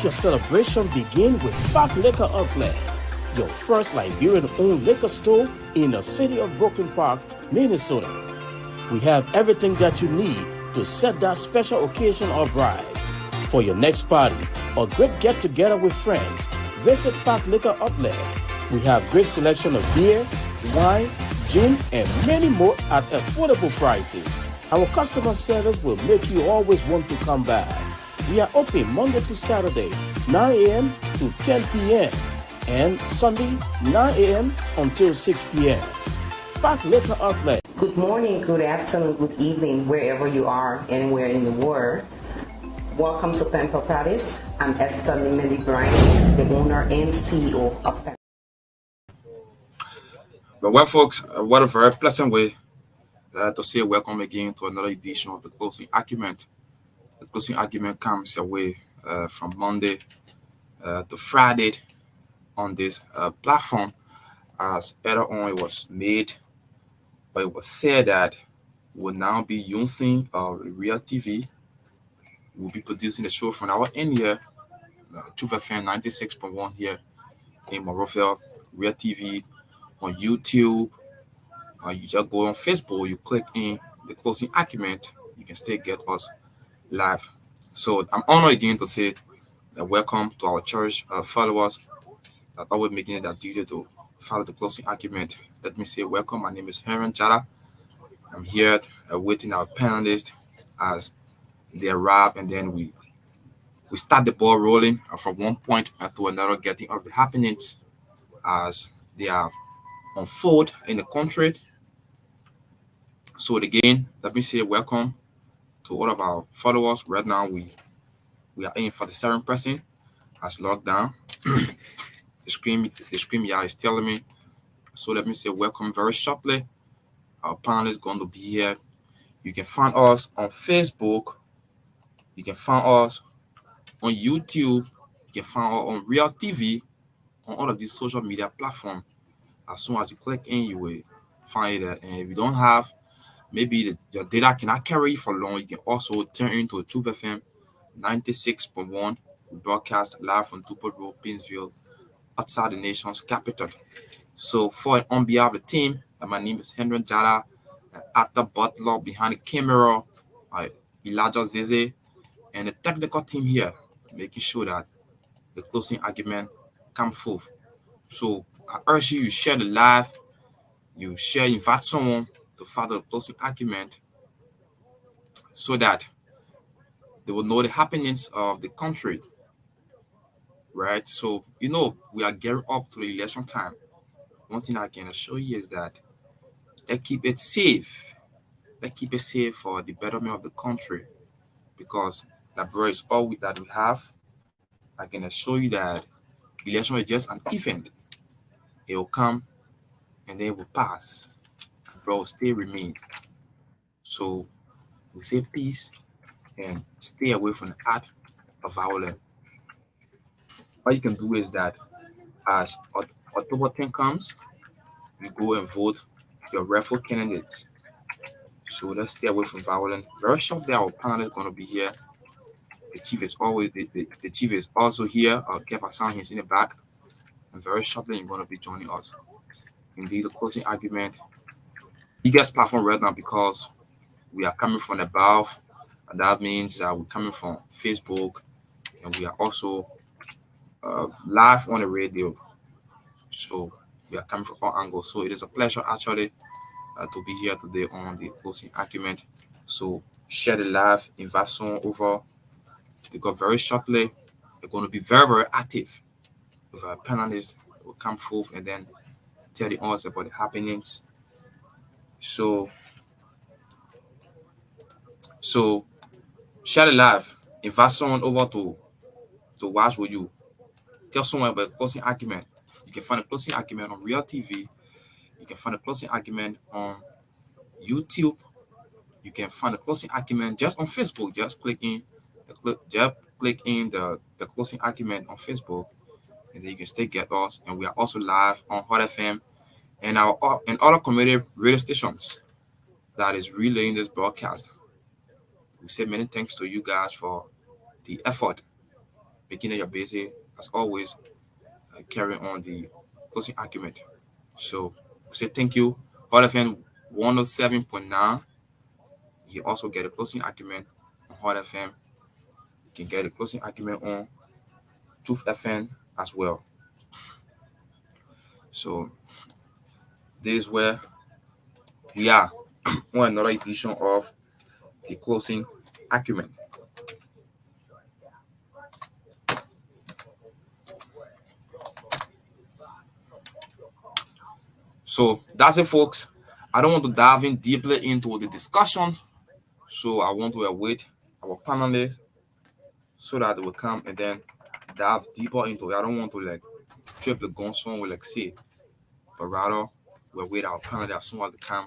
Let your celebration begin with Park Liquor Outlet, your first Liberian-owned liquor store in the city of Brooklyn Park, Minnesota. We have everything that you need to set that special occasion of ride. For your next party or great get-together with friends, visit Park Liquor Outlet. We have great selection of beer, wine, gin, and many more at affordable prices. Our customer service will make you always want to come back. We are open Monday to Saturday, 9 a.m. to 10 p.m. and Sunday, 9 a.m. until 6 p.m. Park Liquor Outlet. Good morning, good afternoon, good evening, wherever you are, anywhere in the world. Welcome to Panelists. I'm Esther Limeli Bryan, the owner and CEO of Panelists. But well, folks, what a very pleasant way to say welcome again to another edition of the Closing Argument. The Closing Argument comes your way from Monday to Friday on this platform. As earlier on, it was made, but it was said that we'll now be using Real TV. We'll be producing the show from our end here, Truth FM 96.1 here in Monrovia, Real TV on YouTube. You just go on Facebook, you click in the Closing Argument, you can still get us live. So I'm honored again to say welcome to our church followers that always making it that duty to follow the Closing Argument. Let me say welcome. My name is Henry Jala. I'm here waiting our panelists as they arrive, and then we start the ball rolling from one point to another, getting of the happenings as they are unfold in the country. So again, let me say welcome to all of our followers. Right now, we are in 47% as lockdown. the screen yeah is telling me. So let me say welcome very shortly. Our panel is going to be here. You can find us on Facebook. You can find us on YouTube. You can find us on Real TV, on all of these social media platforms. As soon as you click in, you will find it. And if you don't have, maybe your data cannot carry for long, you can also turn into Truth FM 96.1. We broadcast live from Dupont Road, Painesville, outside the nation's capital. So on behalf of the team, my name is Henry Jada, Arthur Butler behind the camera, Elijah Zeze, and the technical team here, making sure that the Closing Argument come forth. So I urge you share the live, invite someone to follow the Closing Argument so that they will know the happenings of the country, right? So, we are gearing up to the election time. One thing I can assure you is that let's keep it safe. Let's keep it safe for the betterment of the country, because that is all that we have. I can assure you that election is just an event. It will come and then it will pass. But will still remain. So we say peace and stay away from the act of violence. All you can do is that as October 10 comes, you go and vote your rightful candidates. So let's stay away from violence. Very shortly, our panel is going to be here. The chief is the chief is also here. Keff Hassan is in the back, and very shortly you're going to be joining us. Indeed, the Closing Argument, biggest platform right now because we are coming from above, and that means that we're coming from Facebook, and we are also live on the radio. So we are coming from all angles. So it is a pleasure actually to be here today on the Closing Argument. So share the live, invite someone over, because very shortly they're going to be very, very active with our panelists that will come forth and then tell us about the happenings. So share the live, invite someone over to watch with you. Tell someone about the Closing Argument. You can find a Closing Argument on Real TV. You can find a Closing Argument on YouTube. You can find a Closing Argument just on Facebook. Just click in the Closing Argument on Facebook, and then you can still get us. And we are also live on Hot FM and other community radio stations that is relaying this broadcast. We say many thanks to you guys for the effort beginning you're busy, as always, carry on the closing argument. So we say thank you. Hot FM 107.9. You also get a closing argument on Hot FM. You can get a closing argument on Truth FM as well. So this is where we are on another edition of the closing argument. So that's it, folks. I don't want to dive in deeply into the discussion, so I want to await our panelists so that they will come and then dive deeper into it. I don't want to like trip the gun song with like say, but rather we'll wait our panelists as soon as they come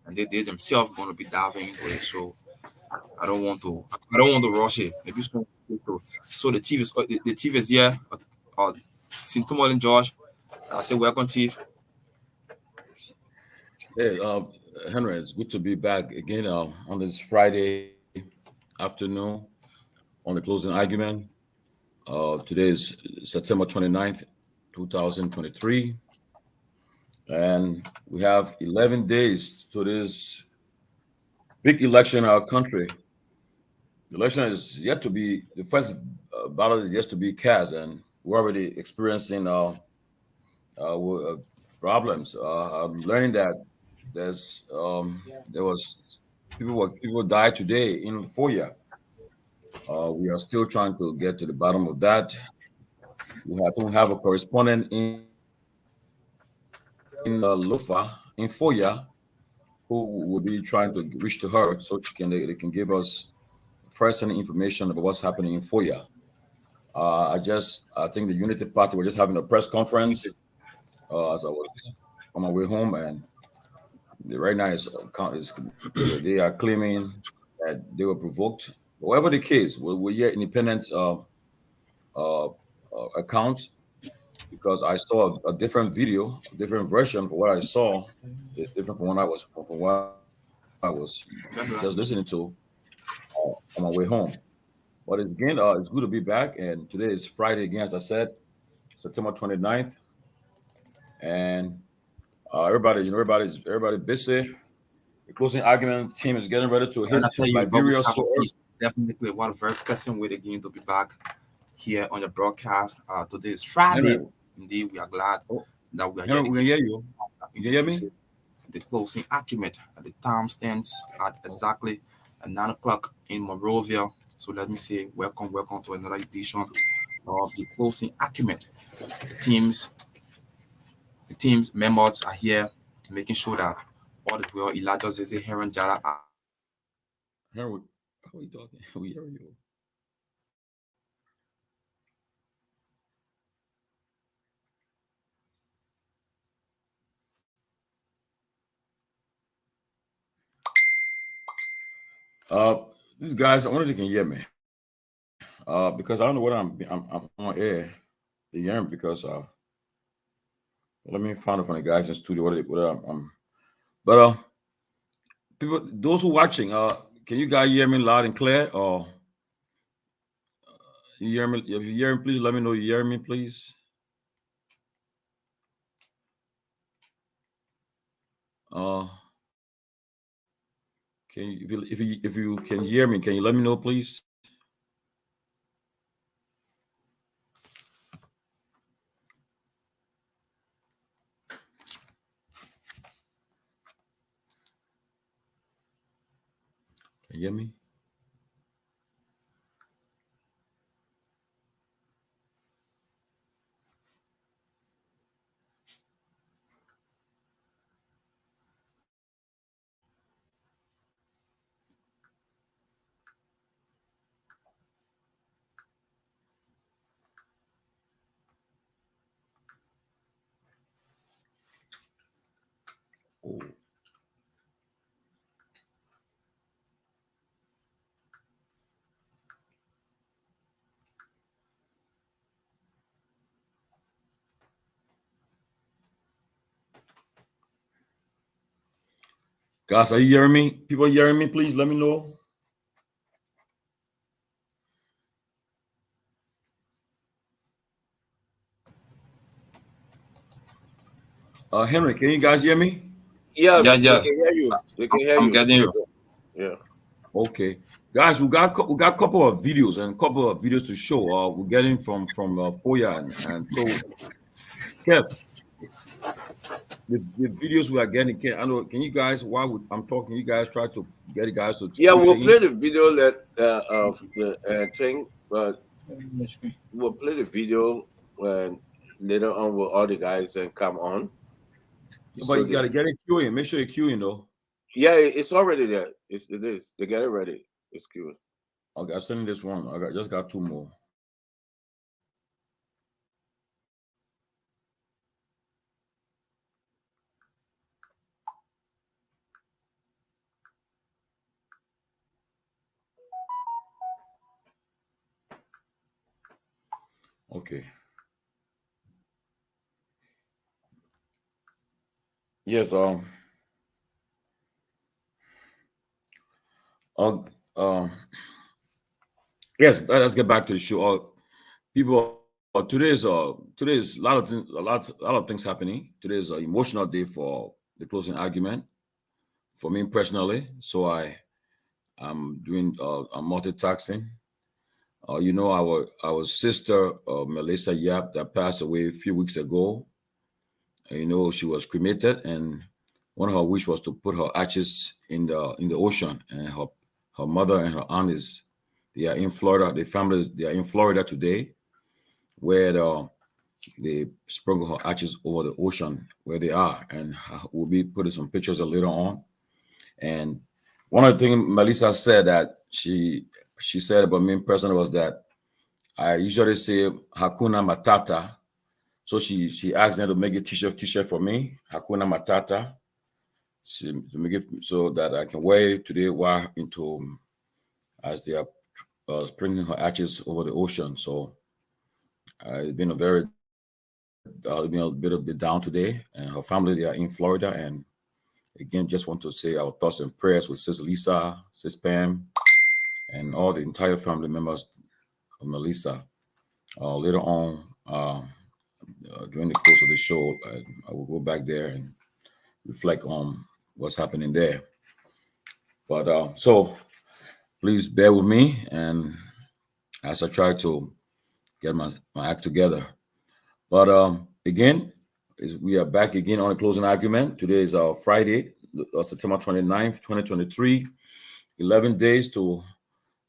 and they themselves going to be diving into it. So I don't want to rush it. Maybe so the chief is the chief is here. Tomalin George. I say welcome, chief. Hey, Henry, it's good to be back again on this Friday afternoon on the closing argument. Today is September 29th, 2023, and we have 11 days to this big election in our country. The election is yet to be, the first ballot is yet to be cast, and we're already experiencing problems. I'm learning that there was people died today in Foya. We are still trying to get to the bottom of that. We have a correspondent in Lufa in Foya who will be trying to reach to her so they can give us first-hand information about what's happening in Foya. I think the Unity Party were just having a press conference as I was on my way home, and right now they are claiming that they were provoked. Whatever the case, we're yet independent accounts because I saw a different video, a different version for what I saw. It's different from what I was just listening to on my way home. But it's good to be back, and today is Friday again, as I said, September 29th, and everybody busy. The closing argument team is getting ready to And hit I tell you, but we Liberia have a so early. piece. Definitely one very pleasant way again to be back here on the broadcast. Today is Friday. Henry, Indeed, we are glad oh, that we are Henry, here we can hear you. You can hear to me? say the closing argument. The time stands at exactly 9 o'clock in Monrovia. So let me say welcome to another edition of the closing argument. The teams, the team's members are here making sure that all is well. Elijah Zeze, Heron Jara. Henry, how are you talking? We hear you. Uh, these guys, I wonder if they can hear me. Because I don't know what I'm on air. They hear me because let me find out from the guys in the studio but people, those who watching, can you guys hear me loud and clear? Or you hear me? If you hear me, please let me know you hear me, please. Uh, can you if you can hear me, can you let me know, please? Can you hear me? Oh. Guys, are you hearing me? People hearing me? Please let me know. Henry, can you guys hear me? Yeah, Yeah, they yeah. can hear you. They can hear I'm you. getting you. Yeah. Okay, guys, we got a couple of videos and a couple of videos to show. We're getting from Foya and so Kev, the videos we are getting. I know. Can you guys while I'm talking, you guys try to get you guys to Yeah, put we'll it play in? the video that of the thing, but we'll play the video when later on will all the guys then come on. Yeah, but So you got they, to get it queuing. Make sure you're queuing though. yeah, it's already there. It is. They get it ready. It's cute. Okay, I'm sending this one. Just got two more. Okay. Yes. Uh, um. Yes. Let's get back to the show. People. Today's a lot of things. A lot of things happening. Today's an emotional day for the closing argument for me personally. So I'm doing. I'm multitasking. You know, our sister Melissa Yap that passed away a few weeks ago. You know, she was cremated, and one of her wish was to put her ashes in the ocean. And her mother and her aunt they are in Florida. The family they are in Florida today, where they sprinkle her ashes over the ocean where they are, and we'll be putting some pictures later on. And one of the things Melissa said that she said about me personally was that I usually say Hakuna Matata. So she asked them to make a t-shirt for me, Hakuna Matata, to make it so that I can wear it today while into as they are sprinkling her ashes over the ocean. So it's been been a bit down today, and her family they are in Florida. And again, just want to say our thoughts and prayers with Sis Lisa, Sis Pam, and all the entire family members of Melissa. Later on, during the course of the show, I will go back there and reflect on what's happening there. But so please bear with me, and as I try to get my act together. But again, we are back again on a closing argument. Today is Friday, September 29th, 2023. 11 days to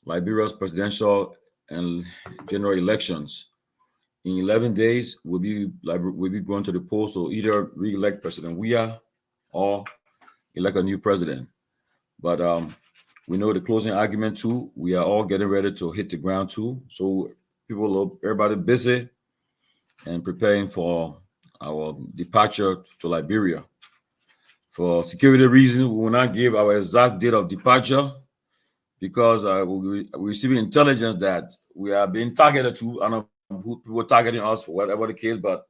Liberia's presidential and general elections. In 11 days, we'll be going to the polls to either re-elect President Weah or elect a new president. But we know the closing argument too. We are all getting ready to hit the ground too. So everybody busy and preparing for our departure to Liberia. For security reasons, we will not give our exact date of departure because we're receiving intelligence that we are being targeted to. I don't know who people targeting us for whatever the case, but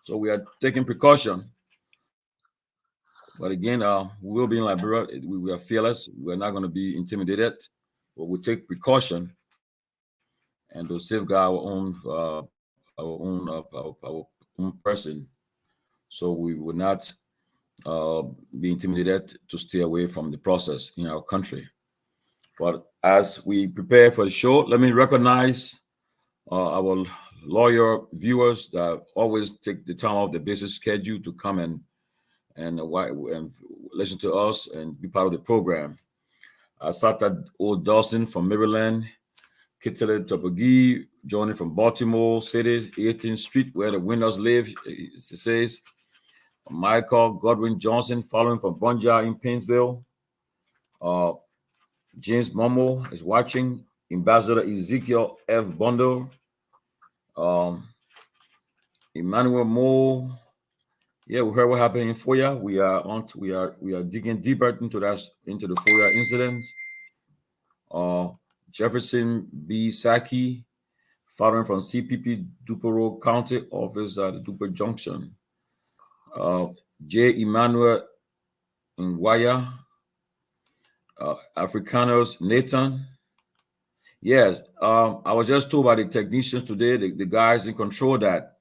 so we are taking precaution. But again, we will be in Liberia. We are fearless. We're not going to be intimidated, but we take precaution and to safeguard our own person. So we will not be intimidated to stay away from the process in our country. But as we prepare for the show, let me recognize our lawyer viewers that always take the time off the busy schedule to come and listen to us and be part of the program. Asata O. Dawson from Maryland, Kitele Topagi joining from Baltimore City, 18th Street, where the winners live. It says Michael Godwin Johnson following from Bunja in Painesville. James Momo is watching. Ambassador Ezekiel F. Bundle. Emmanuel Moore. Yeah, we heard what happened in Foya. We are digging deeper into the Foya incidents. Jefferson B. Saki, following from CPP Dupero County Office at the Duper Junction. J. Emmanuel Ngwaya, Africanos Nathan. Yes, I was just told by the technicians today, the guys in control, that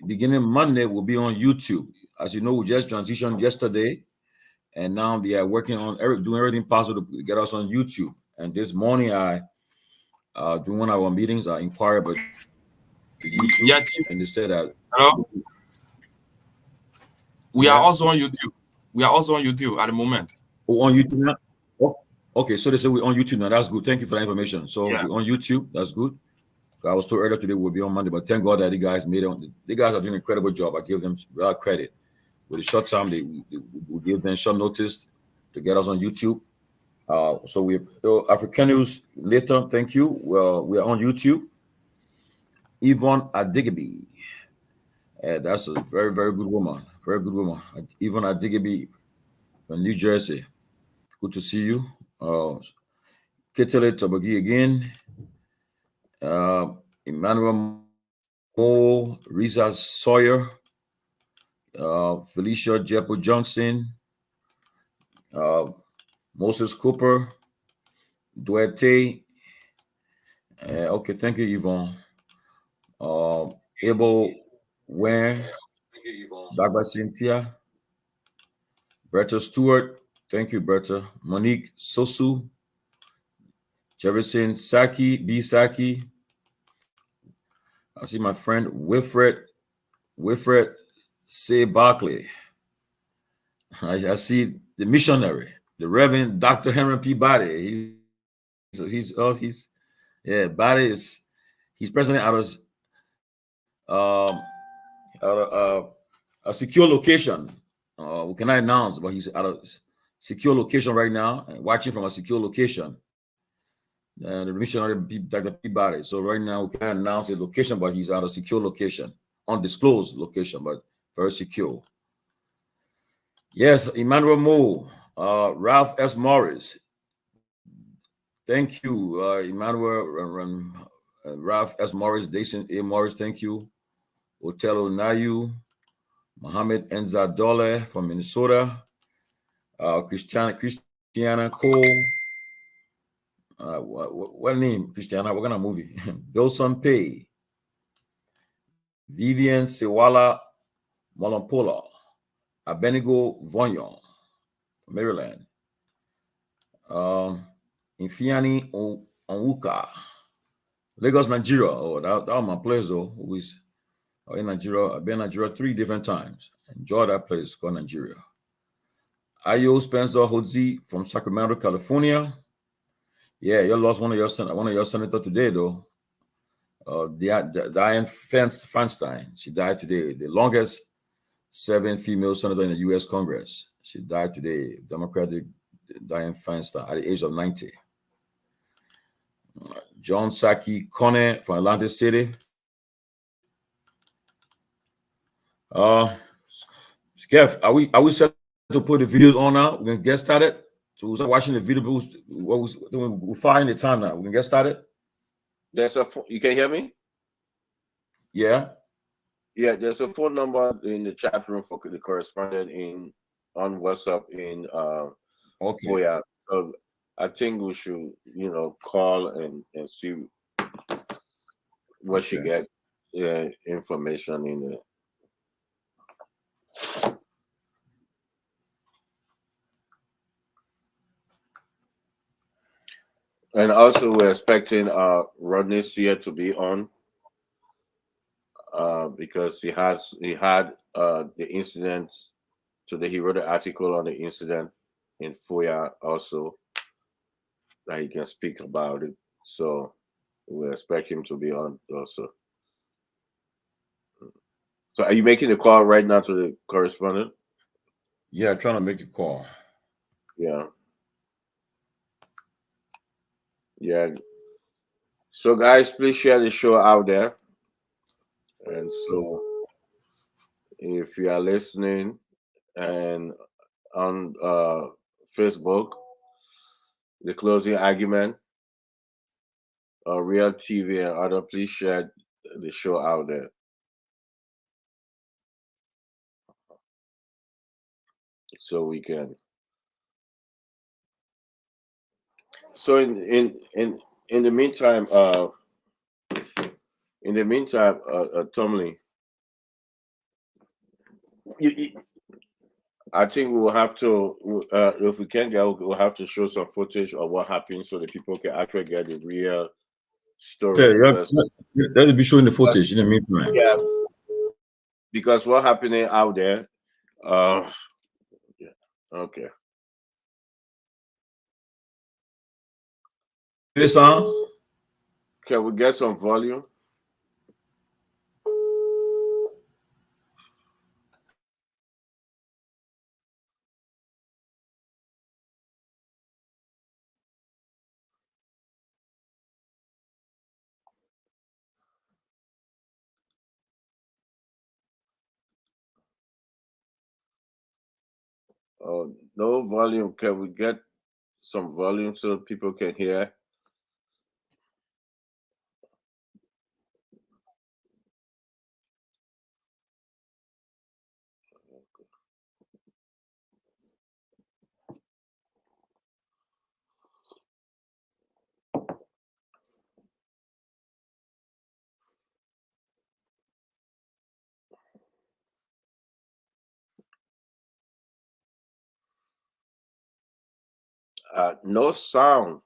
beginning Monday will be on YouTube. as you know, we just transitioned yesterday, and now they are working on doing everything possible to get us on YouTube. And this morning, I during one of our meetings, I inquired about the YouTube, Yeah, Chief. and they said that. Hello. We are Yeah. also on YouTube. We are also on YouTube at the moment. Oh, on YouTube now? Oh, okay, so they say we're on YouTube now. That's good. Thank you for that information. So Yeah. we're on YouTube. That's good. I was told earlier today we'll be on Monday, but thank God that the guys made it. The guys are doing an incredible job. I give them a lot of credit. With a short time, we give them short notice to get us on YouTube. So we African News later. Thank you. Well, we are on YouTube. Yvonne Adigabi. That's a very, very good woman. Very good woman. Yvonne Adigabi from New Jersey. Good to see you. Ketele Tabagi again. Emmanuel Mo, Risa Sawyer, Felicia Jepo Johnson, Moses Cooper, Duerte. Okay, thank you, Yvonne. Abel Wen, Bagba Cynthia, Berta Stewart. Thank you, Berta. Monique Sosu, Jefferson Saki, B. Saki. I see my friend Wilfred C. Barkley. I see the missionary, the Reverend Dr. Henry Peabody. He's Body is he's president out of a secure location. We cannot announce, but he's out of secure location right now, and watching from a secure location. The missionary Dr. Peabody. So right now we can't announce his location, but he's out of secure location, undisclosed location, but very secure. Yes, Emmanuel Mo, Ralph S. Morris. Thank you, Emmanuel, Ralph S. Morris, Jason A. Morris. Thank you, Otelo Nayu, Mohammed Enza Dole from Minnesota, Christiana Cole. What name, Christiana? What kind of movie? Bilson Pay, Vivian Sewala Molampola, Abenigo Vonyon, Maryland, Infiani Onwuka, Lagos, Nigeria. Oh, that was my place though. Who is in Nigeria? I've been in Nigeria 3 different times. Enjoy that place called Nigeria. Ayo Spencer Hodzi from Sacramento, California. Yeah, you lost one of your senators today though. Dianne Feinstein. She died today. The longest serving female senator in the U.S. Congress. She died today. Democratic Dianne Feinstein at the age of 90. John Saki Kone from Atlantic City. Keff, are we set to put the videos on now? We're gonna get started. So we'll start watching the video. We're firing the time now. We can get started. You can hear me? Yeah. Yeah, there's a phone number in the chat room for the correspondent on WhatsApp in Okay. FOIA. So I think we should, call and see what she get information in there. And also we're expecting Rodney Sear to be on because he had the incident today. He wrote an article on the incident in FOIA also that he can speak about it. So we expect him to be on also. So are you making the call right now to the correspondent? Yeah, I'm trying to make a call. Yeah. Yeah. So guys, please share the show out there. And so if you are listening and on Facebook, The Closing Argument, Real TV and other, please share the show out there. So we can. So in the meantime, Tomalin, I think we will have to, if we can get, we'll have to show some footage of what happened so that people can actually get the real story. They'll be showing the footage in the meantime. Yeah, because what happening out there, yeah, okay. This song? Can we get some volume? No volume. Can we get some volume so people can hear? No sound.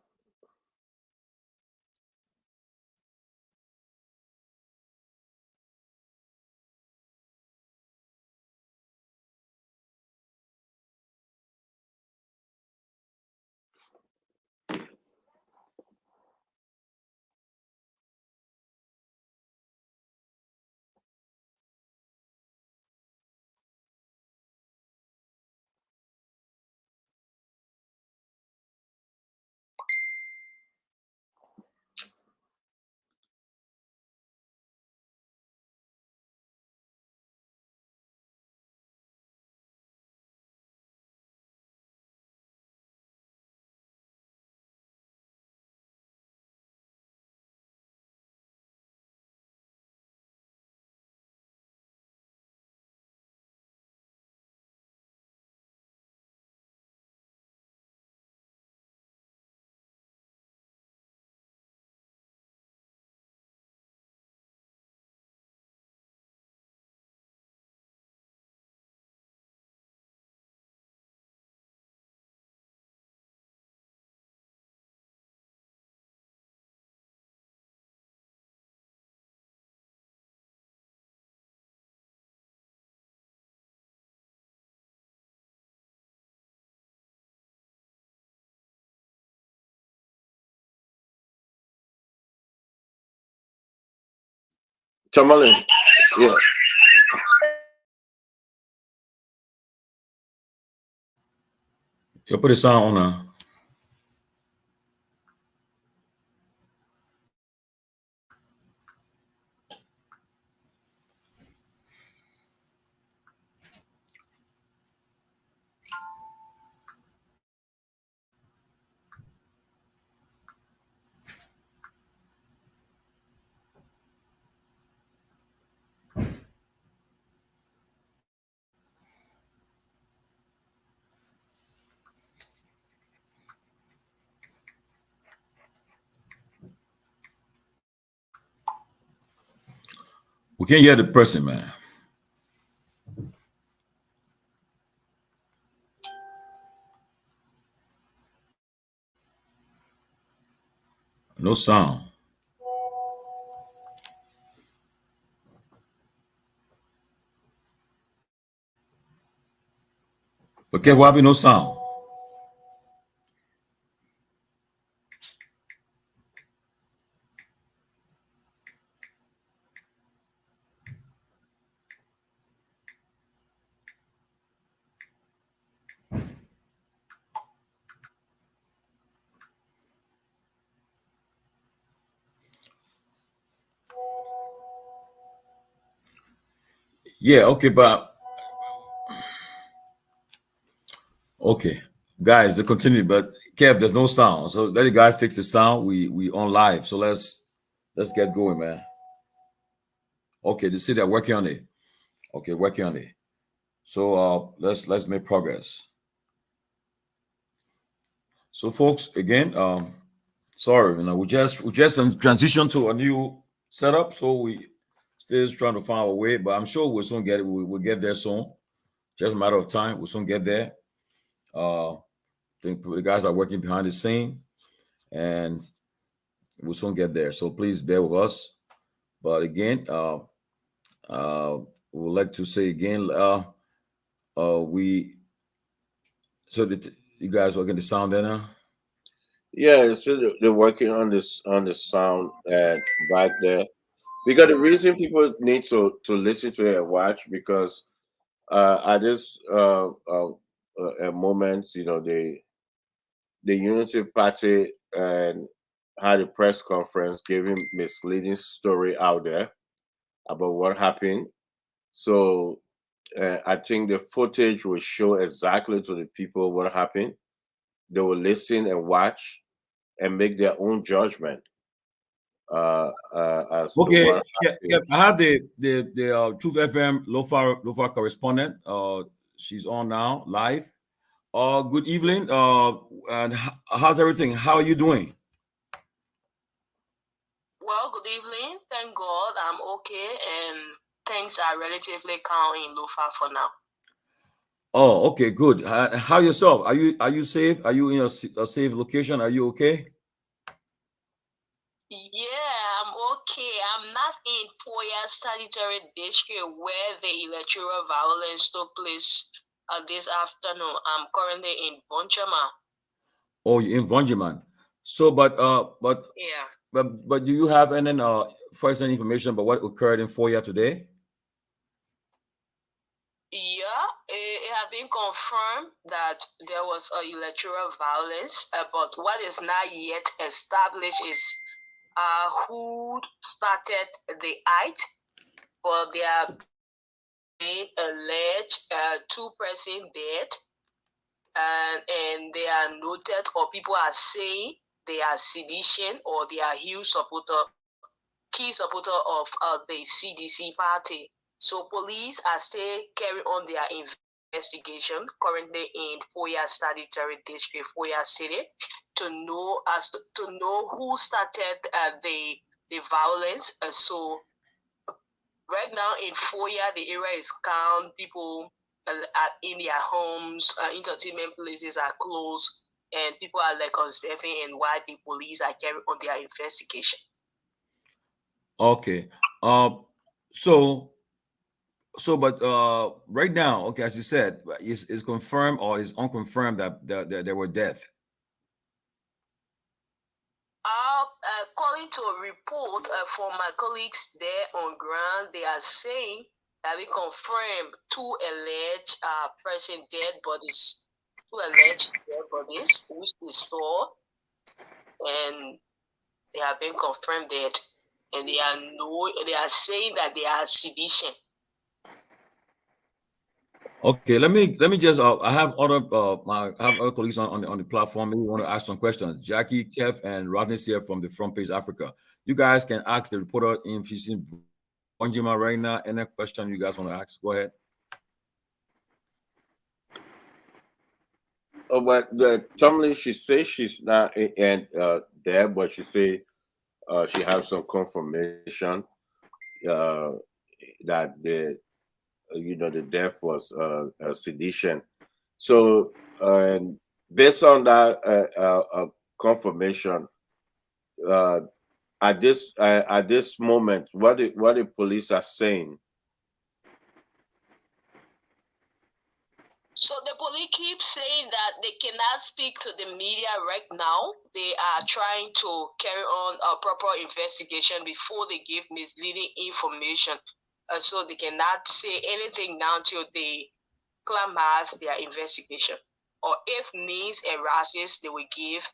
Tomalin, yeah. You put the sound on now. We can't hear the person, man. No sound. But Kev, why be no sound? Yeah, okay, but okay. Guys, they continue, but Kev, there's no sound. So let the guys fix the sound. We on live. So let's get going, man. Okay, they say they're working on it. Okay, working on it. So let's make progress. So folks, again, sorry, we just in transition to a new setup. So we still trying to find a way, but I'm sure we'll soon get it. We'll get there soon. Just a matter of time. We'll soon get there. I think the guys are working behind the scene, and we'll soon get there. So please bear with us. But again, we would like to say again, you guys working the sound there now? Yeah, so they're working on the sound back there, because the reason people need to listen to it and watch, because at this moment, the Unity Party and had a press conference giving misleading story out there about what happened. So I think the footage will show exactly to the people what happened. They will listen and watch and make their own judgment as to Okay, what yeah, happened. I have the Truth FM Lofa correspondent. She's on now live. Good evening. And how's everything? How are you doing? Well, good evening. Thank God I'm okay, and things are relatively calm in Lofa for now. Oh, okay, good. How yourself? Are you safe? Are you in a safe location? Are you okay? Yeah, I'm okay. I'm not in Foya Statutory District where the electoral violence took place this afternoon. I'm currently in Bonchama. Oh, you're in Vonjiman. So, but Yeah. but do you have any first-hand information about what occurred in Foya today? Yeah, it has been confirmed that there was electoral violence, but what is not yet established is who started the act, but they are being alleged 2 persons dead, and they are noted, or people are saying they are sedition, or they are key supporter of the CDC party. So police are still carrying on their investigation currently in Foya Statutory District, Foya City, to know who started the violence. So right now in Foya, the area is calm. People are in their homes. Entertainment places are closed, and people are like observing, and while the police are carrying on their investigation. Okay. But right now, okay, as you said, is confirmed or is unconfirmed that there were deaths? According to a report from my colleagues there on ground, they are saying that we confirmed two alleged dead bodies, which they saw, and they have been confirmed dead, and they are saying that they are sedition. Okay, let me just I have other colleagues on the platform. Maybe want to ask some questions. Jackie, Keff, and Rodney's here from the Front Page Africa. You guys can ask the reporter if she's in Bonjima right now. Any question you guys want to ask? Go ahead. Oh, but Tomalin, she says she's not there, but she say she has some confirmation that the death was sedition. So based on that confirmation, at this moment, what the police are saying. So the police keep saying that they cannot speak to the media right now. They are trying to carry on a proper investigation before they give misleading information. So they cannot say anything now until they climax their investigation. Or if needs arises, they will give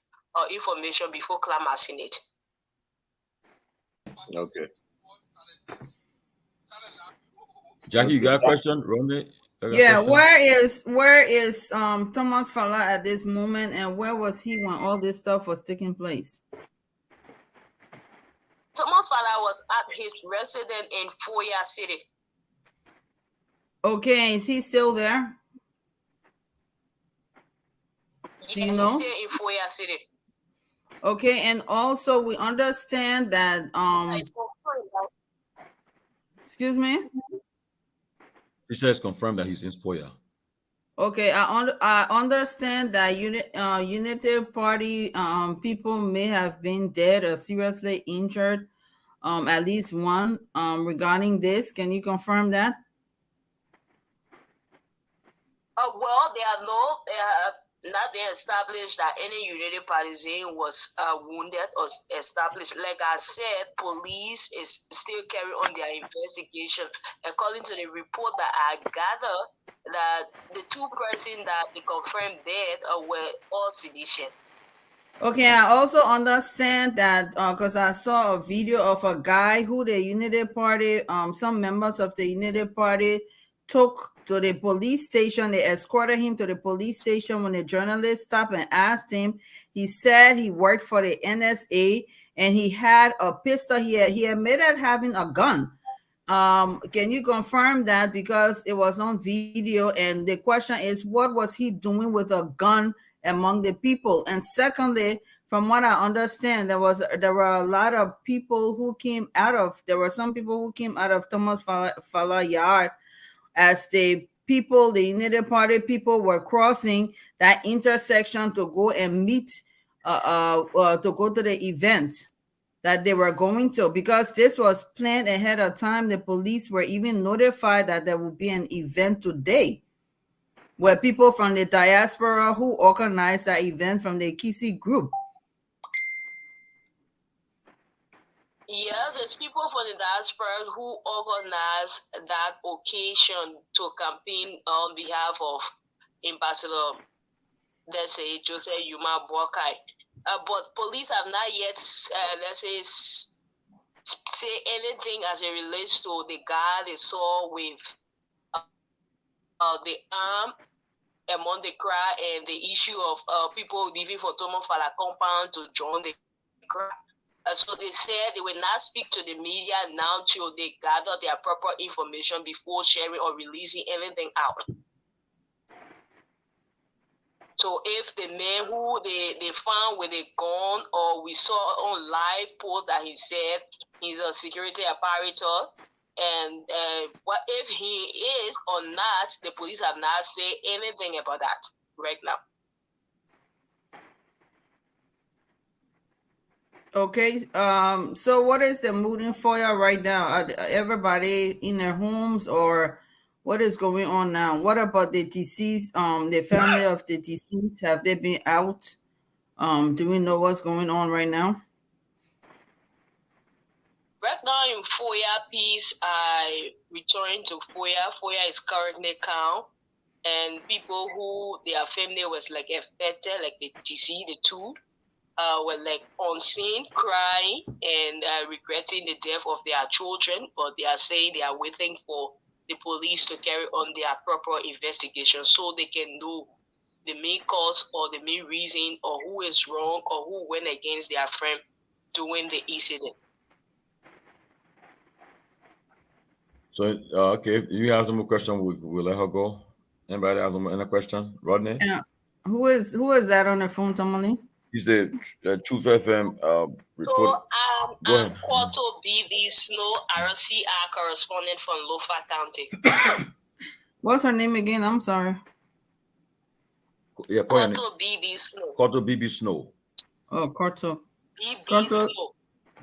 information before climaxing it. Okay. Jackie, you got a question? Ronde? Yeah, where is Thomas Fala at this moment, and where was he when all this stuff was taking place? Thomas Fala was at his residence in Foya City. Okay, is he still there? Yeah, he's still in Foya City. Okay, and also we understand that excuse me? He says confirmed that he's in Foya. Okay, I understand that Unity Party people may have been dead or seriously injured, at least one. Regarding this, can you confirm that? Well, they have not been established that any Unity partisan was wounded or established. Like I said, police is still carrying on their investigation. According to the report that I gathered, that the two persons that they confirmed dead were all sedition. Okay, I also understand that because I saw a video of a guy who the Unity Party, some members of the Unity Party took to the police station. They escorted him to the police station when the journalist stopped and asked him. He said he worked for the NSA and he had a pistol. He admitted having a gun. Can you confirm that, because it was on video? And the question is, what was he doing with a gun among the people? And secondly, from what I understand, there were a lot of people who came out of there were some people who came out of Thomas Fala yard as the United Party people were crossing that intersection to go and meet to go to the event that they were going to, because this was planned ahead of time. The police were even notified that there would be an event today where people from the diaspora who organized that event from the Kisi group. Yes, it's people from the diaspora who organized that occasion to campaign on behalf of Ambassador, let's say, Jose Yuma Boakai. But police have not yet, let's say anything as it relates to the guy they saw with the arm among the crowd and the issue of people leaving for Tomo Fala compound to join the crowd. So they said they will not speak to the media now till they gather their proper information before sharing or releasing anything out. So if the man who they found with a gun, or we saw on live post that he said he's a security apparatus, and what if he is or not, the police have not said anything about that right now. Okay, so what is the moving forward right now? Are everybody in their homes, or what is going on now? What about the deceased, the family of the deceased? Have they been out? Do we know what's going on right now? Right now in Foya piece, I returned to Foya. Foya is currently calm, and people who their family was like affected, like the deceased, the two, were like on scene crying and regretting the death of their children, but they are saying they are waiting for the police to carry on their proper investigation so they can know the main cause or the main reason, or who is wrong or who went against their friend during the incident. So, okay, if you have some more question, we'll let her go. Anybody have any question? Rodney? Yeah. Who is that on the phone, Tomalin? He's the Truth FM report. So Go I'm ahead. Quarto BB Snow, RCR correspondent from Lofa County. What's her name again? I'm sorry. Yeah, Quarto BB Snow. Quarto BB Snow. Oh, Corto. BB Snow.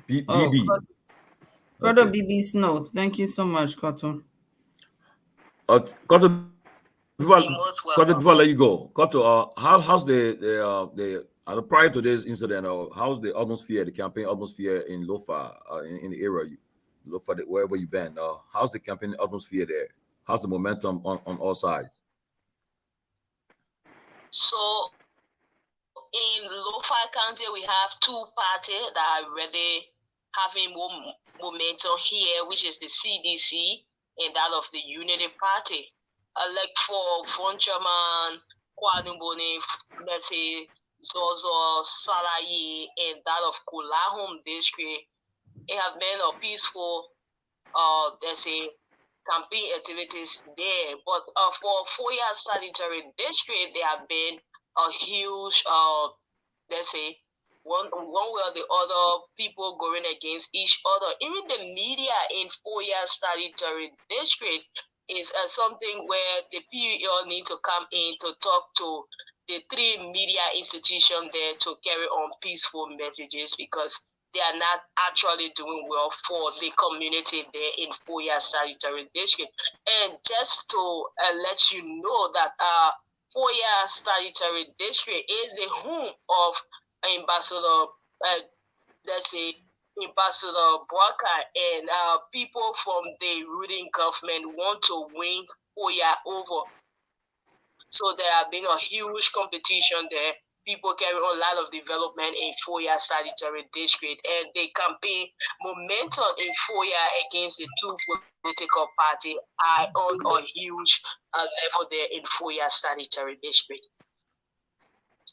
BB. Corto BB Snow. Thank you so much, Corto. Corto, before I let you go, Corto, how's the prior to this incident, how's the atmosphere, the campaign atmosphere in Lofa, in the area, Lofa, wherever you've been? How's the campaign atmosphere there? How's the momentum on all sides? So in Lofa County, we have two parties that are really having momentum here, which is the CDC and that of the Unity Party. Like for Von Chairman, Kwadumboni, let's say Zozo, Salayi, and that of Kulahum District, it has been a peaceful, let's say, campaign activities there. But for Foya Sanitary District, there have been a huge, let's say, one way or the other, people going against each other. Even the media in Foya Sanitary District is something where the PUL need to come in to talk to the 3 media institutions there to carry on peaceful messages, because they are not actually doing well for the community there in Foya Statutory District. And just to let you know that Foya Statutory District is the home of Ambassador, let's say, Ambassador Bwaka, and people from the ruling government want to win Foya over. So there have been a huge competition there. People carry on a lot of development in Foya Statutory District, and the campaign momentum in Foya against the 2 political parties are on a huge level there in Foya Statutory District.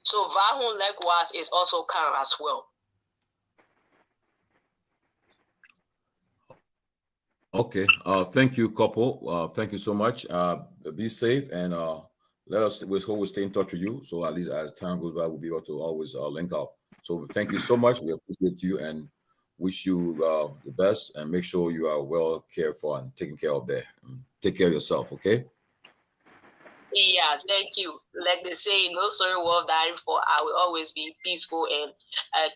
So Vahun likewise is also calm as well. Okay. Thank you, couple. Thank you so much. Be safe, and let us. We hope we stay in touch with you. So at least as time goes by, we'll be able to always link up. So thank you so much. We appreciate you and wish you the best. And make sure you are well cared for and taken care of there. Take care of yourself. Okay. Yeah, thank you. Like they say, no sorrow worth dying for. I will always be peaceful and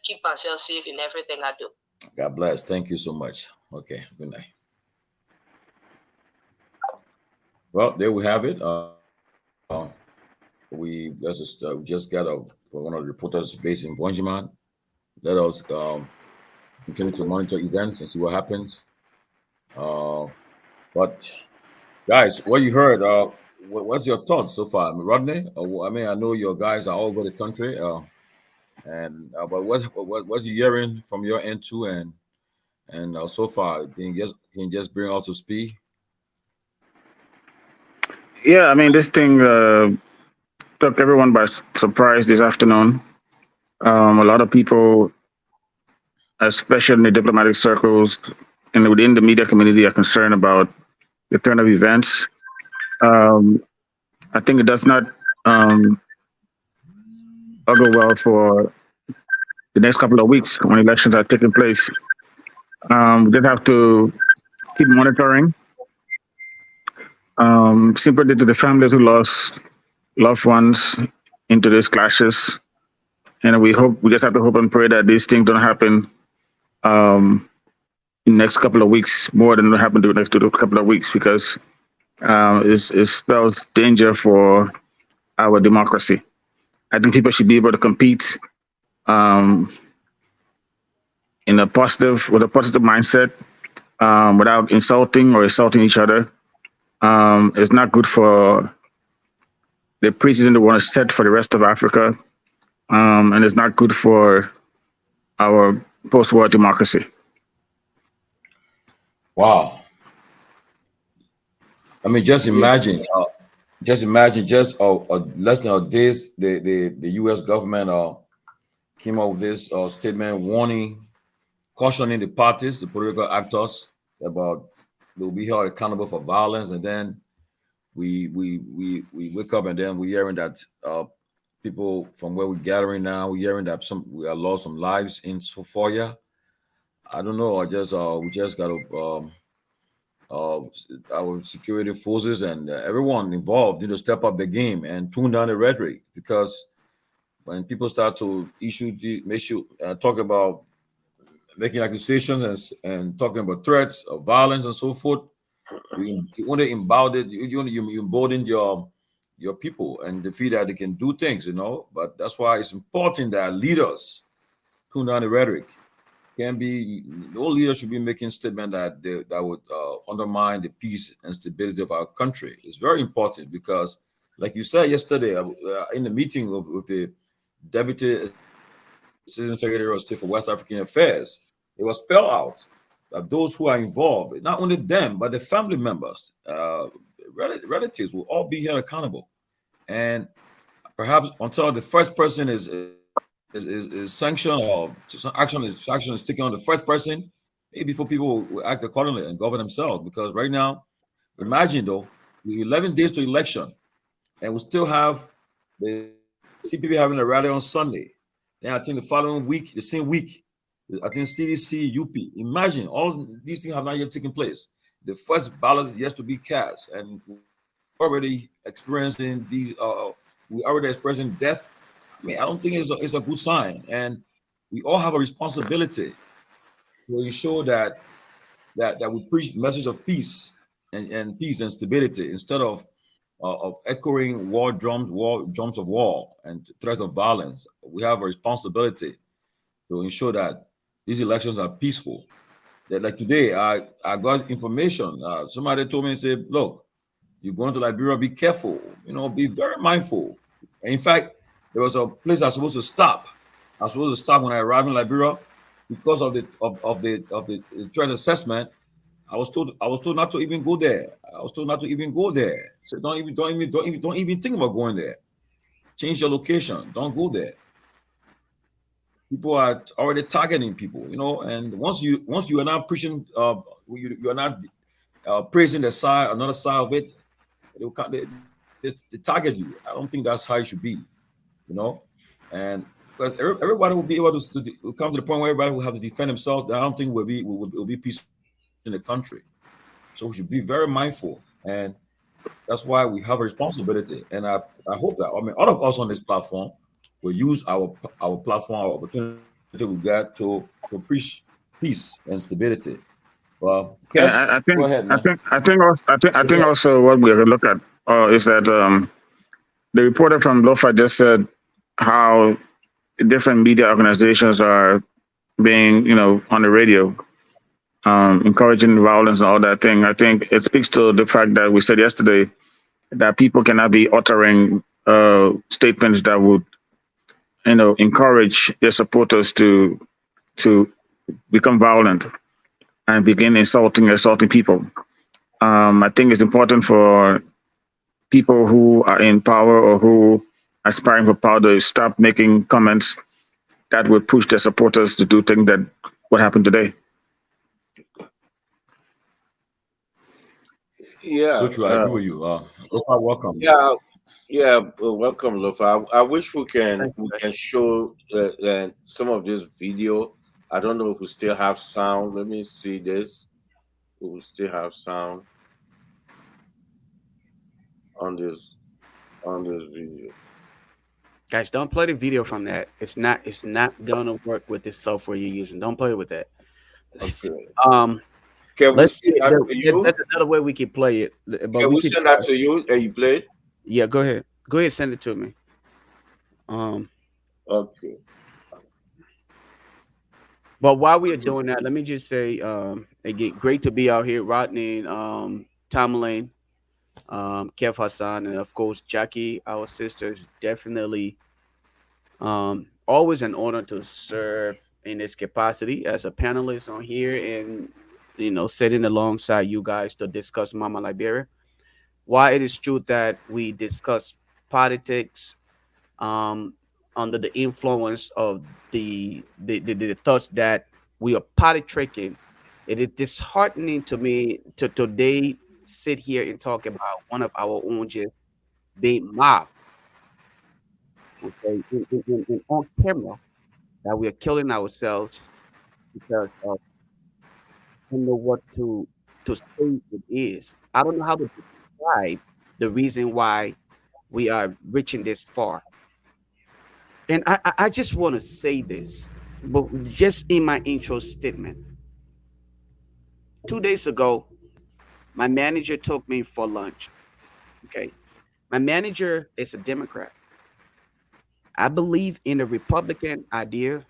keep myself safe in everything I do. God bless. Thank you so much. Okay. Good night. Well, there we have it. We just got one of the reporters based in Bonjiman. Let us continue to monitor events and see what happens. But guys, what you heard? What's your thoughts so far, Rodney? I know your guys are all over the country, but what you hearing from your end too, and so far, can you just bring all to speed? Yeah, I mean, this thing took everyone by surprise this afternoon. A lot of people, especially in the diplomatic circles and within the media community, are concerned about the turn of events. I think it does not augur well for the next couple of weeks when elections are taking place. We just have to keep monitoring. Sympathy to the families who lost loved ones into these clashes, and we just have to hope and pray that these things don't happen in the next couple of weeks, more than what happened in the next couple of weeks, because it spells danger for our democracy. I think people should be able to compete with a positive mindset, without insulting each other. It's not good for the precedent we want to set for the rest of Africa, and it's not good for our post-war democracy. Wow. I mean, just imagine, just less than a days, the U.S. government came up with this statement warning, cautioning the parties, the political actors, about they'll be held accountable for violence, and then we wake up and then we're hearing that people from where we're gathering now, we're hearing that we have lost some lives in Sophia. I don't know. We just got to our security forces and everyone involved need to step up the game and tune down the rhetoric, because when people start to talk about making accusations and talking about threats of violence and so forth, you want to embolden your people and the feel that they can do things, But that's why it's important that leaders tune down the rhetoric. No leader should be making statements that would undermine the peace and stability of our country. It's very important because, like you said yesterday in the meeting with the Deputy Assistant Secretary of State for West African Affairs, it was spelled out that those who are involved, not only them, but the family members, relatives, will all be held accountable. And perhaps until the first person is sanctioned or action is taken on the first person, maybe before people will act accordingly and govern themselves. Because right now, imagine though, 11 days to election, and we still have the CPP having a rally on Sunday. Then I think the following week, the same week, I think CDC, UP. Imagine all these things have not yet taken place. the first ballot is yet to be cast, and we're already experiencing these. We already experiencing death. I mean, I don't think it's a good sign, and we all have a responsibility to ensure that we preach the message of peace and peace and stability instead of echoing war drums of war and threats of violence. We have a responsibility to ensure that these elections are peaceful. That like today, I got information. Somebody told me, say, look, you're going to Liberia, be careful. Be very mindful. And in fact, there was a place I was supposed to stop. I was supposed to stop when I arrived in Liberia because of the threat assessment. I was told not to even go there. I was told not to even go there. So don't even think about going there. Change your location. Don't go there. People are already targeting people, and once you are not preaching, you are not praising the side, another side of it, they target you. I don't think that's how it should be, you know. And because everybody will be able to come to the point where everybody will have to defend themselves. I don't think will be peace in the country. So we should be very mindful, and that's why we have a responsibility. And I hope that all of us on this platform will use our platform, our opportunity we got to preach peace and stability. Well, Kev, Yeah, I go think ahead, I man. think I think also I think also what we have to look at is that the reporter from Lofa just said how different media organizations are being, on the radio, encouraging violence and all that thing. I think it speaks to the fact that we said yesterday that people cannot be uttering statements that would, encourage their supporters to become violent and begin assaulting people. I think it's important for people who are in power or who are aspiring for power to stop making comments that would push their supporters to do things that what happened today. Yeah, So true. I agree with you. Lofa, welcome. yeah, yeah. Welcome, Lofa. I wish we can Thank you, guys. show some of this video. I don't know if we still have sound. Let me see this. We will still have sound on this video. Guys, don't play the video from that. It's not gonna work with this software you're using. Don't play with that. Okay. Um, Can we let's see. send that to you? There's another way we could play it, but Can we we could send try. that to you and you play it? Yeah, go ahead. Go ahead, send it to me. Um, Okay. but while we are doing that, let me just say, again, great to be out here, Rodney, Tomalin, Keff Hassan, and of course Jackie, our sisters. Definitely, always an honor to serve in this capacity as a panelist on here, and sitting alongside you guys to discuss Mama Liberia. Why it is true that we discuss politics um, under the influence of the thoughts that we are party tricking. It is disheartening to me to today sit here and talk about one of our own just being mobbed, okay, on camera, that we are killing ourselves because of don't know what to say it is. I don't know how to describe the reason why we are reaching this far. And I just want to say this, but just in my intro statement. 2 days ago, my manager took me for lunch. Okay. My manager is a Democrat. I believe in the Republican idea.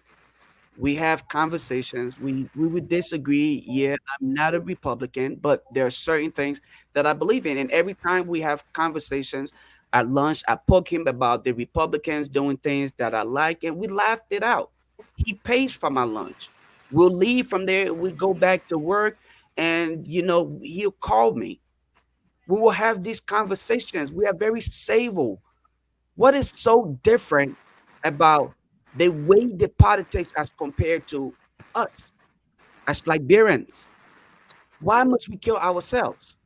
We have conversations. We would disagree. Yeah, I'm not a Republican, but there are certain things that I believe in. And every time we have conversations at lunch, I poke him about the Republicans doing things that I like, and we laughed it out. He pays for my lunch. We'll leave from there. We go back to work, and he'll call me. We will have these conversations. We are very civil. What is so different about the way the politics as compared to us as Liberians? Why must we kill ourselves?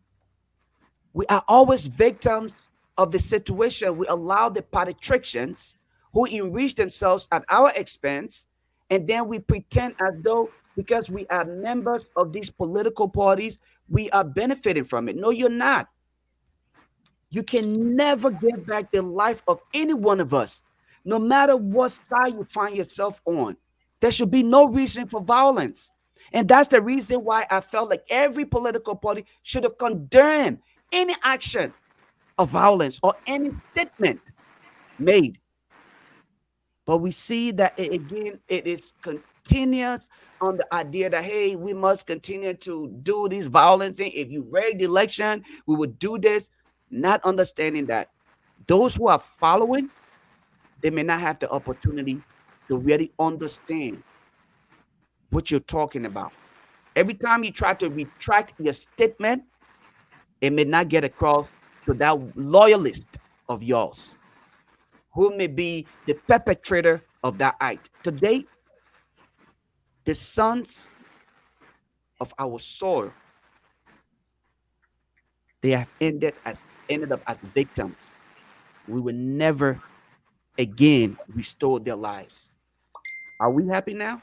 We are always victims of the situation. We allow the politicians who enrich themselves at our expense, and then we pretend as though because we are members of these political parties, we are benefiting from it. No, you're not. You can never get back the life of any one of us, no matter what side you find yourself on. There should be no reason for violence. And that's the reason why I felt like every political party should have condemned any action of violence or any statement made. But we see that again, it is continuous on the idea that, hey, we must continue to do this violence thing. If you rig the election, we would do this, not understanding that those who are following, they may not have the opportunity to really understand what you're talking about. Every time you try to retract your statement, it may not get across to that loyalist of yours who may be the perpetrator of that act. Today, the sons of our soil, they have ended up as victims. We will never again restore their lives. Are we happy now?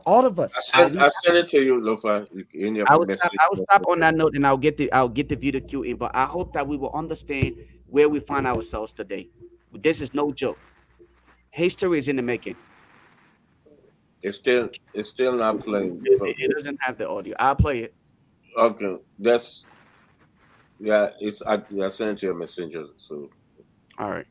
All of us. I sent it to you, Lofa, in your message. I will stop on that note, and I'll get the video queue in. But I hope that we will understand where we find ourselves today. This is no joke. History is in the making. It's still not playing. It doesn't have the audio. I'll play it. Okay, I sent it to your messenger. So all right.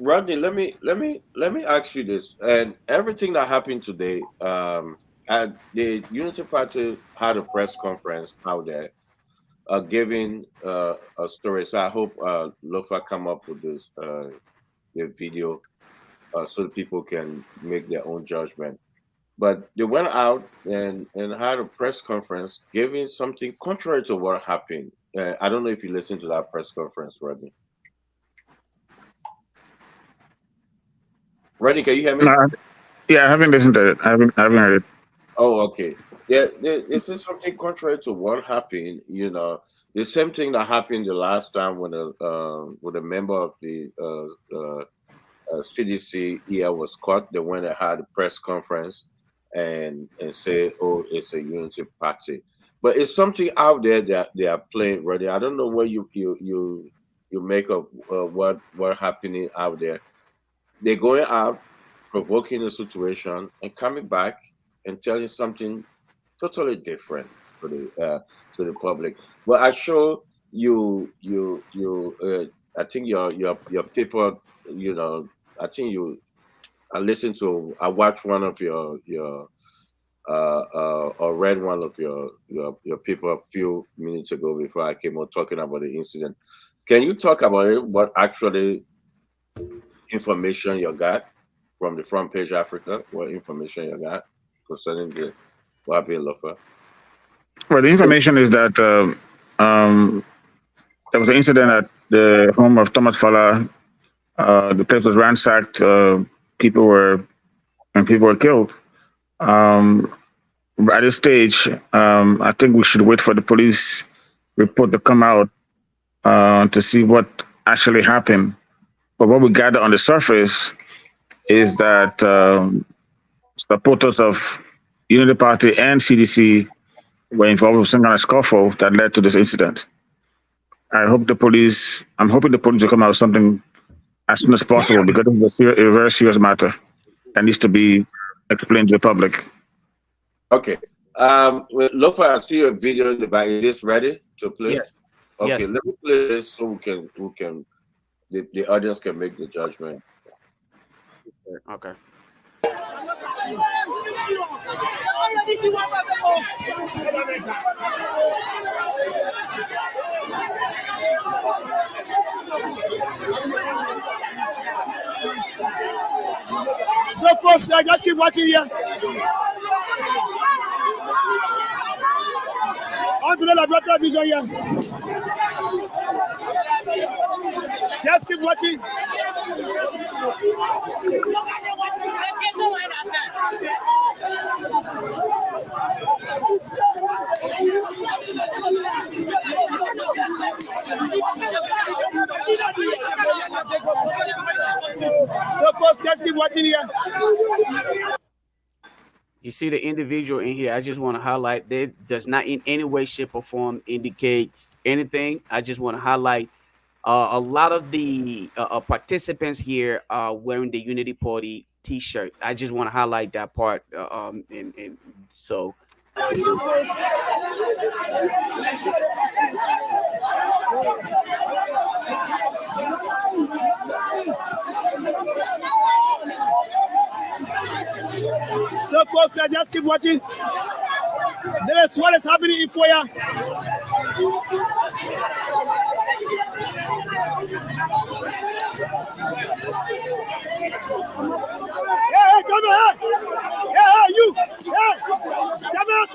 Rodney, let me ask you this. And everything that happened today, and the Unity Party had a press conference out there, giving a story. So I hope Lofa come up with this the video, so that people can make their own judgment. But they went out and had a press conference, giving something contrary to what happened. I don't know if you listened to that press conference, Rodney. Rodney, can you hear me? Yeah, I haven't listened to it. I haven't heard it. Oh, okay. Yeah, this is something contrary to what happened. You know, the same thing that happened the last time when a member of the CDC here was caught. They went and had a press conference and say, "Oh, it's a unity party," but it's something out there that they are playing. Rodney, I don't know what you make of what happening out there. They're going out, provoking the situation, and coming back and telling something totally different to the public. But I show you I think your people, you know, I think I watched one of your or read one of your people a few minutes ago before I came out talking about the incident. Can you talk about it? What actually information you got from the Front Page Africa? What information you got concerning the what happened in Lofa? Well, the information is that there was an incident at the home of Thomas Fala. The place was ransacked. People were killed. At this stage, I think we should wait for the police report to come out to see what actually happened. But what we gather on the surface is that supporters of Unity Party and CDC were involved with some kind of scuffle that led to this incident. I'm hoping the police will come out with something as soon as possible, because it's a very serious matter that needs to be explained to the public. Okay. Lofa, I see a video in the back. Is this ready to play? Yes. Okay, Yes. let me play this so the audience can make the judgment. Okay. So first, I just keep watching here. On to the laboratory vision here. Just keep watching. So first, just keep watching here. You see the individual in here. I just want to highlight that does not in any way, shape, or form indicates anything. I just want to highlight a lot of the participants here are wearing the Unity Party T-shirt. I just want to highlight that part. And so. So, folks, just keep watching. This is what is happening in Foya. Hey, come here! Hey, you! Hey! Come here,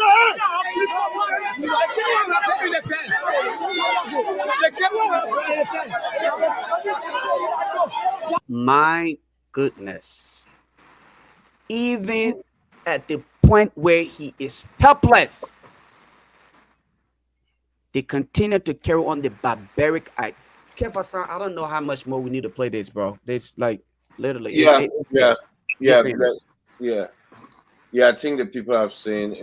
My goodness. Even at the point where he is helpless, they continue to carry on the barbaric act. Keff Hassan, I don't know how much more we need to play this, bro. It's like literally. Yeah. I think the people have seen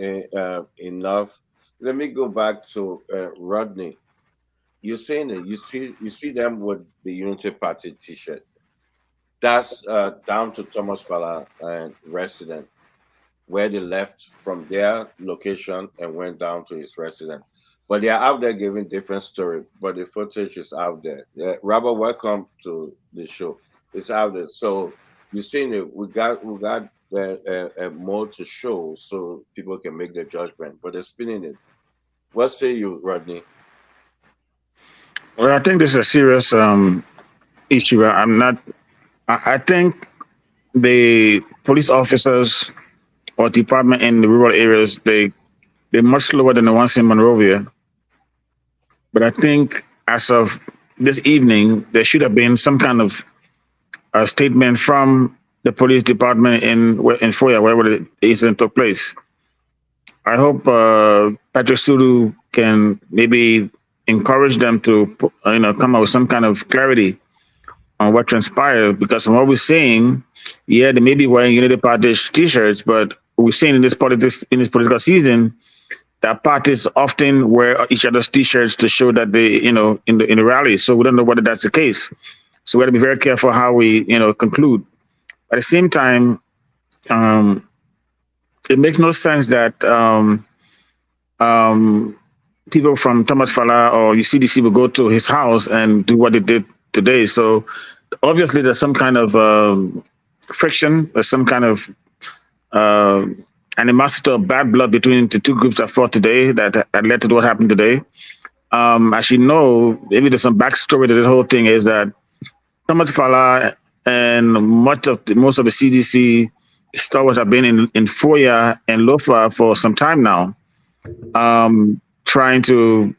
enough. Let me go back to Rodney. You're saying that you see them with the Unity Party T-shirt. That's down to Thomas Fala and resident, where they left from their location and went down to his residence. But they are out there giving different story. But the footage is out there. Robert, welcome to the show. It's out there. So you're seeing it. We got more to show so people can make their judgment. But they're spinning it. What say you, Rodney? Well, I think this is a serious issue. I think the police officers or department in the rural areas, they're much slower than the ones in Monrovia. But I think as of this evening, there should have been some kind of a statement from the police department in Foya, wherever the incident took place. I hope Patrick Sulu can maybe encourage them to come up with some kind of clarity on what transpired, because from what we're seeing, they may be wearing Unity Party T-shirts, but we're seeing in this political season that parties often wear each other's T-shirts to show that they, in the rallies. So we don't know whether that's the case. So we got to be very careful how we, conclude. At the same time, it makes no sense that people from Thomas Fala or UCDC will go to his house and do what they did today. So obviously there's some kind of friction, there's some kind of animosity or bad blood between the two groups that fought today that led to what happened today. As you know, maybe there's some backstory to this whole thing is that Thomas Fala and most of the CDC stalwarts have been in Foya and Lofa for some time now, trying to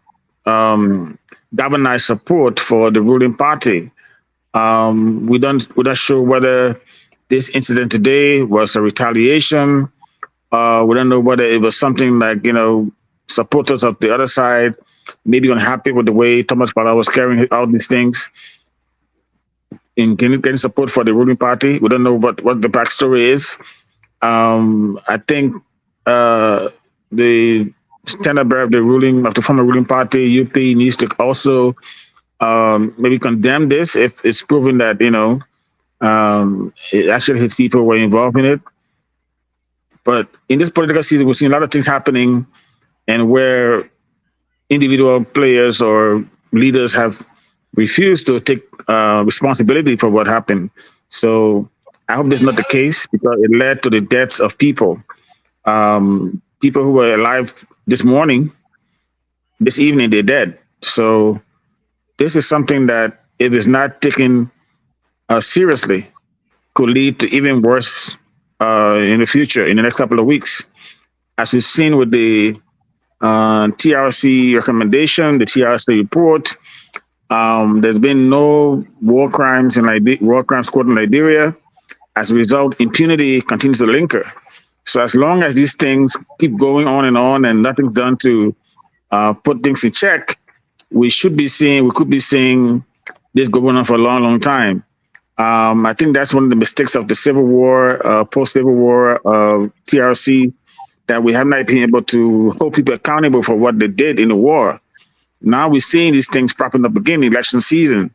galvanize support for the ruling party. We're not sure whether this incident today was a retaliation. We don't know whether it was something like, supporters of the other side maybe unhappy with the way Thomas Fala was carrying out these things in getting support for the ruling party. We don't know what the backstory is. I think the standard bearer of the former ruling party, UP, needs to also maybe condemn this if it's proven that actually his people were involved in it. But in this political season, we've seen a lot of things happening, and where individual players or leaders have refused to take responsibility for what happened. So I hope this is not the case, because it led to the deaths of people. People who were alive this evening, they're dead. So this is something that, if it's not taken seriously, could lead to even worse in the future, in the next couple of weeks. As we've seen with the TRC recommendation, the TRC report, there's been no war crimes court in Liberia. As a result, impunity continues to linger. So as long as these things keep going on and nothing's done to put things in check, we could be seeing this going on for a long, long time. I think that's one of the mistakes of the Civil War, post-Civil War TRC that we have not been able to hold people accountable for what they did in the war. Now we're seeing these things popping up again in election season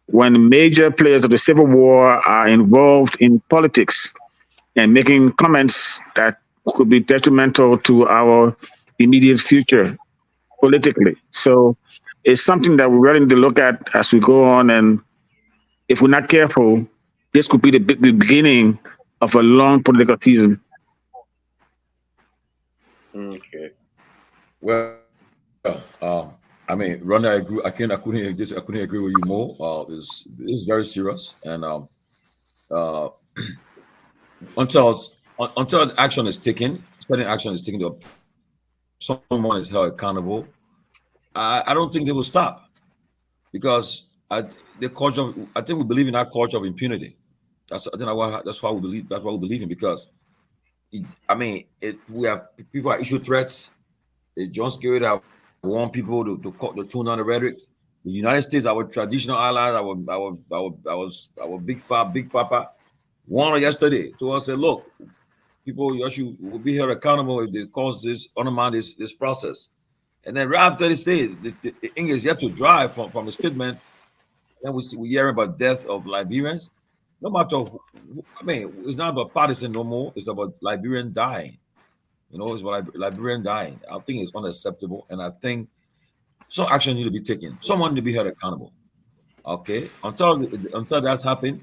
when major players of the Civil War are involved in politics and making comments that could be detrimental to our immediate future politically. So it's something that we're really need to look at as we go on. And if we're not careful, this could be the beginning of a long political season. Okay. Well, I mean, Ronnie, I agree. I couldn't agree with you more. This is very serious, and uh, until action is taken, certain action is taken, someone is held accountable. I don't think they will stop because the culture. I think we believe in that culture of impunity. That's why we believe. That's what we believe in because, we have people that issue threats. John Skerritt have warned people to tune down the rhetoric. The United States, our traditional allies, our big papa, warned yesterday to us said, look, people will be held accountable if they cause this, undermine this process. And then right after they say the English yet to drive from the statement, then we hear about death of Liberians. No matter, it's not about partisan no more. It's about Liberian dying. It's about Liberian dying. I think it's unacceptable, and I think some action need to be taken. Someone need to be held accountable. Okay, until that's happened,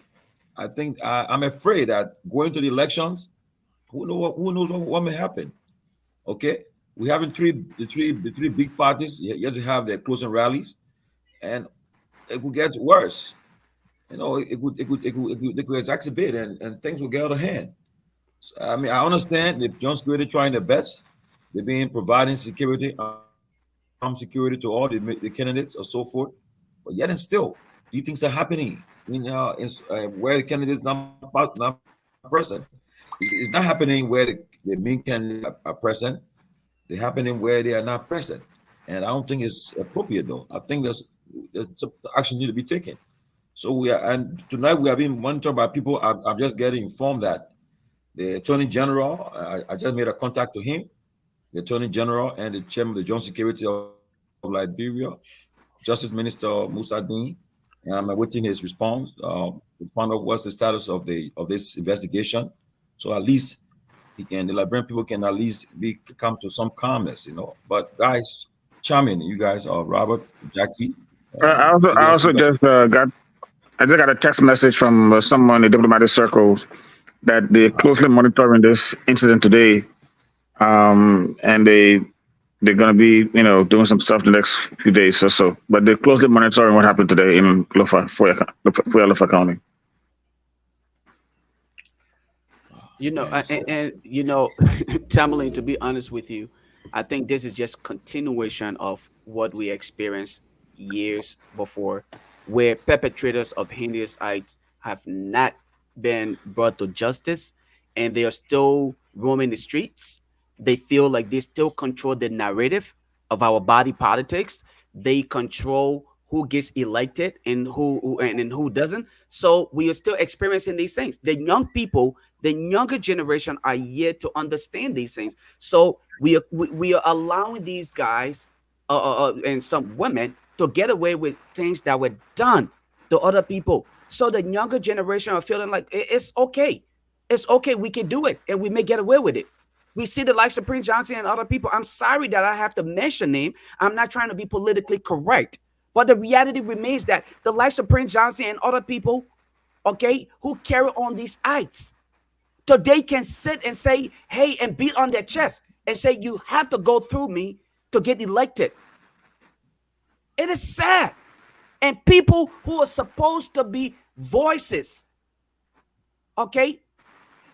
I think I'm afraid that going to the elections, who knows what may happen. Okay, we have the three big parties. You have to have their closing rallies, and it will get worse. It could exacerbate, and things will get out of hand. So, I understand if John Skerritt trying their best. They've been providing security, security to all the candidates or so forth. But yet and still, these things are happening where the candidates not present. It's not happening where the main candidates are present. They're happening where they are not present. And I don't think it's appropriate, though. I think there's action need to be taken. So tonight we are being monitored by people. I'm just getting informed that the Attorney General, I just made a contact to him, the Attorney General and the Chairman of the Joint Security of Liberia, Justice Minister Musa Dean, and I'm awaiting his response to find out what's the status of this investigation. So at least the Liberian people can at least come to some calmness, But guys, charming, you guys are Robert, Jackie. I just got a text message from someone in the diplomatic circles that they're closely monitoring this incident today, and they're going to be, doing some stuff the next few days or so. But they're closely monitoring what happened today in Lofa County. Tomalin, to be honest with you, I think this is just continuation of what we experienced years before, where perpetrators of heinous acts have not been brought to justice, and they are still roaming the streets. They feel like they still control the narrative of our body politics. They control who gets elected and who doesn't. So we are still experiencing these things. The young people, the younger generation, are yet to understand these things. So we are allowing these guys and some women to get away with things that were done to other people. So the younger generation are feeling like it's okay. It's okay. We can do it, and we may get away with it. We see the likes of Prince Johnson and other people. I'm sorry that I have to mention name. I'm not trying to be politically correct. But the reality remains that the likes of Prince Johnson and other people, okay, who carry on these acts, so they can sit and say, hey, and beat on their chest and say, you have to go through me to get elected. It is sad. And people who are supposed to be voices, okay,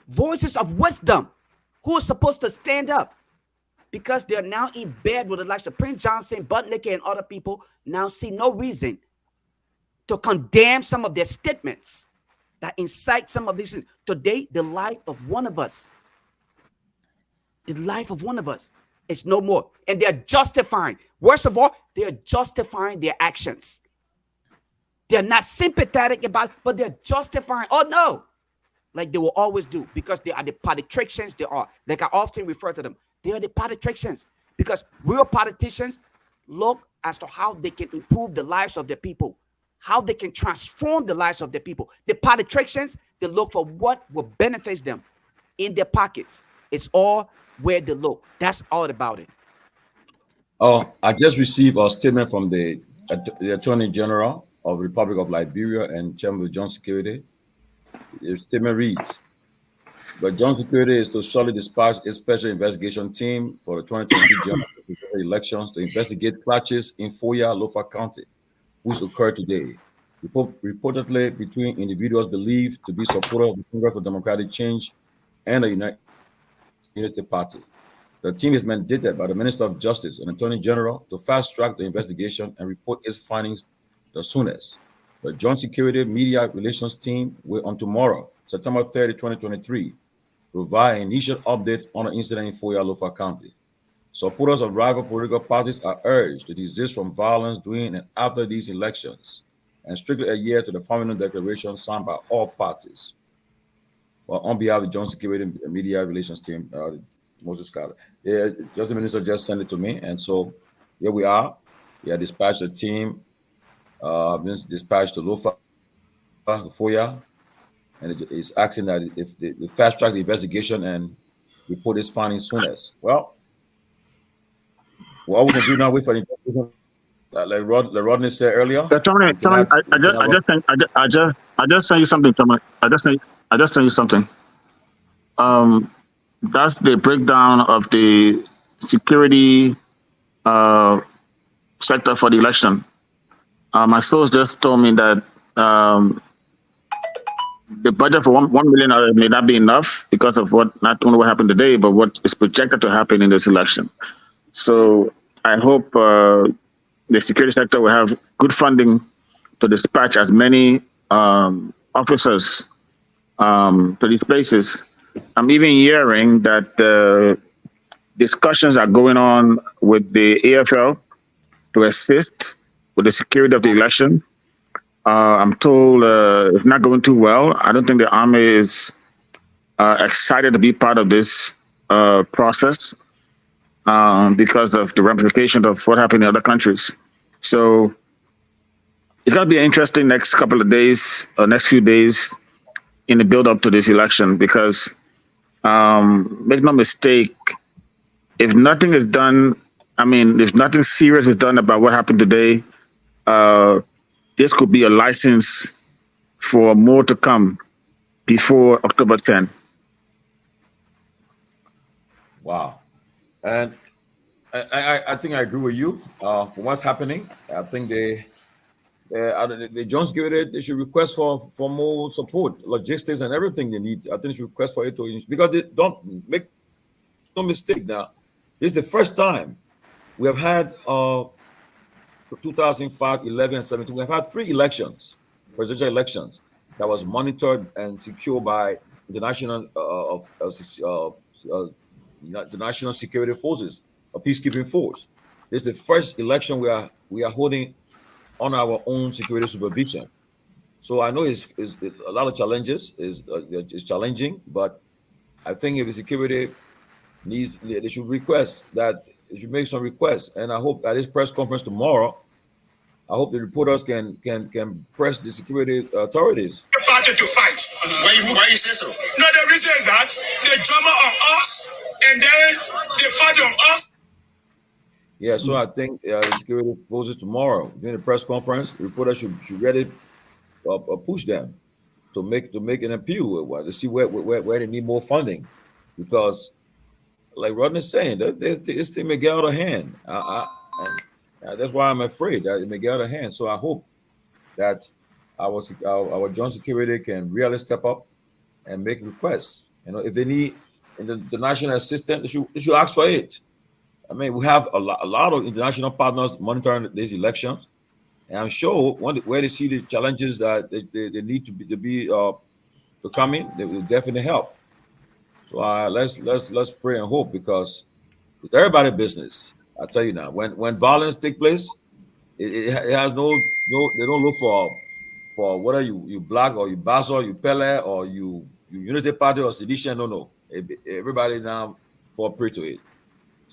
voices of wisdom, who are supposed to stand up, because they're now in bed with the likes of Prince Johnson, Butnick, and other people, now see no reason to condemn some of their statements that incite some of these things. Today, the life of one of us is no more. And they're justifying. Worst of all, they're justifying their actions. They're not sympathetic about it, but they're justifying. Oh, no. Like they will always do, because they are the politicians they are. Like I often refer to them. They're the politicians, because real politicians look as to how they can improve the lives of the people, how they can transform the lives of the people. The politicians, they look for what will benefit them in their pockets. It's all where they look. That's all about it. Oh, I just received a statement from the Attorney General of the Republic of Liberia and Chairman of John Security. The statement reads, but John Security is to shortly dispatch a special investigation team for the 2022 general elections to investigate clashes in Foya, Lofa County, which occurred today, reportedly between individuals believed to be supporters of the Congress for Democratic Change and the Unity Party. The team is mandated by the Minister of Justice and Attorney General to fast-track the investigation and report its findings the soonest. The Joint Security Media Relations Team will, on tomorrow, September 30, 2023, provide an initial update on the incident in Foya, Lofa County. Supporters of rival political parties are urged to desist from violence during and after these elections and strictly adhere to the following declaration signed by all parties. Well, on behalf of the Joint Security Media Relations Team, Moses Carter. Yeah, just the minister just sent it to me, and so here we are. We have dispatched a team, dispatched to Lofa, Foya, and it is asking that if they fast track the investigation and report its findings soonest. Well, what we can do now, wait for the investigation. Like Rodney said earlier. Tommy, I just sent you something, Tommy. I just sent you something. That's the breakdown of the security sector for the election. My source just told me that the budget for $1 million may not be enough because of not only what happened today, but what is projected to happen in this election. So I hope the security sector will have good funding to dispatch as many officers to these places. I'm even hearing that discussions are going on with the AFL to assist with the security of the election. I'm told it's not going too well. I don't think the Army is excited to be part of this process because of the ramifications of what happened in other countries. So it's going to be an interesting next couple of days, next few days in the build up to this election, because make no mistake, if nothing is done, if nothing serious is done about what happened today, this could be a license for more to come before October 10. Wow. And I think I agree with you. For what's happening, I think the Jones Security, they should request for more support, logistics and everything they need. I think they should request for it because they don't make no mistake now. This is the first time we have had 2005, 11, 17. We have had 3 elections, presidential elections, that was monitored and secured by the national the national security forces, a peacekeeping force. This is the first election we are holding on our own security supervision. So I know it's a lot of challenges. It's challenging, but I think if the security needs, they should request that. They should make some requests, and I hope at this press conference tomorrow, I hope the reporters can press the security authorities. Party to fight. Why you say so? No, the reason is that they drama on us, and then they fight on us. Yeah, so I think the security forces tomorrow during the press conference, the reporters should really push them to make an appeal to see where they need more funding, because like Rodney's saying, this thing may get out of hand. That's why I'm afraid that it may get out of hand. So I hope that our joint security can really step up and make requests. If they need the national assistance, they should ask for it. We have a lot of international partners monitoring these elections, and I'm sure where they see the challenges that they need to come in, they will definitely help. So let's pray and hope, because it's everybody's business. I tell you now, when violence takes place, it has no, they don't look for whether you black or you Bassa or you Pele or you Unity Party or Sedition. No. Everybody now fall prey to it.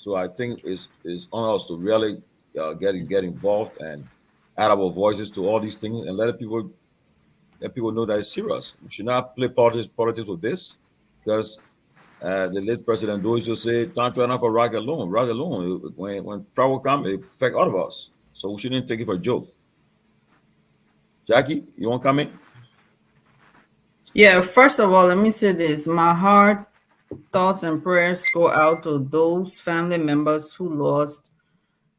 So I think it's on us to really get involved and add our voices to all these things and let people know that it's serious. We should not play politics with this because the late President Bush just said, "Don't try not for rock alone. Rock alone. When trouble come, it affect all of us. So we shouldn't take it for a joke." Jackie, you want to come in? Yeah, first of all, let me say this. My heart, thoughts, and prayers go out to those family members who lost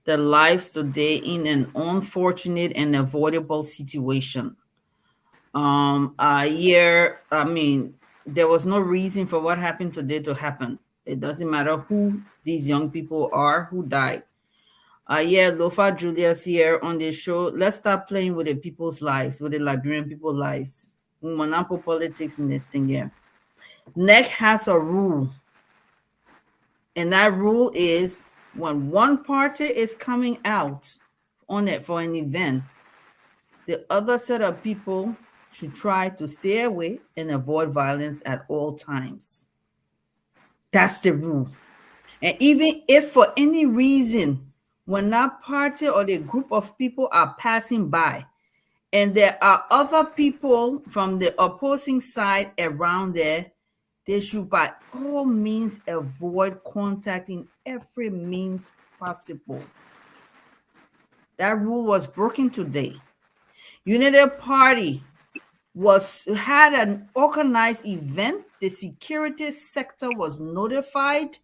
their lives today in an unfortunate and avoidable situation. I mean, there was no reason for what happened today to happen. It doesn't matter who these young people are who died. Yeah, Lofa Julius here on the show. Let's start playing with the people's lives, with the Liberian people's lives. Monapo politics in this thing here. NEC has a rule, and that rule is when one party is coming out on it for an event, the other set of people should try to stay away and avoid violence at all times. That's the rule. And even if for any reason, when that party or the group of people are passing by, and there are other people from the opposing side around there, they should by all means avoid contacting every means possible. That rule was broken today. United Party had an organized event. The security sector was notified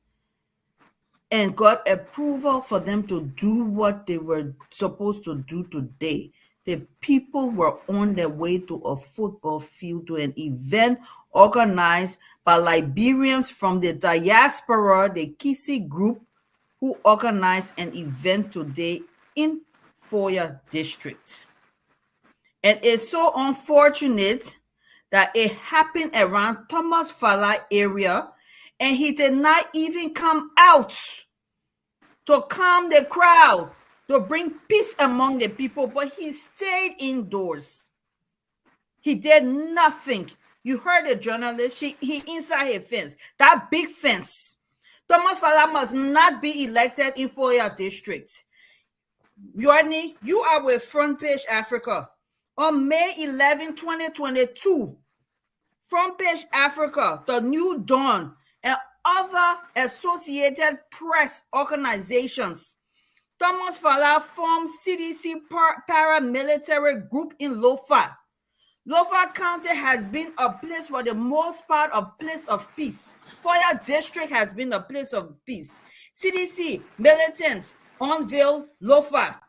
and got approval for them to do what they were supposed to do today. The people were on their way to a football field, to an event organized by Liberians from the diaspora, the Kisi group, who organized an event today in Foya district. And it's so unfortunate that it happened around Thomas Fala area, and he did not even come out to calm the crowd, to bring peace among the people, but he stayed indoors. He did nothing. You heard the journalist, he inside a fence, that big fence. Thomas Fala must not be elected in Foya district. Yorni, you are with Front Page Africa. On May 11, 2022, Front Page Africa, The New Dawn, and other associated press organizations, Thomas Fala formed CDC paramilitary group in Lofa. Lofa County has been a place, for the most part, a place of peace. Foya District has been a place of peace. CDC militants unveil Lofa.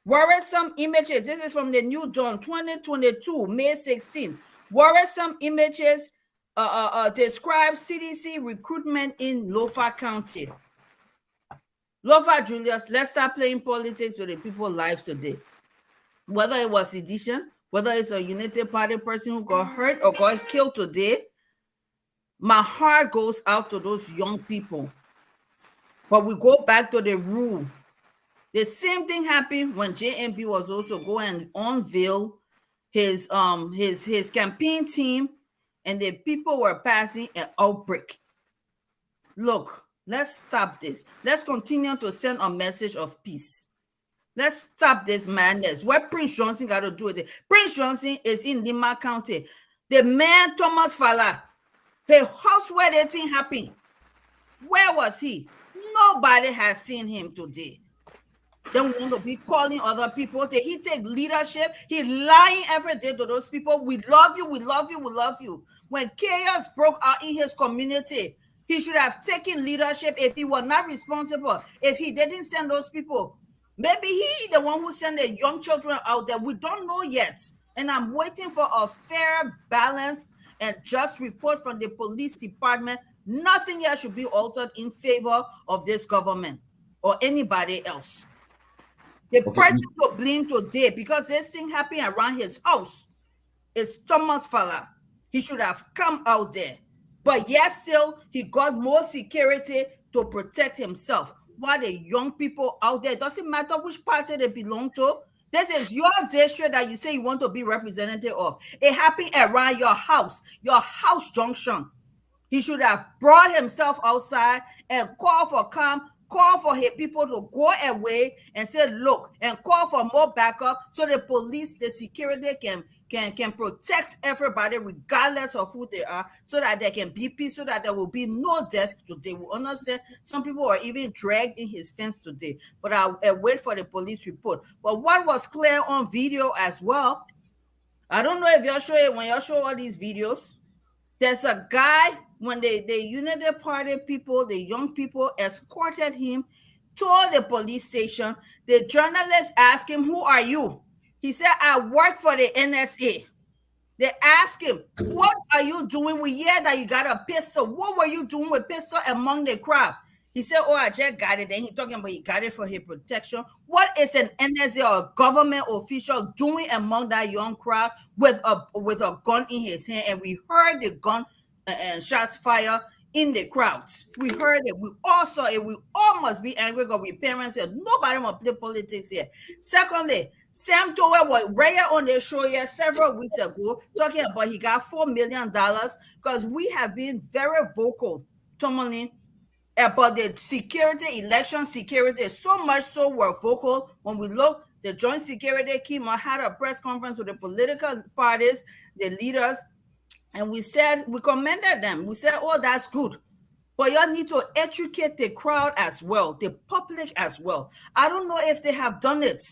Worrisome images. This is from the New Dawn, 2022, May 16. Worrisome images describe CDC recruitment in Lofa County. Lofa Julius, let's start playing politics with the people's lives today. Whether it was sedition, whether it's a United Party person who got hurt or got killed today, my heart goes out to those young people. But we go back to the rule. The same thing happened when JMP was also going and unveil his campaign team, and the people were passing an outbreak. Look, let's stop this. Let's continue to send a message of peace. Let's stop this madness. What Prince Johnson got to do with it? Prince Johnson is in Lima County. The man Thomas Fala, the house where the thing happened, where was he? Nobody has seen him today. Don't want to be calling other people. Did he take leadership? He's lying every day to those people. We love you, we love you, we love you. When chaos broke out in his community, he should have taken leadership. If he was not responsible, if he didn't send those people, maybe he the one who sent the young children out there. We don't know yet. And I'm waiting for a fair, balanced, and just report from the police department. Nothing else should be altered in favor of this government or anybody else. The person to blame today, because this thing happened around his house, is Thomas Fala. He should have come out there. But yet still, he got more security to protect himself. While the young people out there, doesn't matter which party they belong to, this is your district that you say you want to be representative of. It happened around your house junction. He should have brought himself outside and called for calm. call for his people to go away and say, look, and call for more backup so the police, the security can protect everybody regardless of who they are, so that there can be peace, so that there will be no death today. We understand some people were even dragged in his fence today, but I'll wait for the police report. But what was clear on video as well, I don't know if y'all show it when y'all show all these videos. There's a guy, when the Unity Party people, the young people escorted him to the police station. The journalists asked him, who are you? He said, I work for the NSA. They asked him, what are you doing? We hear that you got a pistol. What were you doing with pistol among the crowd? He said, oh, I just got it. Then he talking about he got it for his protection. What is an NSA or a government official doing among that young crowd with a gun in his hand? And we heard the gun and shots fire in the crowds. We heard it. We all saw it. We all must be angry because we parents said nobody want to play politics here. Secondly, Sam Tower was right on the show here several weeks ago talking about he got $4 million because we have been very vocal, Tomalin, about the security, election security. So much so we're vocal. When we look, the joint security came out, had a press conference with the political parties, the leaders, and we said, we commended them. We said, oh, that's good. But y'all need to educate the crowd as well, the public as well. I don't know if they have done it.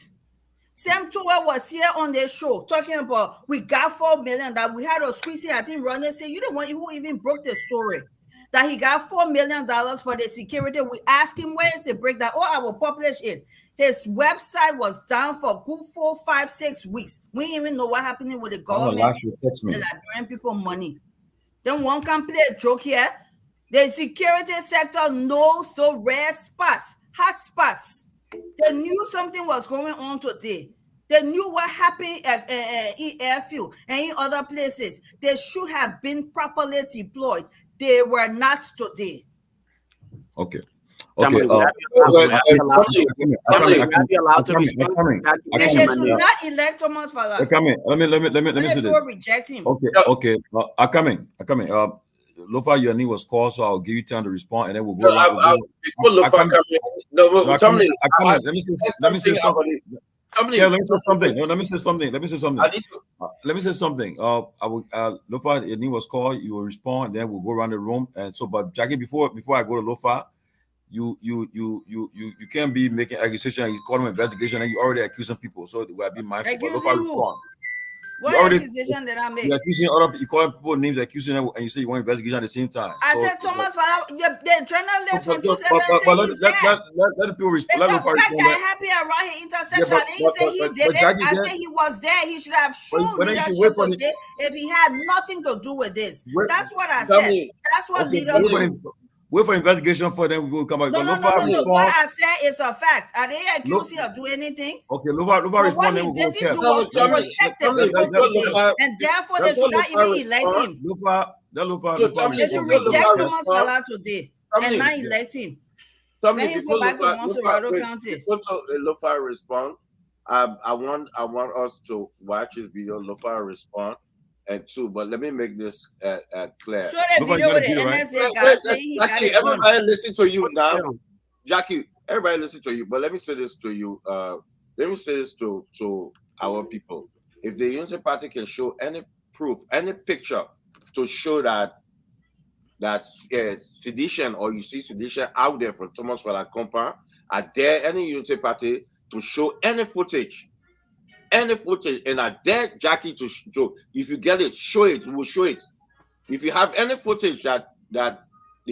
Sam Tower was here on their show talking about we got $4 million, that we had a squeezy, I think Ronnie said, you the one who even broke the story, that he got $4 million for the security. We asked him, where is the breakdown? Oh, I will publish it. His website was down for good 4-5-6 weeks. We didn't even know what happened with the government. They're doing people money. Then one can play a joke here. The security sector knows the red spots, hot spots. They knew something was going on today. They knew what happened at airfield and in other places. They should have been properly deployed. They were not today. Okay. They should not elect Thomas Fala. Let me say this. Reject him. Okay. I'm coming. Lofa, your name was called, so I'll give you time to respond, and then we'll go. Let me say something. Lofa, your name was called. You will respond, then we'll go around the room. And so, but Jackie, before I go to Lofa, you can't be making accusations and you call them investigation and you already accusing people. So we gotta be mindful. But Lofa, respond. What accusation did I make? You're accusing other people, you call people names, accusing them, and you say you want investigation at the same time. I said Thomas Fala, the journalist from Truth let the people respond. It's a fact that happened around his intersection. I didn't say he did it. I said he was there. He should have shown leadership today if he had nothing to do with this. That's what I said. That's what leaders do. Wait for investigation for them. We will come back. No. What I said is a fact. I didn't accuse him of doing anything. Okay, Lofa respond. What he didn't do was to protect the people, and therefore they should not even elect him. Lofa. They should reject Thomas Fala today and not elect him. Let him go back to Monserrado County. Lofa respond. I want us to watch his video. Lofa respond. And two, but let me make this clear. Show that video with the NSA guy saying he got it. Everybody listen to you now. Jackie, everybody listen to you. But let me say this to you. Let me say this to our people. If the Unity Party can show any proof, any picture to show that sedition, or you see sedition out there from Thomas Fala compound, are there any Unity Party to show any footage? And I dare Jackie to show. If you get it, show it. We'll show it. If you have any footage that the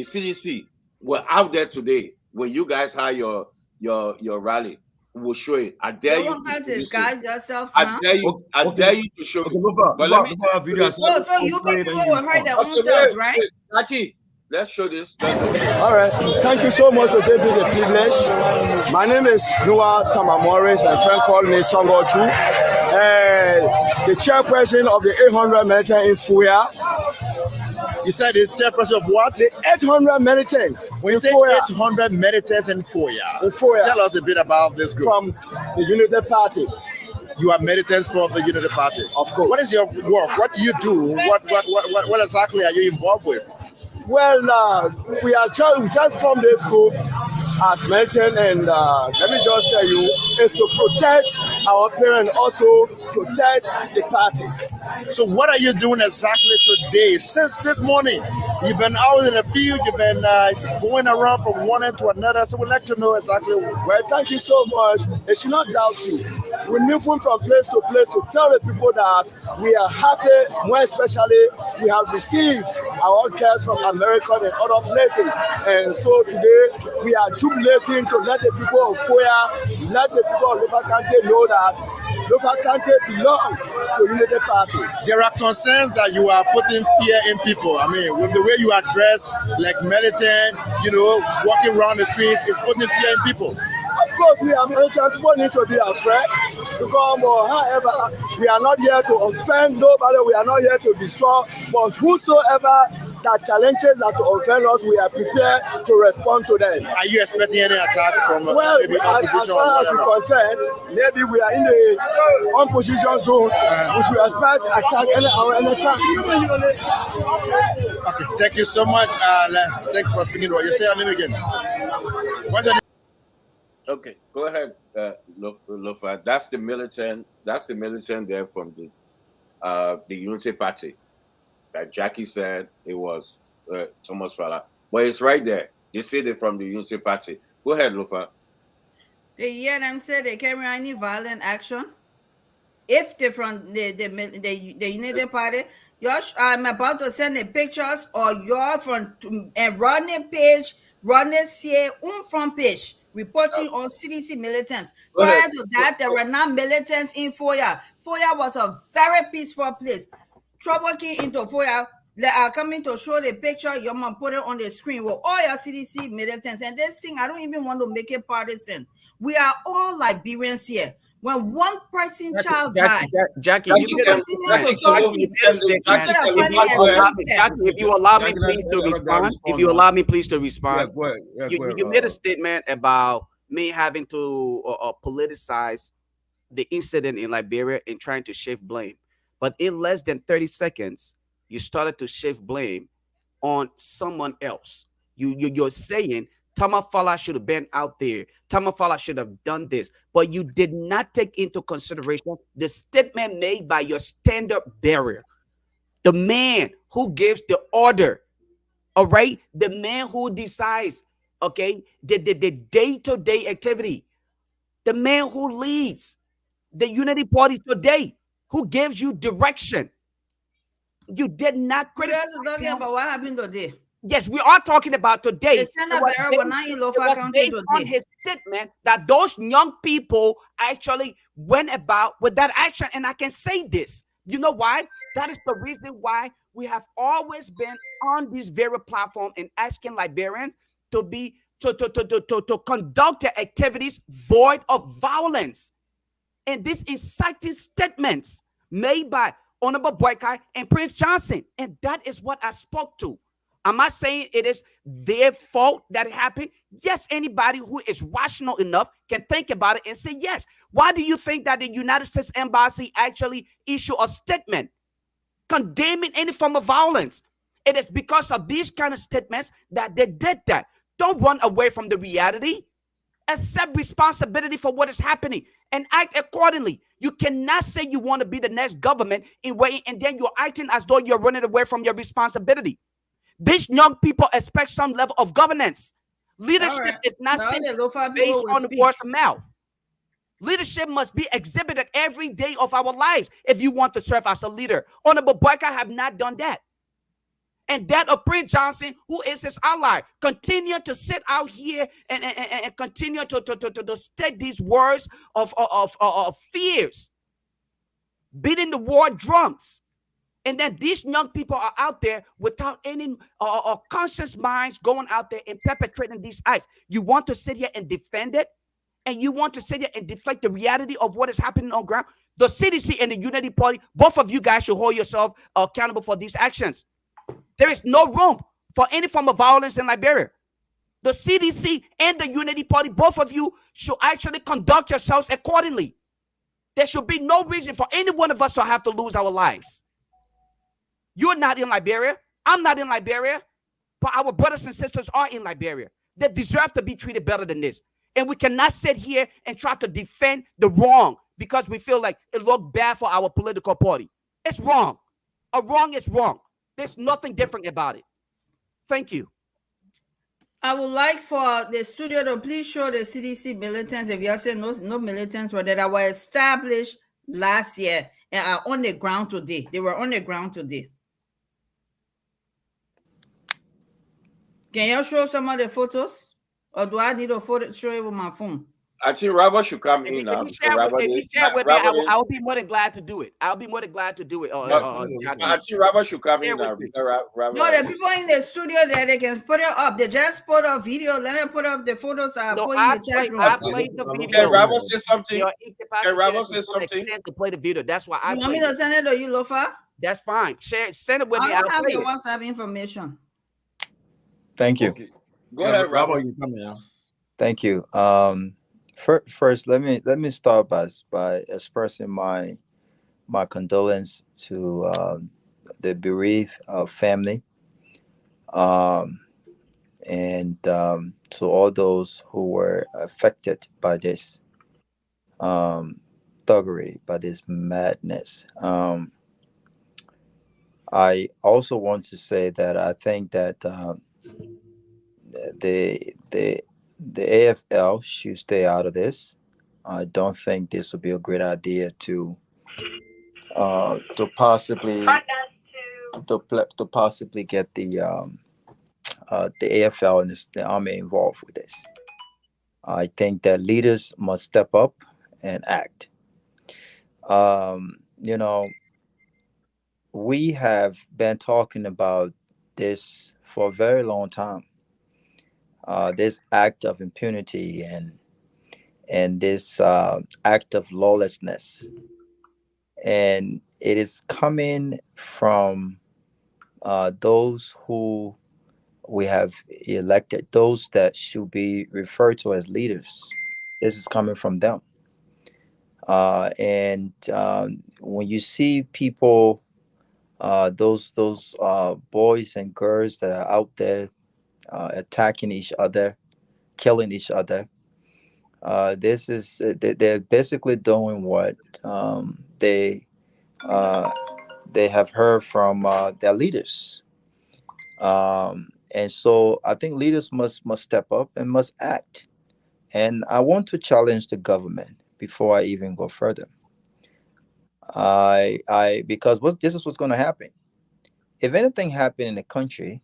CDC were out there today when you guys had your rally, we'll show it. I dare you to disguise yourself. I dare you to show it. But let me. So you people will hurt their own selves, right? Jackie, let's show this. All right. Thank you so much for giving me the privilege. My name is Noah Tamamores, and a friend called me Songochu. The chairperson of the 800 militant in Fuya. You said the chairperson of what? The 800 militant. When you say 800 militants in Fuya, tell us a bit about this group. From the Unity Party. You are militants for the Unity Party. Of course. What is your work? What do you do? What exactly are you involved with? Well, we just formed this group as mentioned, and let me just tell you, is to protect our parents, also protect the party. So what are you doing exactly today? Since this morning, you've been out in the field, you've been going around from one end to another. So we'd like to know exactly. Well, thank you so much. It should not doubt you. We're moving from place to place to tell the people that we are happy, more especially we have received our guests from America and other places. And so today we are jubilating to let the people of Foya, let the people of Lofa County know that Lofa County belongs to Unity Party. There are concerns that you are putting fear in people. I mean, with the way you are dressed, like militant, walking around the streets, it's putting fear in people. Of course, we are militant. People need to be afraid because, however, we are not here to offend nobody. We are not here to destroy. But whosoever that challenges that to offend us, we are prepared to respond to them. Are you expecting any attack from maybe opposition? As far as we're concerned, maybe we are in the opposition zone. We should expect attack any time. Okay, thank you so much. Thank you for speaking. You say your name again. What's your name? Okay, go ahead, Lofa. That's the militant. That's the militant there from the Unity Party. Like Jackie said, it was Thomas Fala, but it's right there. You see it from the Unity Party. Go ahead, Lofa. They hear them say they carry any violent action. If they from the Unity Party, I'm about to send the pictures, or you're from and running page, running CA front page. Reporting on CDC militants. Prior to that, there were not militants in Foya. Foya was a very peaceful place. Trouble came into Foya. They are coming to show the picture. Your mom put it on the screen with all your CDC militants. And this thing, I don't even want to make it partisan. We are all Liberians here. When one person child dies, Jackie, if you allow me please to respond. You made a statement about me having to politicize the incident in Liberia and trying to shift blame. But in less than 30 seconds, you started to shift blame on someone else. You're saying Tamafala should have been out there. Tamafala should have done this. But you did not take into consideration the statement made by your standard bearer, the man who gives the order, all right? The man who decides, okay, the day-to-day activity, the man who leads the Unity Party today, who gives you direction. You did not criticize. We're talking about what happened today. Yes, we are talking about today. The Senate bearer was not in Lofa County today. On his statement that those young people actually went about with that action. And I can say this. You know why? That is the reason why we have always been on this very platform and asking Liberians to conduct their activities void of violence. And these inciting statements made by Honorable Boykai and Prince Johnson. And that is what I spoke to. Am I saying it is their fault that it happened? Yes, anybody who is rational enough can think about it and say yes. Why do you think that the United States Embassy actually issued a statement condemning any form of violence? It is because of these kind of statements that they did that. Don't run away from the reality. Accept responsibility for what is happening and act accordingly. You cannot say you want to be the next government and then you're acting as though you're running away from your responsibility. These young people expect some level of governance. Leadership is not based on the word of mouth. Leadership must be exhibited every day of our lives if you want to serve as a leader. Honorable Boyka have not done that. And that of Prince Johnson, who is his ally, continue to sit out here and continue to state these words of fears, beating the war drums. And then these young people are out there without any conscious minds going out there and perpetrating these acts. You want to sit here and defend it? And you want to sit here and deflect the reality of what is happening on ground? The CDC and the Unity Party, both of you guys should hold yourself accountable for these actions. There is no room for any form of violence in Liberia. The CDC and the Unity Party, both of you should actually conduct yourselves accordingly. There should be no reason for any one of us to have to lose our lives. You're not in Liberia. I'm not in Liberia. But our brothers and sisters are in Liberia. that deserve to be treated better than this. And we cannot sit here and try to defend the wrong because we feel like it looked bad for our political party. It's wrong. A wrong is wrong. There's nothing different about it. Thank you. I would like for the studio to please show the CDC militants, if you are saying no militants were there, that were established last year and are on the ground today. They were on the ground today. Can you show some of the photos? Or do I need to show it with my phone? I think Robert should come in now. If you share with me, I'll be more than glad to do it. I'll be more than glad to do it. I think Robert should come in now. No, the people in the studio there, they can put it up. They just put a video. Let them put up the photos. Put in the chat room. I played the video. Can Robert say something? Can Robert say something? To play the video. That's why I. You want me to send it to you, Lofa? That's fine. Send it with me. I don't have your WhatsApp information. Thank you. Okay. Go ahead, Robert. You come in. Thank you. First, let me start by expressing my condolence to the bereaved family, and to all those who were affected by this thuggery, by this madness. I also want to say that I think that the AFL should stay out of this. I don't think this would be a great idea to possibly get the AFL and the Army involved with this. I think that leaders must step up and act. We have been talking about this for a very long time. This act of impunity and this act of lawlessness, and it is coming from those who we have elected, those that should be referred to as leaders. This is coming from them, and when you see people, those boys and girls that are out there attacking each other, killing each other. They're basically doing what they have heard from their leaders, and so I think leaders must step up and must act. And I want to challenge the government before I even go further. Because this is what's going to happen. If anything happened in the country,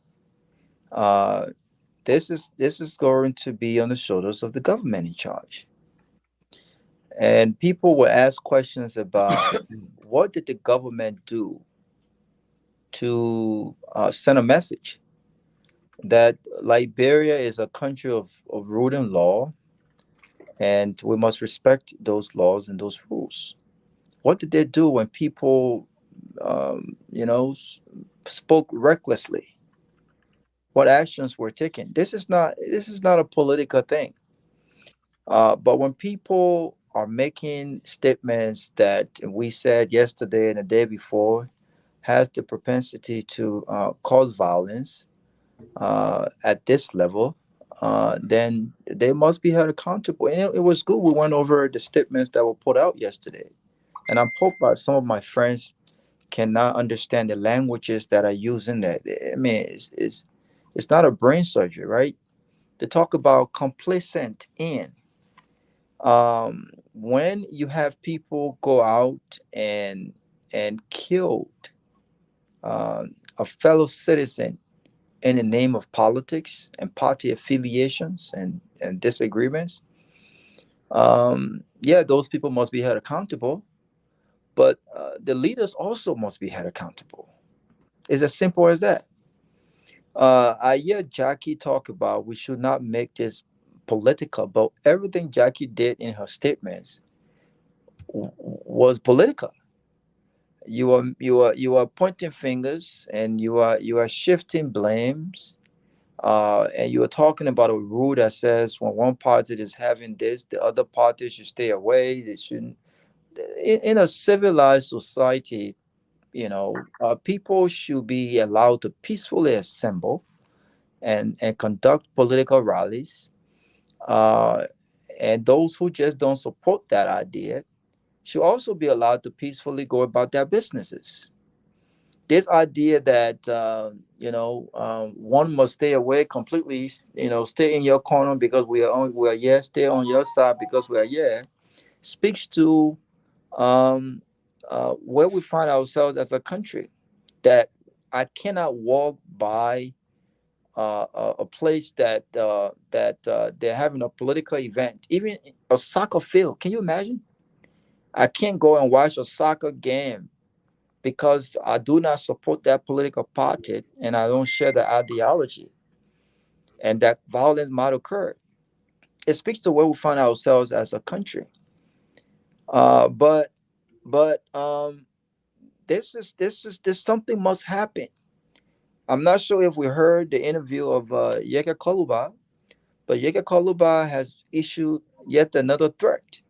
this is going to be on the shoulders of the government in charge. And people will ask questions about what did the government do to send a message that Liberia is a country of rule and law, and we must respect those laws and those rules. What did they do when people, spoke recklessly? What actions were taken? This is not a political thing. But when people are making statements that we said yesterday and the day before has the propensity to cause violence at this level, then they must be held accountable. And it was good. We went over the statements that were put out yesterday. And I'm hoping some of my friends cannot understand the languages that I use in that. I mean, it's not a brain surgery, right? They talk about complacent in. When you have people go out and killed a fellow citizen in the name of politics and party affiliations and disagreements, those people must be held accountable. But the leaders also must be held accountable. It's as simple as that. I hear Jackie talk about we should not make this political, but everything Jackie did in her statements was political. You are pointing fingers and you are shifting blames, and you are talking about a rule that says when one party is having this, the other party should stay away. They shouldn't. In a civilized society, people should be allowed to peacefully assemble and conduct political rallies. Uh, and those who just don't support that idea should also be allowed to peacefully go about their businesses. This idea that one must stay away completely, stay in your corner because we are here, stay on your side because we are here, speaks to um, where we find ourselves as a country. That I cannot walk by a place that they're having a political event, even a soccer field. Can you imagine? I can't go and watch a soccer game because I do not support that political party and I don't share the ideology, and that violence might occur. It speaks to where we find ourselves as a country. But this something must happen. I'm not sure if we heard the interview of Yeka Koluba, but Yeka Koluba has issued yet another threat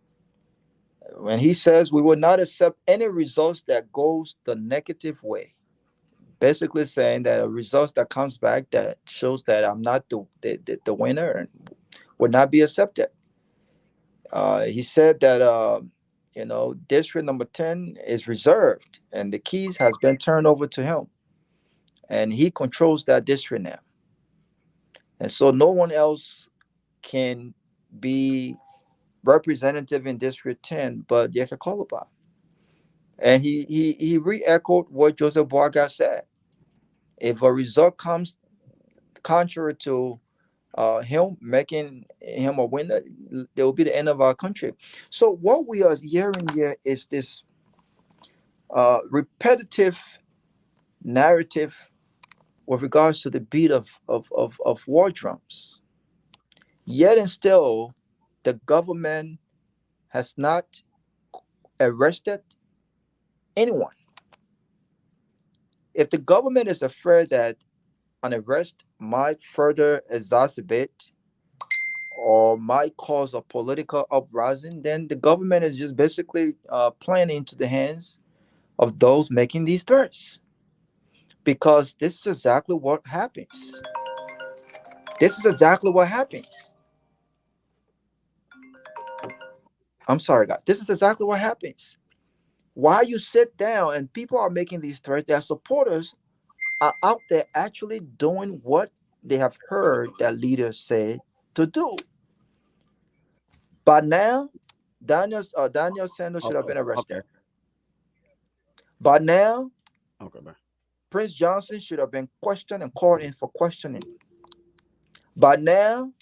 when he says we will not accept any results that goes the negative way. Basically saying that a result that comes back that shows that I'm not the winner and would not be accepted. He said that district number 10 is reserved and the keys has been turned over to him, and he controls that district now, and so no one else can be representative in District 10 but Yeka Koloba. And he re-echoed what Joseph Boaga said. If a result comes contrary to him making him a winner, there will be the end of our country. So what we are hearing here is this repetitive narrative with regards to the beat of war drums. Yet and still, the government has not arrested anyone. If the government is afraid that an arrest might further exacerbate or might cause a political uprising, then the government is just basically playing into the hands of those making these threats. Because this is exactly what happens. This is exactly what happens. I'm sorry, God. This is exactly what happens. While you sit down and people are making these threats, their supporters are out there actually doing what they have heard their leaders say to do. By now, Daniel Sanders should have been arrested. Okay. By now, Okay, bye. Prince Johnson should have been questioned and called in for questioning. By now,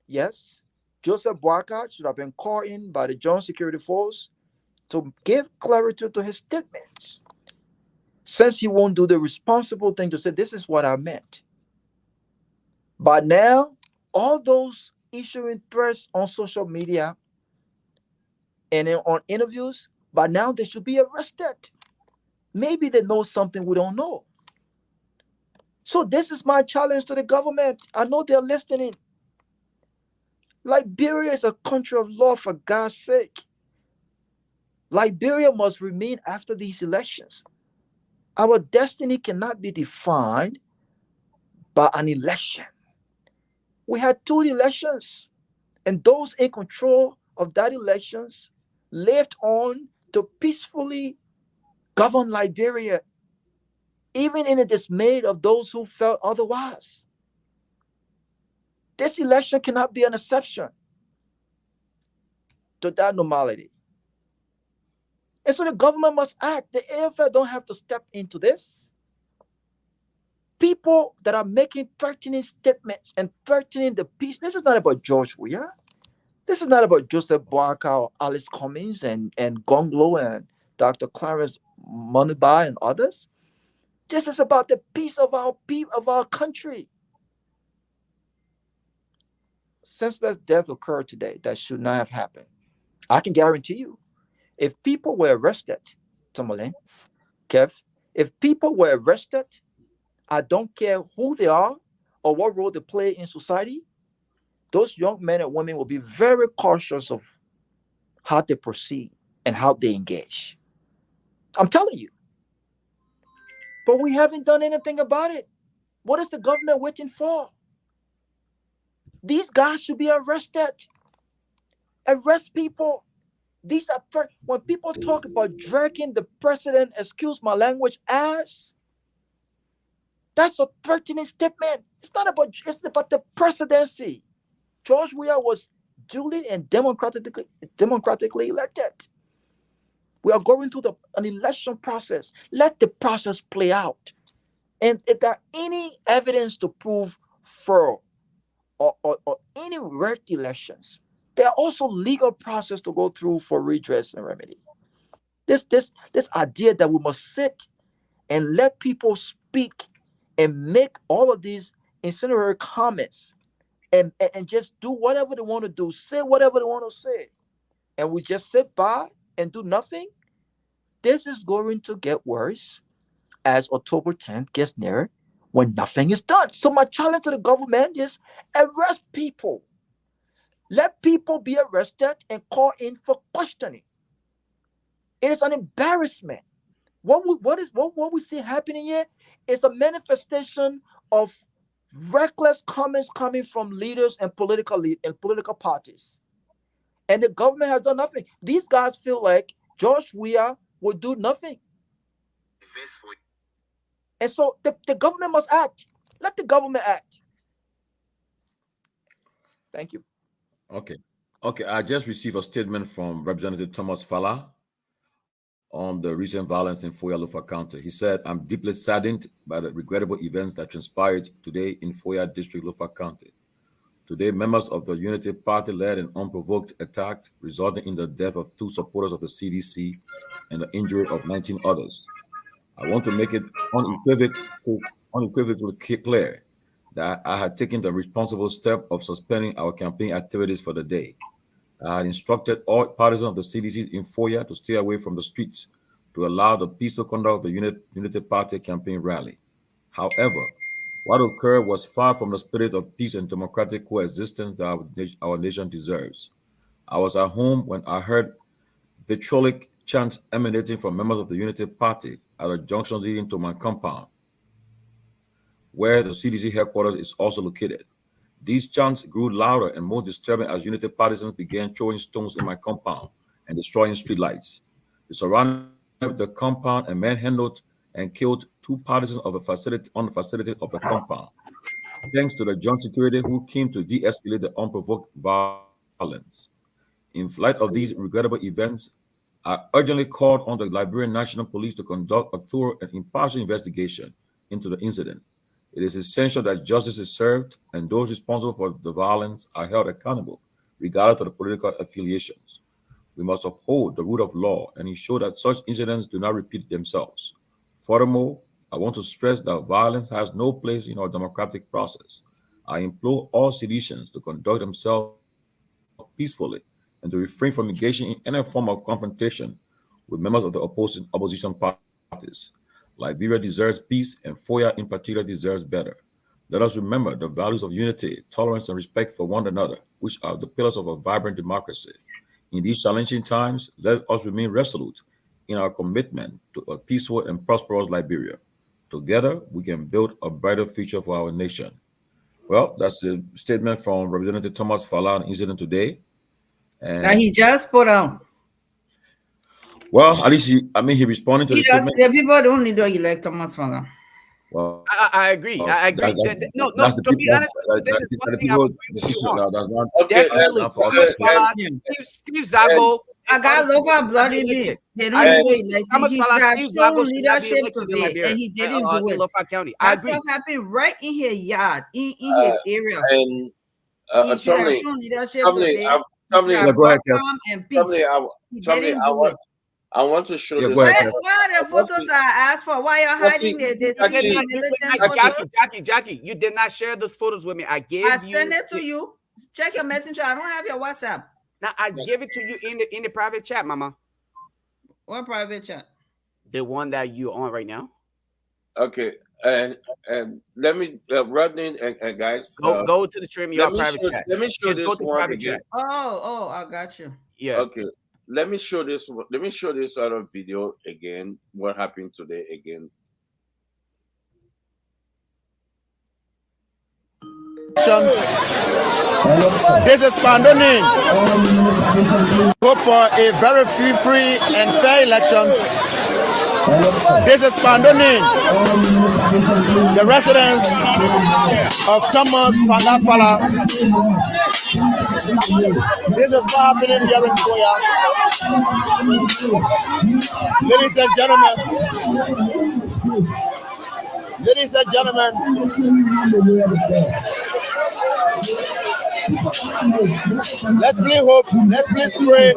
yes, Joseph Boakai should have been called in by the Joint Security Force to give clarity to his statements. Since he won't do the responsible thing to say, this is what I meant. By now, all those issuing threats on social media and on interviews, by now they should be arrested. Maybe they know something we don't know. So this is my challenge to the government. I know they're listening. Liberia is a country of law, for God's sake. Liberia must remain after these elections. Our destiny cannot be defined by an election. We had 2 elections, and those in control of that elections lived on to peacefully govern Liberia, even in the dismay of those who felt otherwise. This election cannot be an exception to that normality. And so the government must act. The AFL don't have to step into this. People that are making threatening statements and threatening the peace. This is not about George Weah. This is not about Joseph Boakai or Alice Cummings and Gonglo and Dr. Clarence Moniba and others. This is about the peace of our country. Senseless death occurred today that should not have happened. I can guarantee you, if people were arrested, Tomalin, Kev, if people were arrested, I don't care who they are or what role they play in society, those young men and women will be very cautious of how they proceed and how they engage. I'm telling you. But we haven't done anything about it. What is the government waiting for? These guys should be arrested. Arrest people. These are when people talk about dragging the president, excuse my language, ass. That's a threatening statement. It's about the presidency. George Weah was duly and democratically elected. We are going through an election process. Let the process play out. And if there are any evidence to prove fraud or any rigged elections, there are also legal process to go through for redress and remedy. This idea that we must sit and let people speak and make all of these incendiary comments and just do whatever they want to do, say whatever they want to say, and we just sit by and do nothing, this is going to get worse as October 10th gets nearer when nothing is done. So my challenge to the government is arrest people. Let people be arrested and called in for questioning. It is an embarrassment. What we see happening here is a manifestation of reckless comments coming from leaders and political parties. And the government has done nothing. These guys feel like George Weah will do nothing. And so the government must act. Let the government act. Thank you. Okay. I just received a statement from Representative Thomas Fala on the recent violence in Foya Lofa County. He said, "I'm deeply saddened by the regrettable events that transpired today in Foya District, Lofa County. Today, members of the Unity Party led an unprovoked attack, resulting in the death of 2 supporters of the CDC and the injury of 19 others. I want to make it unequivocally clear that I had taken the responsible step of suspending our campaign activities for the day. I had instructed all partisans of the CDC in Foya to stay away from the streets to allow the peaceful conduct of the Unity Party campaign rally. However, what occurred was far from the spirit of peace and democratic coexistence that our nation deserves. I was at home when I heard vitriolic chants emanating from members of the Unity Party at a junction leading to my compound, where the CDC headquarters is also located. These chants grew louder and more disturbing as Unity partisans began throwing stones in my compound and destroying streetlights. They surrounded the compound and manhandled and killed 2 partisans on the facility of the compound. Thanks to the joint security who came to de-escalate the unprovoked violence. In light of these regrettable events, I urgently called on the Liberian National Police to conduct a thorough and impartial investigation into the incident. It is essential that justice is served and those responsible for the violence are held accountable, regardless of the political affiliations. We must uphold the rule of law and ensure that such incidents do not repeat themselves. Furthermore, I want to stress that violence has no place in our democratic process. I implore all citizens to conduct themselves peacefully and to refrain from engaging in any form of confrontation with members of the opposition parties. Liberia deserves peace, and Foya in particular deserves better. Let us remember the values of unity, tolerance, and respect for one another, which are the pillars of a vibrant democracy. In these challenging times, let us remain resolute in our commitment to a peaceful and prosperous Liberia. Together, we can build a brighter future for our nation." Well, that's a statement from Representative Thomas Fala on incident today. And that he just put out. Well, at least he responded to the statement. The people don't need to elect Thomas Fala. Well, I agree. I agree. No. To be honest, this is one thing I agree with you on. Definitely, Steve Zago. I got Lofa bloody me. They don't do it. Like he got shown leadership today, and he didn't do it. That stuff happened right in his yard, in his area. And he should have shown leadership today. Go ahead, Kev. And peace. He didn't do it. I want to show this. Why are the photos I asked for? Why are hiding Jackie, you did not share the photos with me. I sent it to you. Check your messenger. I don't have your WhatsApp. Now I give it to you in the private chat, Mama. What private chat? The one that you're on right now. Okay, and let me Rodney and guys go to the StreamYard private chat. Let me show this one again. Oh, I got you. Yeah. Okay. Let me show this other video again. What happened today again? This is Pandoni. Hope for a very free and fair election. This is Pandoni, the residents of Thomas Falafala. This is what happening here in Koya. Ladies and gentlemen, let's please hope, let's please pray.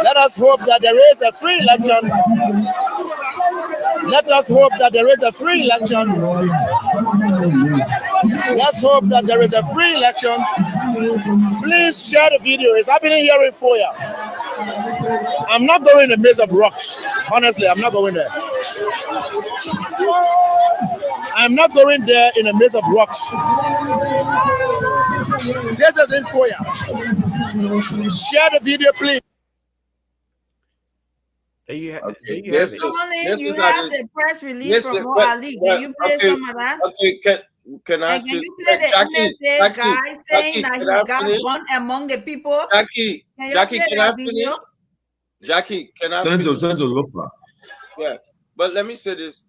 Let us hope that there is a free election. Let us hope that there is a free election. Let's hope that there is a free election. Please share the video. It's happening here in Foya. I'm not going in the maze of rocks. Honestly, I'm not going there. I'm not going there in a maze of rocks. This is in Foya. Share the video, please. You have the press release from Mo Ali. Can you play some of that? Okay, can I? And can you play the NSA guy saying that he got one among the people? Jackie, can I finish? Jackie, can I finish? Yeah, but let me say this.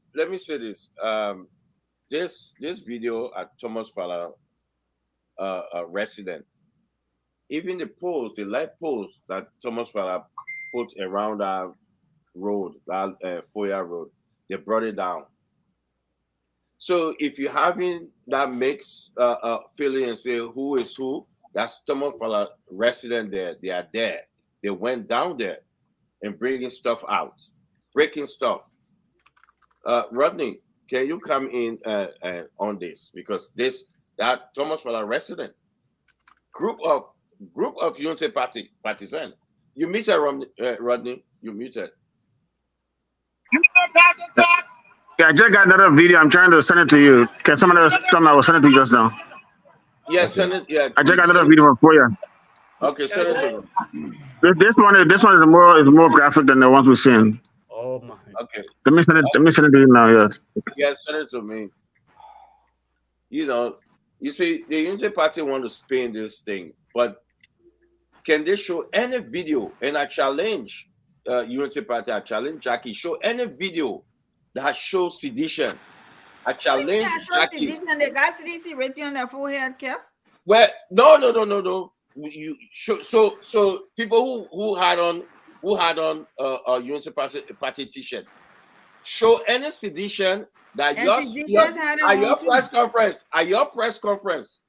This video at Thomas Fala resident, even the poles, the light poles that Thomas Fala put around our road, that Foya Road, they brought it down. So if you're having that mix feeling and say who is who, that's Thomas Fala resident there. They are there. They went down there and bringing stuff out, breaking stuff. Rodney, can you come in on this? Because that Thomas Fala resident group of Unity partisan. You muted, Rodney. You muted. Yeah, I just got another video. I'm trying to send it to you. Can someone else tell me I will send it to you just now? Yeah, send it. Yeah, I just got another video for you. Okay, send it to me. This one is more graphic than the ones we've seen. Oh my. Okay. Let me send it to you now. Yes. Yeah, send it to me. You know, you see, the Unity Party want to spin this thing, but can they show any video? And I challenge Unity Party. I challenge Jackie. Show any video that shows sedition. I challenge Jackie. Sedition, the guy CDC rating on their forehead, Kev? Well, no. You so people who had on Unity Party t-shirt. Show any sedition that your press conference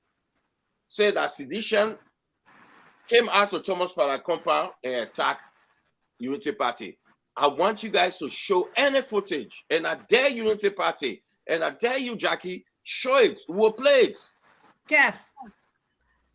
say that sedition came out of Thomas Fala compound and attacked Unity Party. I want you guys to show any footage, and I dare Unity Party, and I dare you, Jackie, show it. We'll play it. Kev,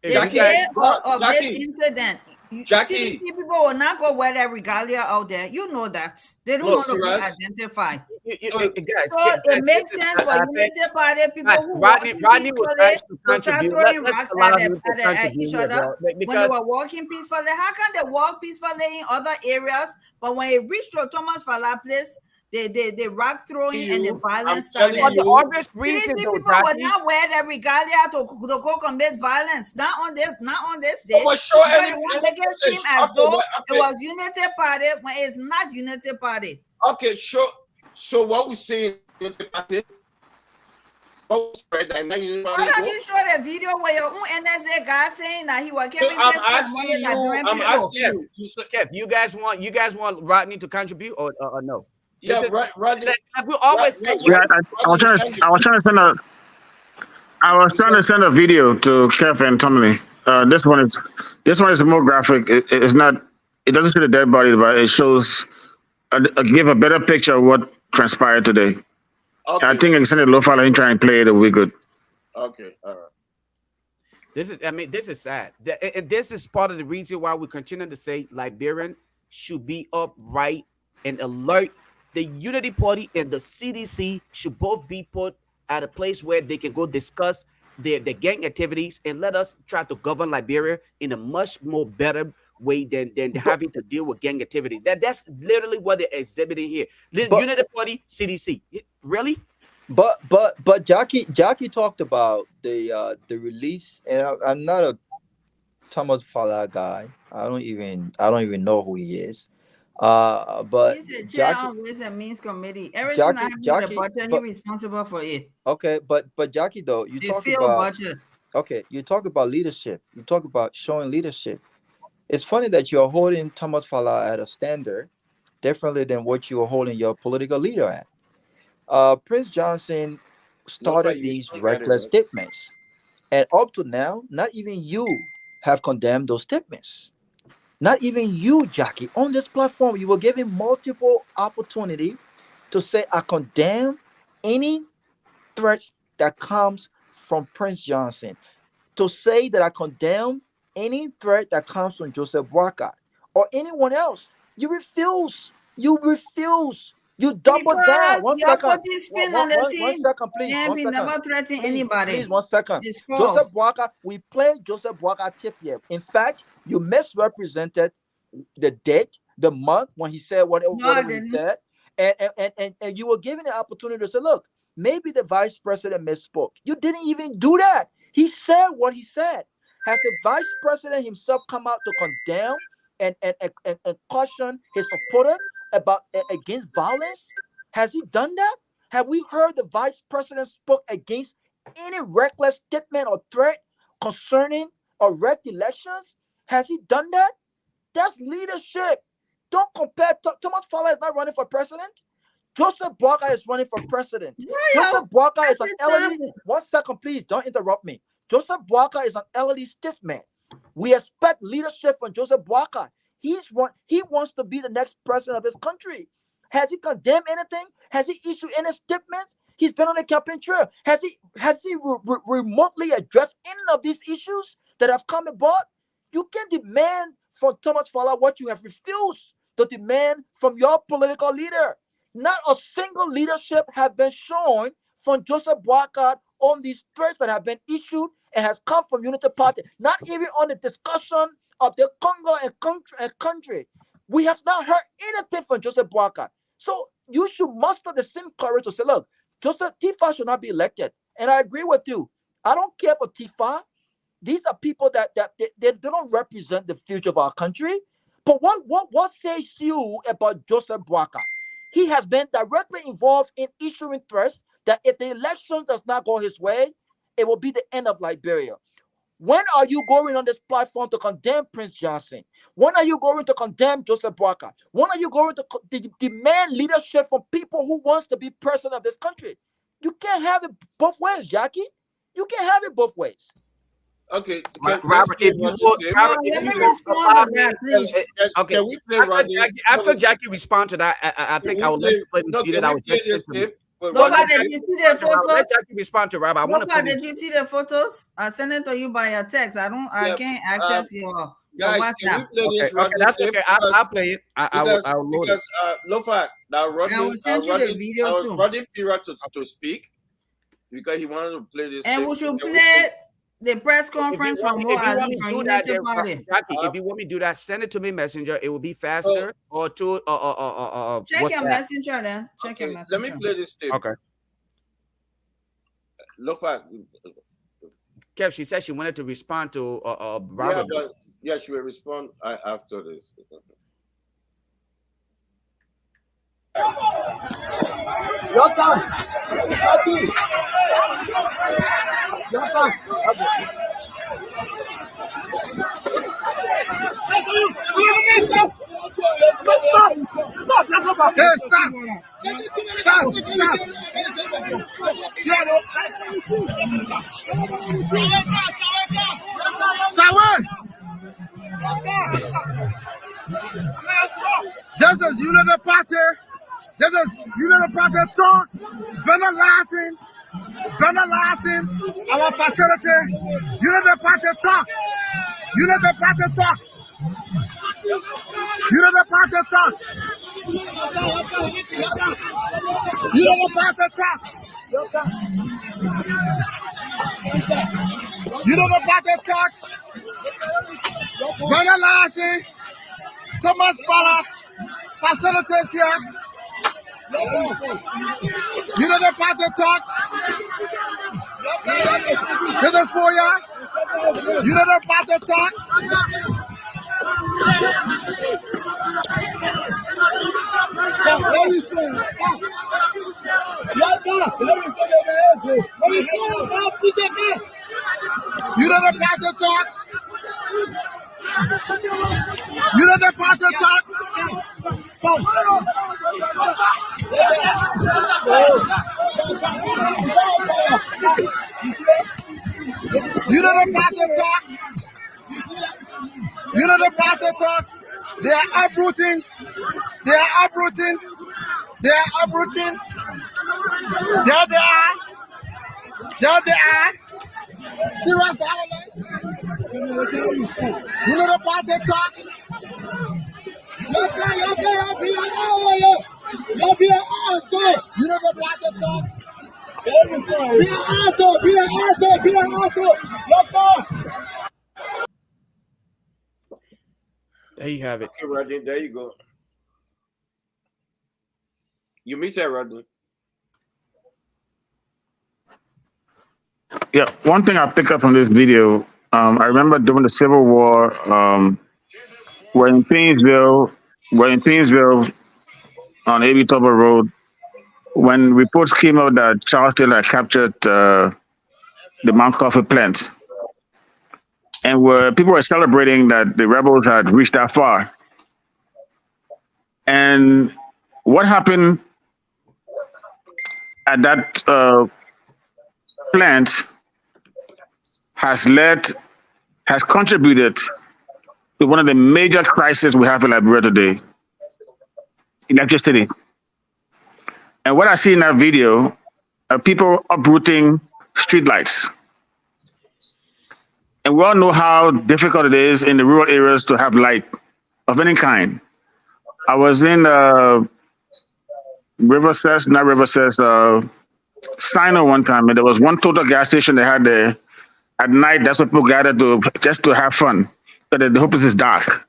the Jackie, day of this Jackie, incident, Jackie, people will not go wear their regalia out there. You know that. They don't want to be identified. It makes sense for Unity Party people who Rodney was asked to contribute. Let's allow him to contribute each other when they were walking peacefully. How can they walk peacefully in other areas, but when it reached to Thomas Fala place, they rock throwing and the violence started. The obvious reason people will not wear their regalia to go commit violence. Not on this day. But show any team as though it was Unity Party when it's not Unity Party. Okay, so what we say Unity Party? Why don't you show the video where your own NSA guy saying that he was giving I'm asking you. Kev, you guys want Rodney to contribute or no? Yeah, Rodney. We always say. Yeah, I was trying to send a video to Keff and Tomalin. This one is more graphic. It's not. It doesn't show the dead body, but it shows. Give a better picture of what transpired today. Okay. I think I can send it to Lofala and try and play it. It'll be good. Okay, all right. This is sad. And this is part of the reason why we continue to say Liberian should be upright and alert. The Unity Party and the CDC should both be put at a place where they can go discuss their gang activities and let us try to govern Liberia in a much more better way than having to deal with gang activity. That's literally what they're exhibiting here. Unity Party, CDC. Really? But Jackie talked about the release, and I'm not a Thomas Fala guy. I don't even know who he is. But He's the chair Jackie, on Ways and Means Committee. Everything I have with the Jackie, budget, he's responsible for it. okay, but Jackie, though, you The talk field about budget. okay, you talk about leadership. You talk about showing leadership. It's funny that you're holding Thomas Fala at a standard differently than what you are holding your political leader at. Prince Johnson started You these still got it reckless right. statements, and up to now, not even you have condemned those statements. Not even you, Jackie, on this platform, you were given multiple opportunity to say, I condemn any threats that comes from Prince Johnson, to say that I condemn any threat that comes from Joseph Boakai or anyone else. You refuse. You refuse. You double Because down. One you're second. putting spin on the One team. second, please. Can't 1 be second. never threatening Please, anybody. 1 second. It's Joseph false. Boakai, we played Joseph Boakai tip here. In fact, you misrepresented the date, the month when he said No, I whatever he didn't. said, and you were given the opportunity to say, look, maybe the vice president misspoke. You didn't even do that. He said what he said. Has the vice president himself come out to condemn and caution his supporter about against violence? Has he done that? Have we heard the vice president spoke against any reckless statement or threat concerning or wrecked elections? Has he done that? That's leadership. Don't compare. Thomas Fowler is not running for president. Joseph Boakai is running for president. Joseph Boakai is an elderly. 1 second, please. Don't interrupt me. Joseph Boakai is an elderly statesman. We expect leadership from Joseph Boakai. He wants to be the next president of this country. Has he condemned anything? Has he issued any statements? He's been on the campaign trail. Has he remotely addressed any of these issues that have come about? You can demand from Thomas Fowler what you have refused to demand from your political leader. Not a single leadership has been shown from Joseph Boakai on these threats that have been issued and has come from Unity Party. Not even on the discussion of the Congo and country. We have not heard anything from Joseph Boakai. So you should muster the same courage to say, look, Joseph Tifa should not be elected. And I agree with you. I don't care for Tifa. These are people that they don't represent the future of our country. But what says you about Joseph Boakai? He has been directly involved in issuing threats that if the election does not go his way, it will be the end of Liberia. When are you going on this platform to condemn Prince Johnson? When are you going to condemn Joseph Boakai? When are you going to demand leadership from people who wants to be president of this country? You can't have it both ways, Jackie. You can't have it both ways. Okay, Robert, if you would, Robert, if you would allow me, okay. Can we play after Jackie respond to that, I think I would like to play the video that was just Did you see the photos? Let Jackie respond to Robert. I want to play. Did you see the photos? I sent it to you by a text. I can't access your guys, can we play this okay, that's okay. I'll play it. I'll load it. Lofat, now I will send you the video I was too. running Pira to speak because he wanted to play this. And we should play the press conference from Unity Party. Jackie, if you want me to do that, send it to me messenger. It will be faster. Or to check your messenger then. Check your messenger. Let me play this tape. Okay. Lofat. Kev, she said she wanted to respond to Robert. Yeah, she will respond after this. Your time. Your time. This is Unity Party. This is Unity Party talks. Vandalizing our facility. Unity Party talks. Unity Party talks. Unity Party talks. Unity Party talks. Unity Party talks. Vandalizing Thomas Fowler facilities here. You know the party talks? This is for ya. You know the party talks? You know the party talks? You know the party talks? You know the party talks? You know the party talks? They are uprooting. They are uprooting. They are uprooting. There they are. There they are. Serious violence. You know the party talks? You know the party talks? There you have it. Okay, Rodney, there you go. You meet her, Rodney. Yeah, one thing I picked up from this video, I remember during the Civil War, we're in Painesville on A.B. Tolbert Road, when reports came out that Charles Taylor had captured the Mount Coffee plant. And people were celebrating that the rebels had reached that far. And what happened at that plant has contributed to one of the major crises we have in Liberia today, electricity. And what I see in that video are people uprooting streetlights. And we all know how difficult it is in the rural areas to have light of any kind. I was in Sino one time, and there was one total gas station they had there. At night, that's what people gathered to just to have fun. But they hope this is dark.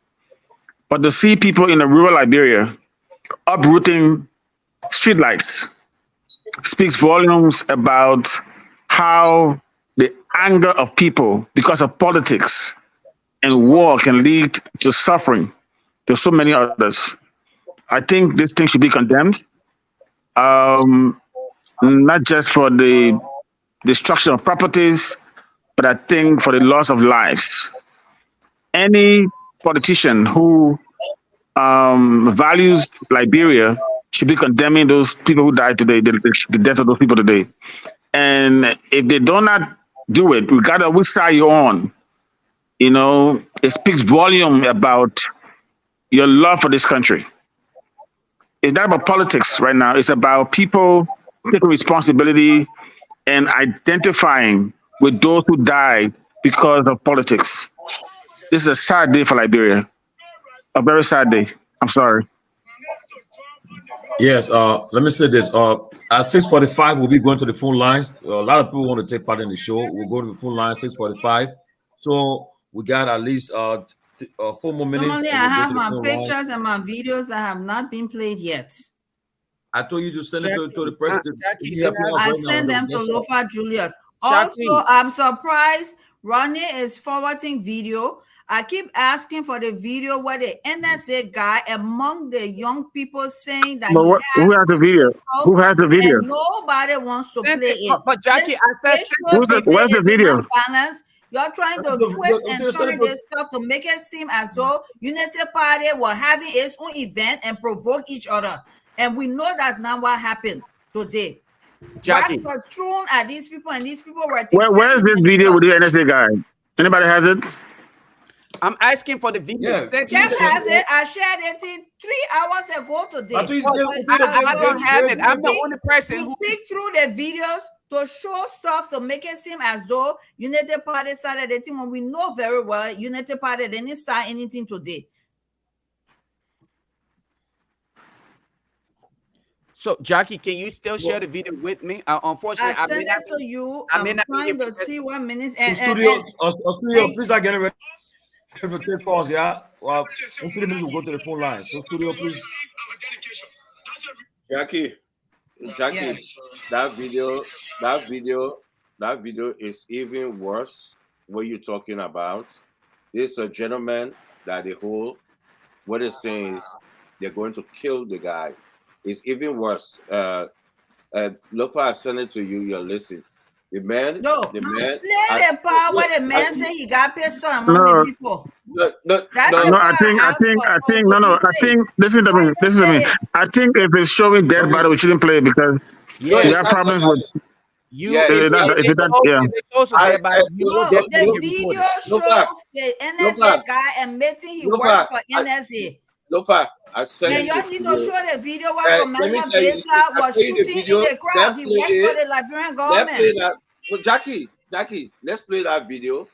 But to see people in the rural Liberia uprooting streetlights speaks volumes about how the anger of people because of politics and war can lead to suffering. There's so many others. I think this thing should be condemned, not just for the destruction of properties, but I think for the loss of lives. Any politician who values Liberia should be condemning those people who died today, the death of those people today. And if they do not do it, regardless of which side you're on, it speaks volume about your love for this country. It's not about politics right now. It's about people taking responsibility and identifying with those who died because of politics. This is a sad day for Liberia. A very sad day. I'm sorry. Yes, let me say this. At 6:45, we'll be going to the phone lines. A lot of people want to take part in the show. We'll go to the phone lines 6:45. So we got at least 4 more minutes. Normally, I have my pictures and my videos that have not been played yet. I told you to send it to the president. I sent them to Lofa Julius. Also, I'm surprised Ronnie is forwarding video. I keep asking for the video where the NSA guy among the young people saying that who has the video? Who has the video? And nobody wants to play it. But Jackie, where's the video? You're trying to twist and turn this stuff to make it seem as though Unity Party was having its own event and provoke each other. And we know that's not what happened today. Jackie was thrown at these people, and these people were. Where's this video with the NSA guy? Anybody has it? I'm asking for the video. Keff has it. I shared it 3 hours ago today. I don't have it. I'm the only person who picked through the videos to show stuff to make it seem as though Unity Party started the team when we know very well Unity Party didn't start anything today. So, Jackie, can you still share the video with me? Unfortunately, I sent it to you. I'm trying to see what minutes. Studio, please start getting ready for take calls, yeah? Well, in 3 minutes, we'll go to the phone line. So, studio, please. Jackie, Yes. that video is even worse. What you're talking about? This is a gentleman that they hold. What they're saying is they're going to kill the guy. It's even worse. Look, I send it to you. You're listening. The man. No, The man. play the part where the man say he got pistol among No, the people. That's the no, part I think, I asked for. no, no, I think, listen to me, listen to me. I think if it's showing dead body, we shouldn't play it because No, we it's have not problems dead with. You Yeah, if it's not. they Yeah. also dead by you No, definitely the report video it. shows the NSA guy admitting he works for NSA. I sent And you y'all the need to video. show the video where Let Commander me tell you, Besa I was sent you the shooting in video. the crowd. He works for the Liberian Let's play government. that. Well, Jackie, let's play that video.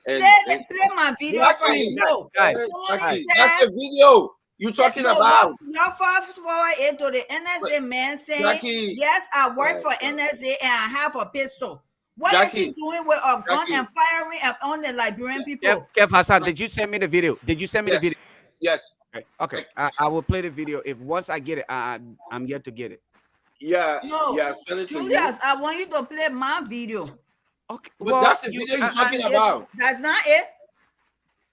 And Play my video first. No, guys, Jackie, that's the video you're talking about. Y'all fast forward into the NSA man saying, Jackie, yes, I work for NSA and I have a pistol. What is he doing with a gun and firing on the Liberian people? Keff Hassan, did you send me the video? Did you send me the video? Yes. Okay. I will play the video. If once I get it, I'm yet to get it. Yeah. No, yeah. Send it to Julius, you. I want you to play my video. Okay, but that's the video you're talking about. That's not it.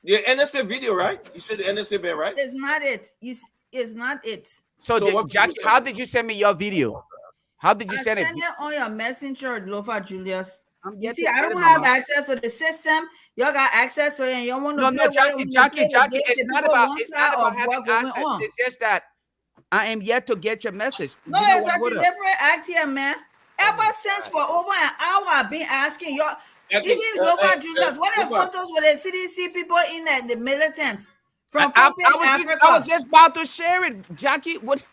The NSA video, right? You said the NSA man, right? It's not it. It's not it. So Jackie, how did you send me your video? How did you send it? I sent it on your messenger, Lofa Julius. You see, to I get don't it, have Mama. access to the system. Y'all got access to it, and y'all want to No, Jackie. It's not about having access. On. It's just that I am yet to get your message. No, You know it's a what up? deliberate act here, man. Ever since for over an hour, I've been asking y'all. Even Lofa Julius, what are photos with the CDC people in the militants from Africa? I was just about to share it, Jackie. What,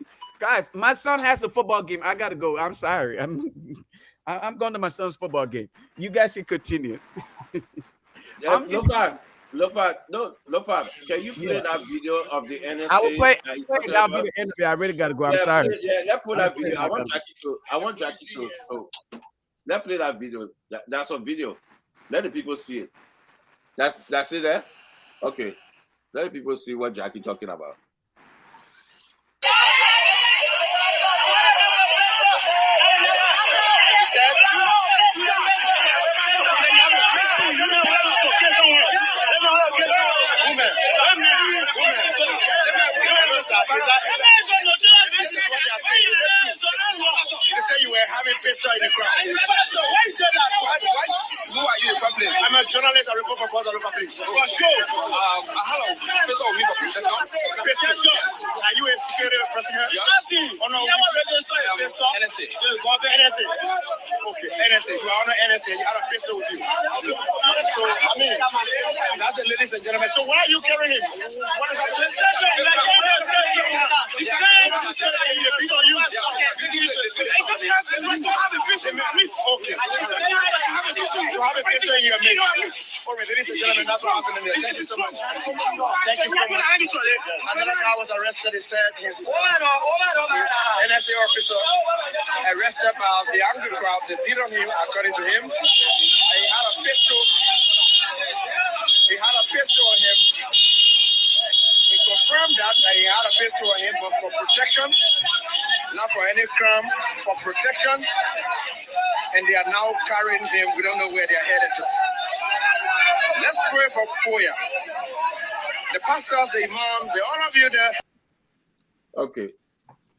guys? My son has a football game. I gotta go. I'm sorry. I'm going to my son's football game. You guys can continue. Lofa, can you play that video of the NSA? I will play that video interview. I really gotta go. I'm sorry. Let's play that video. I want Jackie to. Let's play that video. That's on video. Let the people see it. That's it there? Okay. Let the people see what Jackie talking about. They say you were having pistol in the crowd. Who are you? I'm a journalist. I report for the police. For sure. Hello. Pistol with me for protection. Protection. Are you a security personnel? Yes. Oh no. NSA. NSA. Okay. NSA. You are on NSA. You have a pistol with you. So I mean, that's it, ladies and gentlemen. So why are you carrying him? What is that? Okay. You have a pistol in your midst. All right, ladies and gentlemen, that's what happened in there. Thank you so much. Thank you so much. Another guy was arrested. He said his NSA officer arrested by the angry crowd. They beat on him, according to him. And he had a pistol. He had a pistol on him. He confirmed that he had a pistol on him, but for protection, not for any crime, for protection. And they are now carrying him. We don't know where they are headed to. Let's pray for Foya. The pastors, the imams, all of you there. Okay.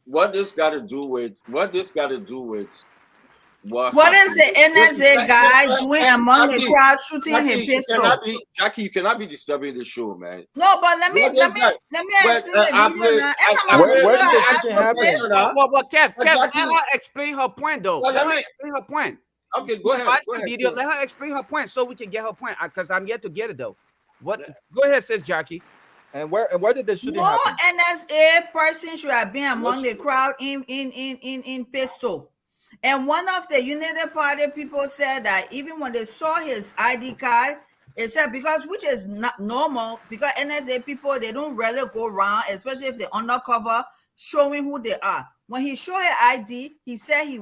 What this got to do with What is the NSA guy doing among the crowd shooting his pistol? Jackie, you cannot be disturbing the show, man. No, but let me explain the video now. Where did the shooting happen? Well, Kev, let her explain her point, though. Well, let her explain her point. Okay, go ahead. Watch the video. Let her explain her point so we can get her point. Because I'm yet to get it, though. What? Go ahead, says Jackie. And where did the shooting no happen? NSA person should have been among the crowd in pistol. And one of the United Party people said that even when they saw his ID card, it said which is not normal, because NSA people, they don't really go around, especially if they're undercover, showing who they are. When he showed his ID, he said his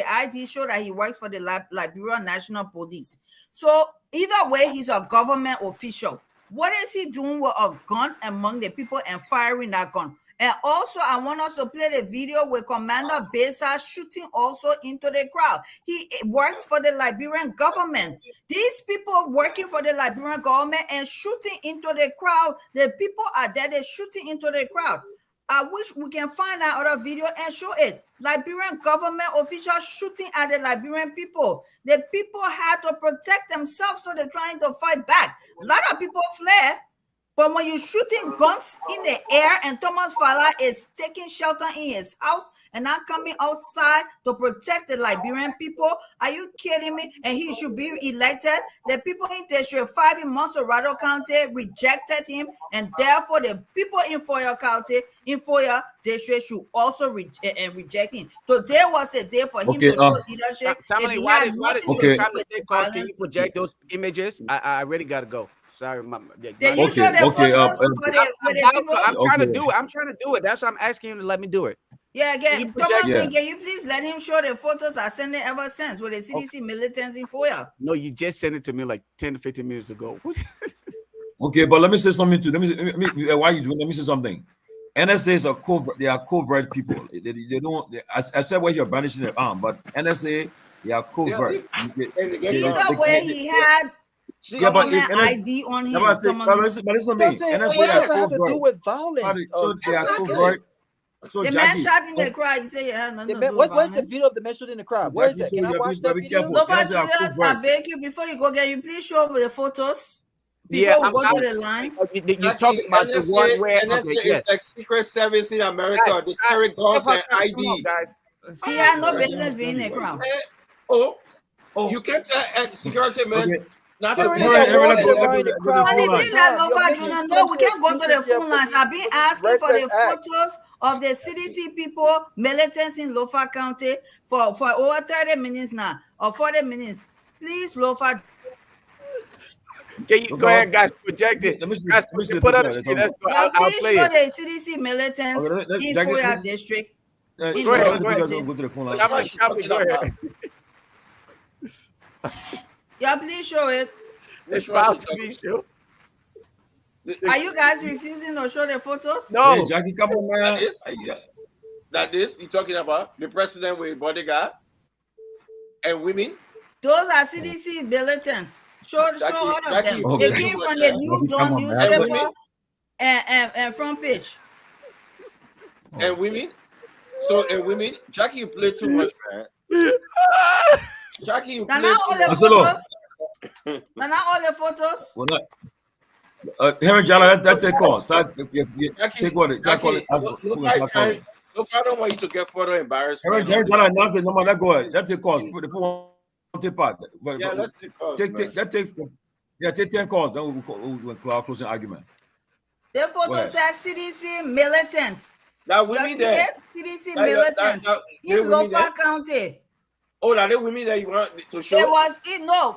ID showed that he works for the Liberian National Police. So either way, he's a government official. What is he doing with a gun among the people and firing that gun? And also, I want us to play the video with Commander Besa shooting also into the crowd. He works for the Liberian government. These people working for the Liberian government and shooting into the crowd. The people are there, they're shooting into the crowd. I wish we can find that other video and show it. Liberian government officials shooting at the Liberian people. The people had to protect themselves, so they're trying to fight back. A lot of people fled. But when you're shooting guns in the air and Thomas Fala is taking shelter in his house and not coming outside to protect the Liberian people, are you kidding me? And he should be elected. The people in District 5 in Monserrado County rejected him, and therefore the people in Foya County, in Foya District should also reject him. Today was a day for him to show leadership. Tomalin, why did you come to take calls? Can you project those images? I really gotta go. Sorry, Mama. I'm trying to do it. I'm trying to do it. That's why I'm asking him to let me do it. Yeah, again, can you please let him show the photos I sent it ever since with the CDC militants in Foya? No, you just sent it to me like 10 to 15 minutes ago. Okay, but let me say something too. Let me why you doing? Let me say something. NSAs are covert. They are covert people. They don't. I said where you're brandishing their arm, but NSA, they are covert. Either way, he had. ID on him. But it's not me. NSA have to do with violence. So they are covert. So the man shot in the crowd. You say you had nothing to do with where's the video of the man shot in the crowd? Where is it? Can I watch that video? No, I beg you, before you go, can you please show the photos? Before we go to the lines. You're talking about the one where NSA is like Secret Service in America. They carry guns and ID. He had no business being in the crowd. You can't tell security men. No, we can't go to the phone lines. I've been asking for the photos of the CDC people, militants in Lofa County for over 30 minutes now, or 40 minutes. Please, Lofa. Can you go ahead, guys? Project it. Guys, put on the screen. I'll play it. The CDC militants in Foya District. Go ahead. Go to the phone line. Yeah, please show it. It's about to be shown. Are you guys refusing to show the photos? No. Hey, Jackie, come on, man. That is you talking about the president with bodyguard and women. Those are CDC militants. Show all of them. Okay. They came from the New Dawn newspaper and front page. And women. So and women, Jackie, you play too much, man. Jackie, you play too much. Not all the photos. Well, not. Henry Jala, that's a call. Take what it. No, I don't want you to get further embarrassed. Henry Jala, announced the number. That go ahead. That's a call. Put one part. Yeah, let's take calls. Take 10 calls. Then we'll close an argument. The photo says CDC militants. Now women there. CDC militants in Lofa County. Oh, are there women that you want to show? It was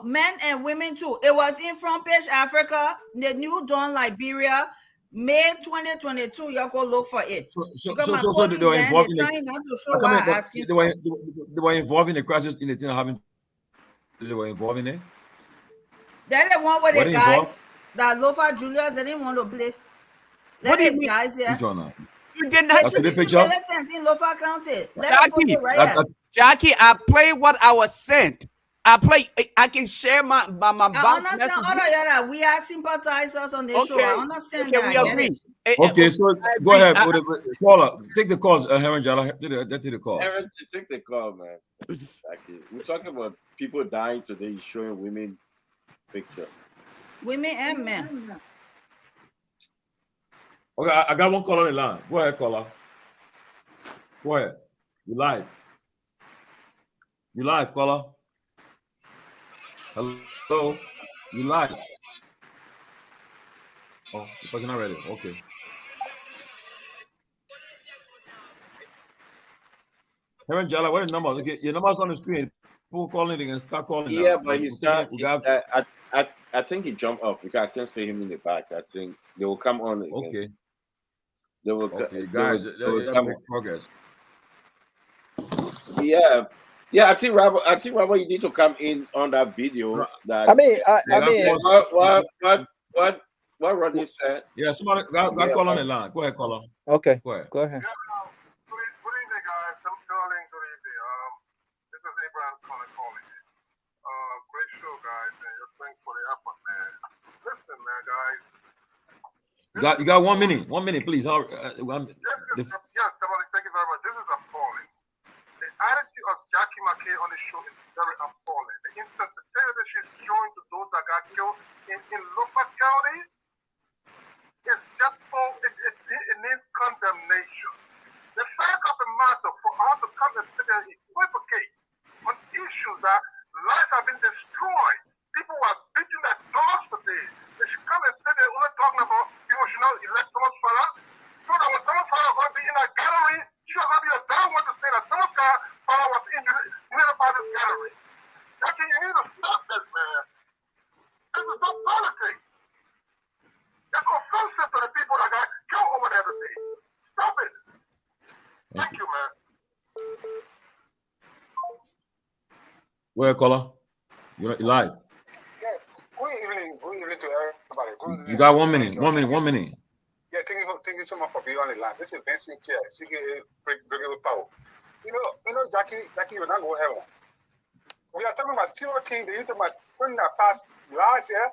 men and women too. It was in Front Page Africa, the New Dawn Liberia, May 2022. You go look for it. So they were involved in they were involved in the crisis in the thing happened. They were involved in it. They're the one with the guys that Lofa Julius. They didn't want to play. What the guys here? You did not see the picture. Militants in Lofa County. Jackie, I play what I was sent. I can share my I understand. We are sympathizers on the show. I understand that. We agree. Okay, so go ahead. Caller, take the calls. Heron Jala, take the call. Heron, take the call, man. Jackie, we're talking about people dying today. You're showing women picture. Women and men. Okay, I got one caller on the line. Go ahead, caller. Go ahead. You live. You live, caller. Hello. You live. Oh, the person not ready. Okay. Heron Jala, what are the numbers? Okay, your numbers on the screen. People calling, they can start calling. Yeah, but he's not. I think he jumped off because I can't see him in the back. I think they will come on again. Okay. They will. Okay, guys, they will come make progress. Yeah. I think Robert, you need to come in on that video. That I mean, what What Rodney said. Yeah, somebody got call on the line. Go ahead, caller. Okay, Go ahead. go ahead. Good evening, guys. I'm calling. Good evening. This is Abraham calling. Great show, guys, and just thanks for the effort, man. Listen, man, guys. You got 1 minute. 1 minute, please. Yes, Tomalin, thank you very much. This is appalling. The attitude of Jackie McCay on the show is very appalling. The insensitivity she's showing to those that got killed in Lofa County is just so, it needs condemnation. The fact of the matter, for us to come and sit and equivocate on issues that lives have been destroyed. People are beating their dogs today. They should come and sit there only talking about people should not elect Thomas Farah. So that when Thomas Farah was going to be in a gallery, she was going to be a damn one to say that Thomas Farah was in the gallery. Jackie, you need to stop this, man. This is not politics. It's offensive to the people that got killed over there today. Stop it. Thank you, man. Go ahead, caller. You're live. Yeah. Good evening to everybody. Good evening. You got 1 minute. 1 minute. 1 minute. Yeah, thank you so much for being on the line. This is Ben Sanvee, CKA Breakaway Power. You know, Jackie, you're not going to heaven. We are talking about zero team. They used to about spring that passed last year.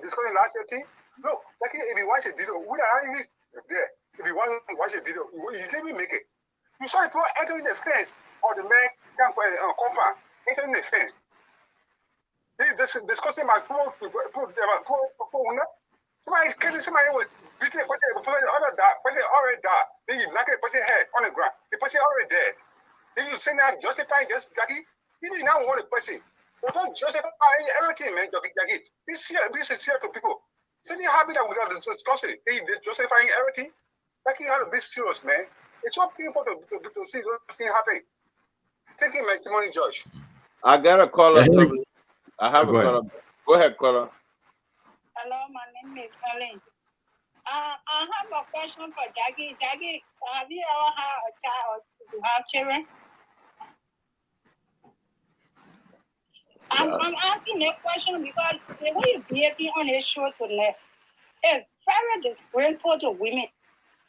Discussing last year team. Look, Jackie, if you watch a video, we are even there. If you want to watch a video, you can't even make it. You saw the people entering the fence, or the man can't compound entering the fence. They discussing about somebody is killing somebody was beating the other person already died. Then you knock the person head on the ground. The person already dead. Then you send out justifying just Jackie. You do not want the person. But don't justify everything, man, Jackie. Be sincere to people. So you're happy that we got this discussion. They justifying everything. Jackie, you have to be serious, man. It's so painful to see those things happen. Thank you, man. Timothy George. I got a caller. I have a caller. Go ahead, caller. Hello, my name is Helen. I have a question for Jackie. Jackie, have you ever had a child or to have children? I'm asking a question because the way you're behaving on this show tonight is very disgraceful to women.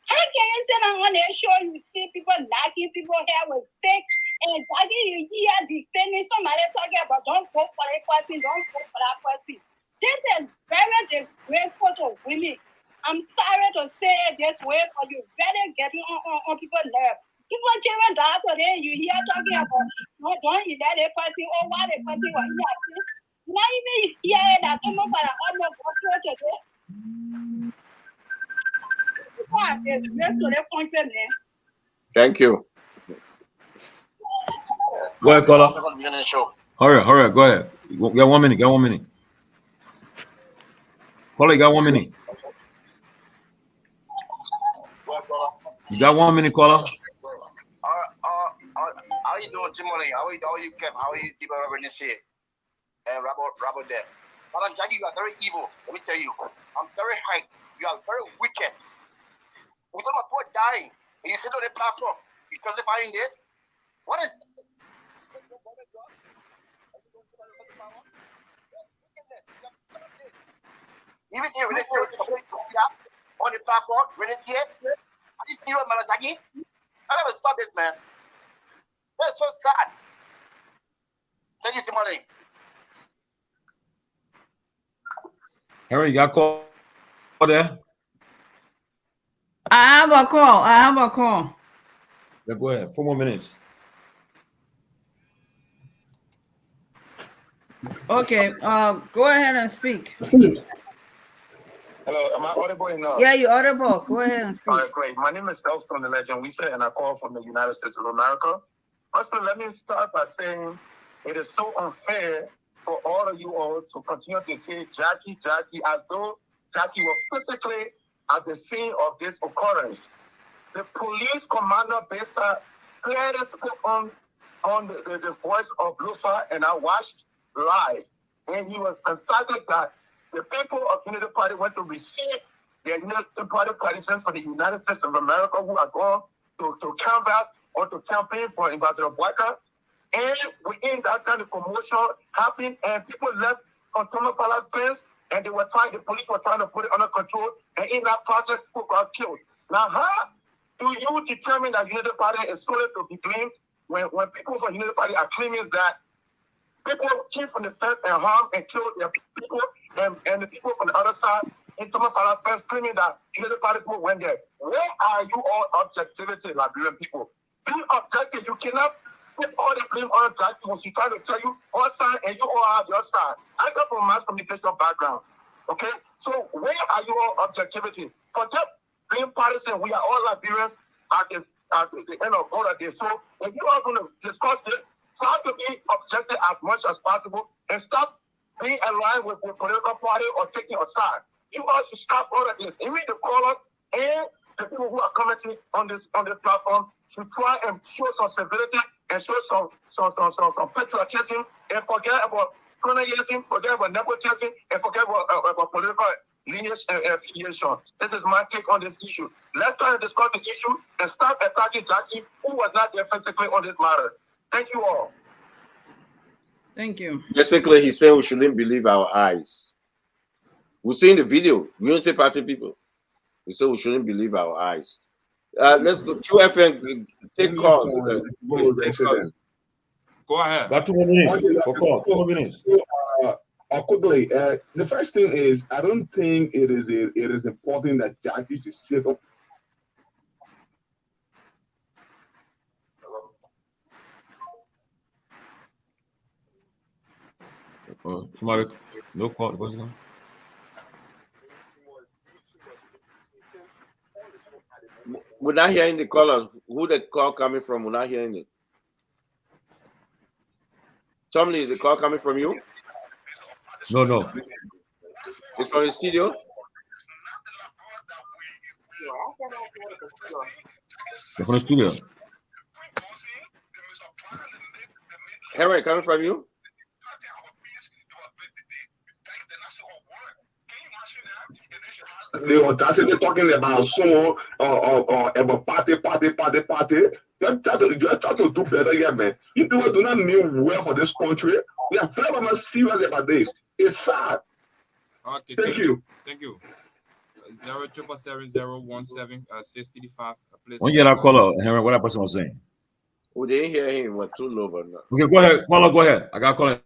How can you sit on the show, you see people knocking people here with sticks, and Jackie, you hear defending somebody talking about don't vote for that person, don't vote for that person. This is very disgraceful to women. I'm sorry to say it this way, but you better get on people's nerves. People children die today, you hear talking about don't elect that person or why the person was here. Not even hear that someone got an other vote today. Thank you. Go ahead, caller. Hurry, go ahead. You got 1 minute. Caller, you got 1 minute. You got 1 minute, caller. How you doing, Tomalin? How are you, Keff? How are you, people over this here? And Robert there. Madam Jackie, you are very evil. Let me tell you. I'm very high. You are very wicked. We talk about poor dying, and you sit on the platform. You justifying this? What is? Even here, when they say on the platform, when it's here, are you serious, Madam Jackie? I gotta stop this, man. That's so sad. Thank you, Tomalin. Harry, you got a call there? I have a call. Yeah, go ahead. 4 more minutes. Okay, go ahead and speak. Hello, am I audible enough? Yeah, you're audible. Go ahead and speak. All right, great. My name is Elston, the Legend. We say, and I call from the United States of America. First, let me start by saying it is so unfair for all of you all to continue to say Jackie, as though Jackie was physically at the scene of this occurrence. The police commander Besa clearly spoke on the voice of Lufa, and I watched live, and he was emphatic that the people of Unity Party went to receive their Unity Party partisans for the United States of America who are going to canvass or to campaign for Ambassador Boyka. And within that kind of commotion happened, and people left on Thomas Fala's fence and the police were trying to put it under control, and in that process, people got killed. Now, how do you determine that Unity Party is solely to be blamed when people from Unity Party are claiming that people came from the fence and harmed and killed their people, and the people from the other side in Tomalin fence claiming that Unity Party people went there? Where are you all objectivity, Liberian people? Be objective. You cannot put all the blame on black people. She's trying to tell you our side and you all have your side. I come from a mass communication background. Okay? So where are you all objectivity? Forget being partisan. We are all Liberians at the end of all of this. So if you are going to discuss this, try to be objective as much as possible and stop being aligned with political party or taking a side. You all should stop all of this. You need to call us, and the people who are commenting on this platform should try and show some civility and show some patriotism and forget about colonialism, forget about nepotism, and forget about political lineage and affiliation. This is my take on this issue. Let's try to discuss the issue and stop attacking Jackie, who was not there physically on this matter. Thank you all. Thank you. Basically, he said we shouldn't believe our eyes. We see in the video, Unity Party people. He said we shouldn't believe our eyes. Let's go. QFN, take calls. Take calls. Go ahead. Got 2 more minutes for call. 2 more minutes. Quickly, the first thing is, I don't think it is important that Jackie should sit up. Somebody, no call. What's going on? We're not hearing the caller. Who the call coming from? We're not hearing it. Tomalin, is the call coming from you? No. It's from the studio? They're from the studio. Henry, coming from you? The audacity talking about someone or about party. You're trying to do better here, man. You people do not mean well for this country. We are very much serious about this. It's sad. Okay, thank you. Thank you. 0777017 635. When you get that caller, Henry, what that person was saying? We didn't hear him. We're too low, but not. Okay, go ahead. Caller, go ahead. I got calling.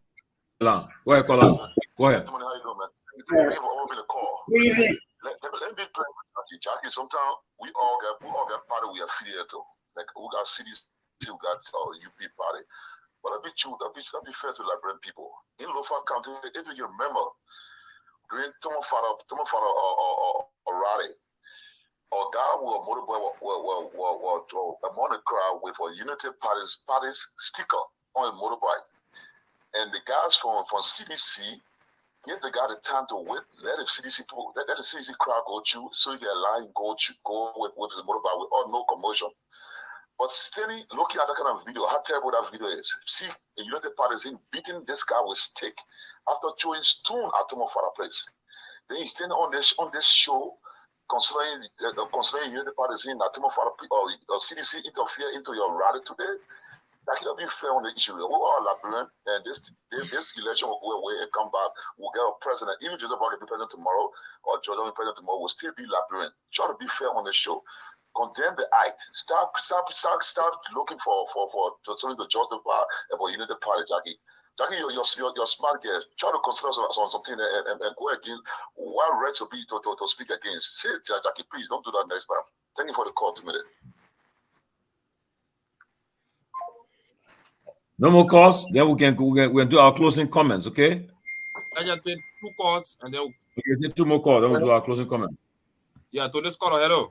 Go ahead, caller. Go ahead. How you doing, man? Let me play Jackie. Sometimes we all got party we affiliated to. Like we got cities, we got UP party. But I'll be fair to Liberian people. In Lofa County, if you remember, during Tomalin or Raleigh, or guy who a motorboy were among the crowd with a Unity Party's sticker on a motorbike. And the guys from CDC give the guy the time to wait, let the CDC people, let the CDC crowd go through, so he can allow him go with his motorbike with no commotion. But steady looking at that kind of video, how terrible that video is. See, the United Parties in beating this guy with stick after throwing stone at him for a place. Then he's standing on this show, considering United Parties in that or CDC interfere into your rally today. That cannot be fair on the issue. We are Liberian, and this election will go away and come back. We'll get a president. Even Joseph will be president tomorrow, or Joseph will be president tomorrow, will still be Liberian. Try to be fair on the show. Condemn the act. Start looking for something to justify about United Party, Jackie. Jackie, you're smart girl. Try to consider something and go against what rights to be to speak against. Say it, Jackie, please don't do that next time. Thank you for the call, 2 minutes. No more calls. Then we can do our closing comments. Okay. I just did 2 calls and then we did 2 more calls. Then we'll do our closing comments. Yeah, to this caller, hello.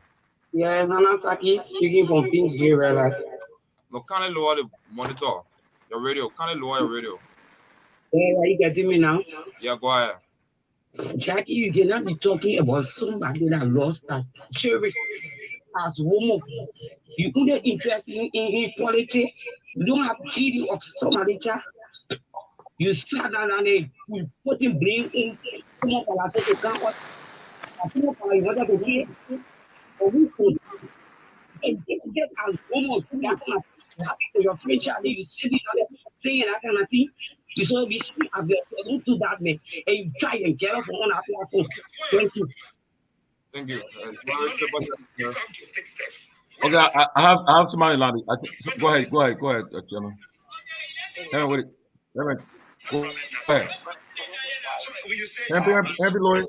Yeah, Hannah Taki speaking from Pins J. No, can I lower the monitor? Your radio. Can I lower your radio? Yeah, are you getting me now? Yeah, go ahead. Jackie, you cannot be talking about somebody that lost a cherish as woman. You couldn't interest in politics. You don't have video of somebody. You sat down and you put him blame in. Come up and take a camp. Come up and what to hear. Or we could get as woman. That's not happy to your friend, Charlie. You see this saying that kind of thing. So we see as you do that, man, and you try and get us on our platform. Thank you. Thank you. Okay, I have somebody line. Go ahead, Chairman. Go ahead. Happy lawyer.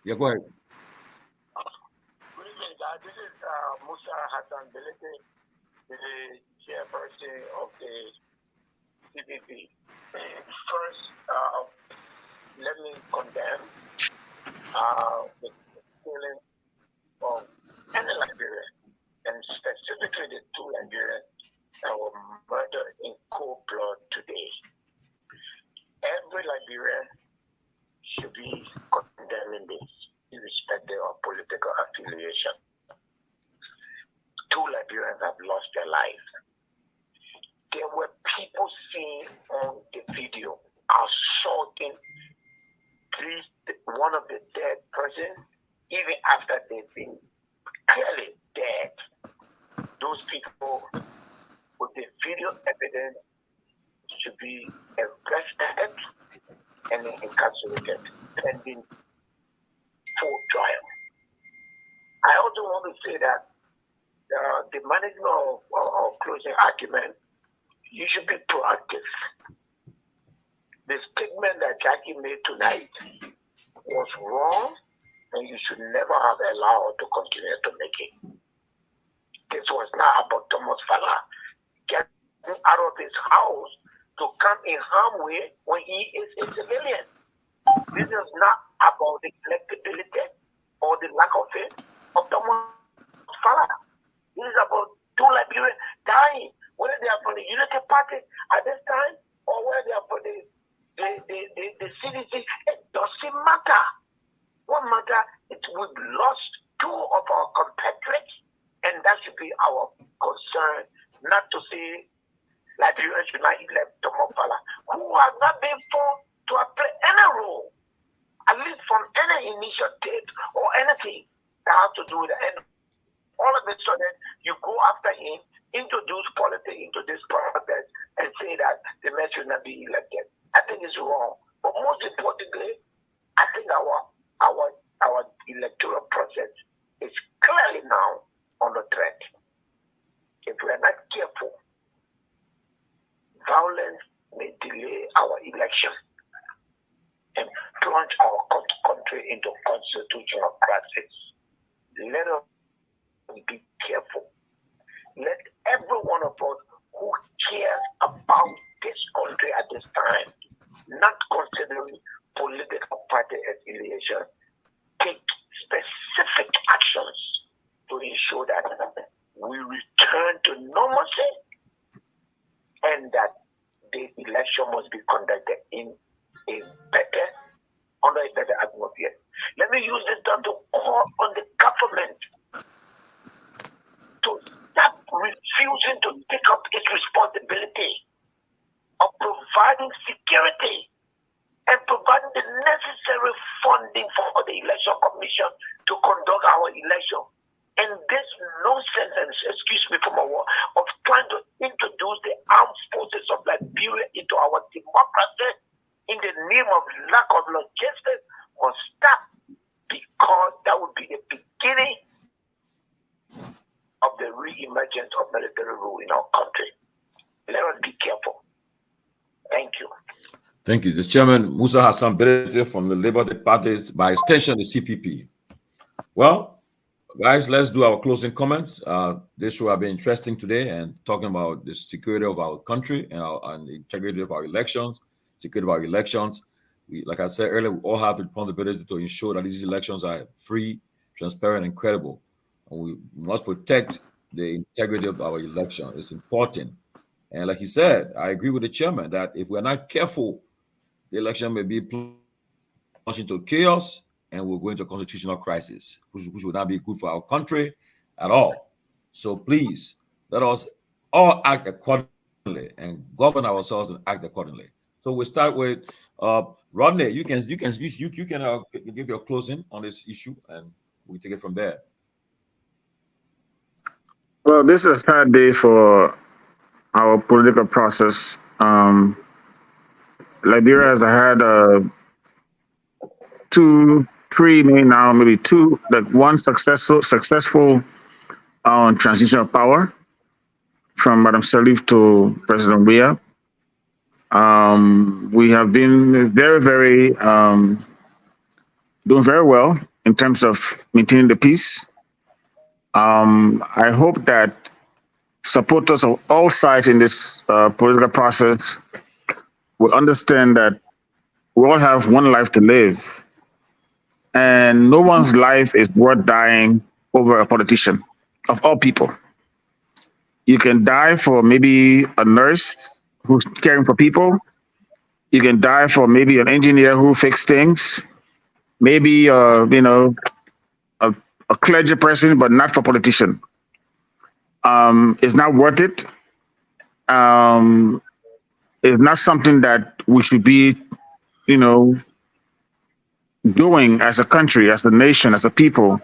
Yeah, go ahead. This is Musa Hassan Belete, the chairperson of the CPP. First, let me condemn the killing of any Liberian, and specifically the two Liberians that were murdered in cold blood today. Every Liberian should be condemning this, irrespective of political affiliation. Two Liberians have lost their lives. There were people seen on the video assaulting one of the dead persons, even after they've been clearly dead. Those people with the video evidence should be arrested and incarcerated pending full trial. I also want to say that the management of closing argument, you should be proactive. The statement that Jackie made tonight was wrong, and you should never have allowed to continue to make it. This was not about Thomas Fala getting out of his house to come in harm's way when he is a civilian. This is not about the electability or the lack of it of Thomas Fala. This is about two Liberians dying, whether they are from the Unity Party at this time or whether they are from the CDC. It doesn't matter. What matters is we've lost two of our compatriots, and that should be our concern, not to say Liberians should not elect Thomas Fala, who has not been forced to play any role, at least from any initiative or anything that has to do with the end. All of a sudden, you go after him, introduce politics into this process, and say that the man should not be elected. I think it's wrong. But most importantly, I think our electoral process is clearly now under threat. If we are not careful, violence may delay our election and plunge our country into constitutional crisis. Let us be careful. Let every one of us who cares about this country at this time, not considering political party affiliation, take specific actions to ensure that we return to normalcy and that the election must be conducted in under a better atmosphere. Let me use this time to call on the government to stop refusing to take up its responsibility of providing security and providing the necessary funding for the election commission to conduct our election. And this nonsense, and excuse me for my word, of trying to introduce the armed forces of Liberia into our democracy in the name of lack of logistics must stop, because that would be the beginning of the re-emergence of military rule in our country. Let us be careful. Thank you. Thank you. The chairman, Musa Hassan Belete from the Labour Party, by extension, the CPP. Well, guys, let's do our closing comments. This show has been interesting today, and talking about the security of our country and the integrity of our elections, security of our elections. Like I said earlier, we all have the responsibility to ensure that these elections are free, transparent, and credible. And we must protect the integrity of our election. It's important. And like he said, I agree with the chairman that if we're not careful, the election may be plunged into chaos and we'll go into a constitutional crisis, which would not be good for our country at all. So please, let us all act accordingly and govern ourselves and act accordingly. So we start with Rodney. You can give your closing on this issue, and we take it from there. Well, this is a sad day for our political process. Liberia has had two, three, maybe now, maybe two, like one successful transition of power from Madam Salif to President Weah. We have been very doing very well in terms of maintaining the peace. I hope that supporters of all sides in this political process will understand that we all have one life to live, and no one's life is worth dying over a politician of all people. You can die for maybe a nurse who's caring for people. You can die for maybe an engineer who fixes things. Maybe a clergy person, but not for politician. It's not worth it. It's not something that we should be, doing as a country, as a nation, as a people.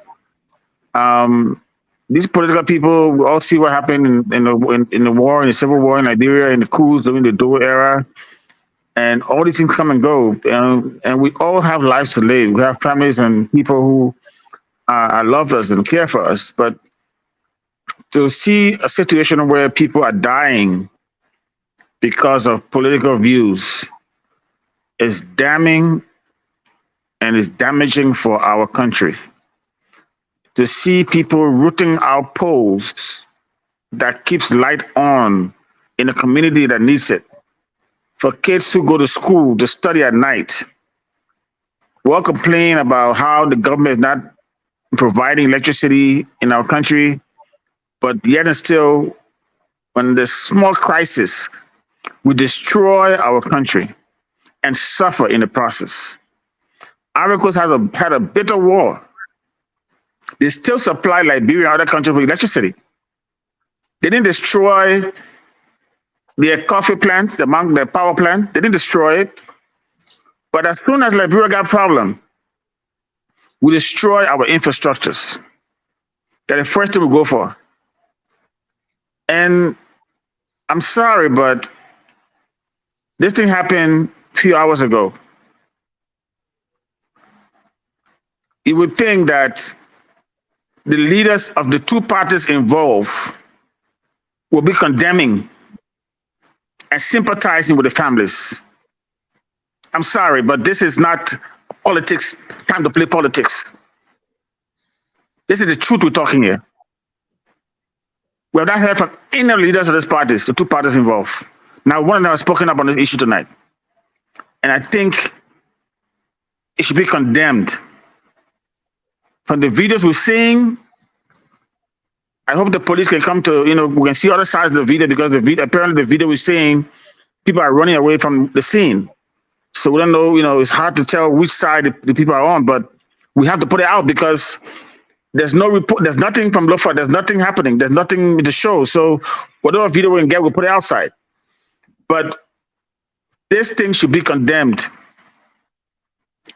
These political people, we all see what happened in the war, in the civil war in Liberia, in the coups during the Doe era, and all these things come and go. And we all have lives to live. We have families and people who love us and care for us. But to see a situation where people are dying because of political views is damning and is damaging for our country. To see people rooting out poles that keeps light on in a community that needs it. For kids who go to school to study at night. We all complain about how the government is not providing electricity in our country, but yet and still, when there's small crisis, we destroy our country and suffer in the process. Ivory Coast had a bitter war. They still supply Liberia and other countries with electricity. They didn't destroy their coffee plant, their power plant. They didn't destroy it. But as soon as Liberia got a problem, we destroy our infrastructures. That's the first thing we go for. And I'm sorry, but this thing happened a few hours ago. You would think that the leaders of the two parties involved will be condemning and sympathizing with the families. I'm sorry, but this is not politics, time to play politics. This is the truth we're talking here. We have not heard from any leaders of these parties, the two parties involved. Now, one of them has spoken up on this issue tonight. And I think it should be condemned. From the videos we're seeing, I hope the police can come to, we can see other sides of the video, because apparently the video we're seeing, people are running away from the scene. So we don't know, it's hard to tell which side the people are on, but we have to put it out because there's no report, there's nothing from Lofa, there's nothing happening, there's nothing to show. So whatever video we can get, we'll put it outside. But this thing should be condemned.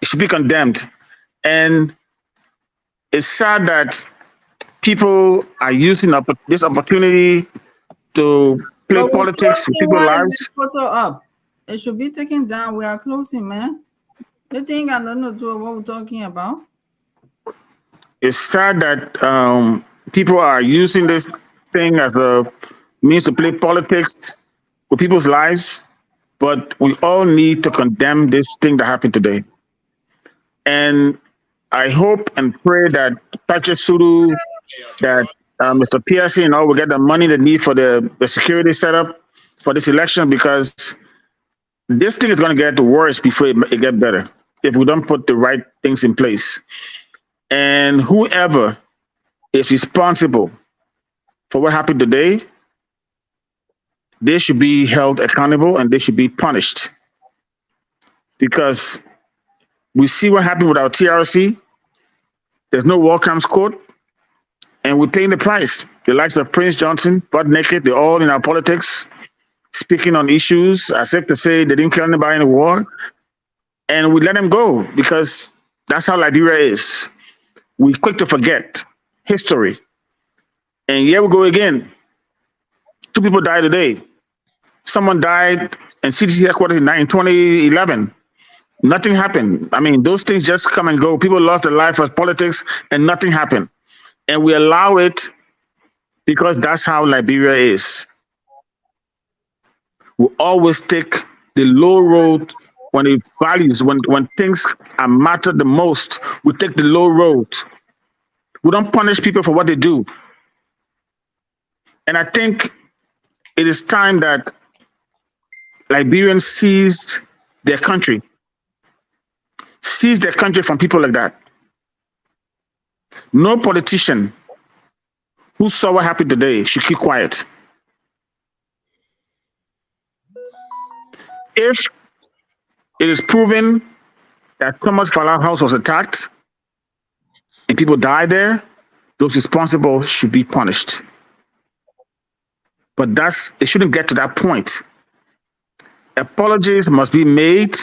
It should be condemned. And it's sad that people are using this opportunity to play politics with people's lives. Photo up. It should be taken down. We are closing, man. The thing I don't know what we're talking about. It's sad that people are using this thing as a means to play politics with people's lives, but we all need to condemn this thing that happened today. And I hope and pray that Patrick Sudu, that Mr. Piercy and all will get the money they need for the security setup for this election, because this thing is going to get worse before it gets better if we don't put the right things in place. And whoever is responsible for what happened today, they should be held accountable and they should be punished. Because we see what happened with our TRC. There's no war crimes court, and we're paying the price. The likes of Prince Johnson, butt naked, they're all in our politics, speaking on issues as if to say they didn't kill anybody in the war. And we let them go because that's how Liberia is. We're quick to forget history. And here we go again. 2 people died today. Someone died in CDC headquarters in 2011. Nothing happened. I mean, those things just come and go. People lost their life for politics and nothing happened. And we allow it because that's how Liberia is. We always take the low road when it values, when things are matter the most, we take the low road. We don't punish people for what they do. And I think it is time that Liberians seized their country from people like that. No politician who saw what happened today should keep quiet. If it is proven that Thomas Fala House was attacked and people died there, those responsible should be punished. But it shouldn't get to that point. Apologies must be made.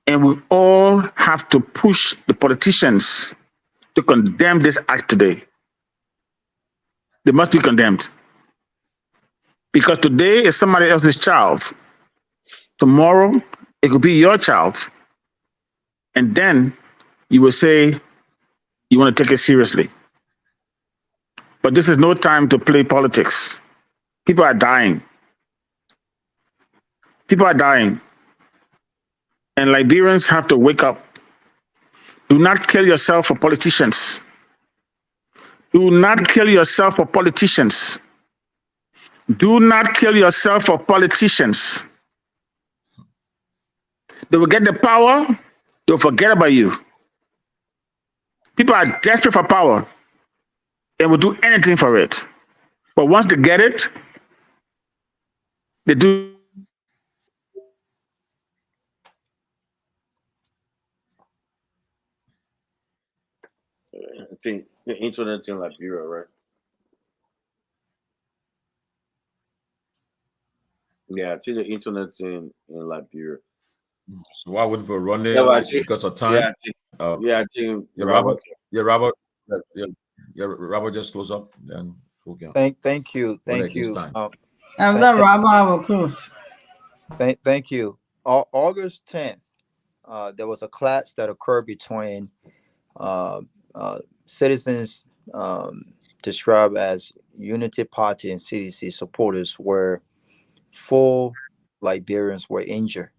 And we all have to push the politicians to condemn this act today. They must be condemned. Because today is somebody else's child. Tomorrow, it could be your child. And then you will say you want to take it seriously. But this is no time to play politics. People are dying. People are dying. And Liberians have to wake up. Do not kill yourself for politicians. Do not kill yourself for politicians. Do not kill yourself for politicians. They will get the power, they'll forget about you. People are desperate for power and will do anything for it. But once they get it, they do. I think the internet in Liberia, right? Yeah, I think the internet in Liberia. So why wouldn't we run there? Yeah, but I think, Because of time? I think Robert. Robert. Robert, just close up. Then we'll go. Thank you. After Robert, I will close. Thank you. August 10th, there was a clash that occurred between citizens described as Unity Party and CDC supporters, where 4 Liberians were injured.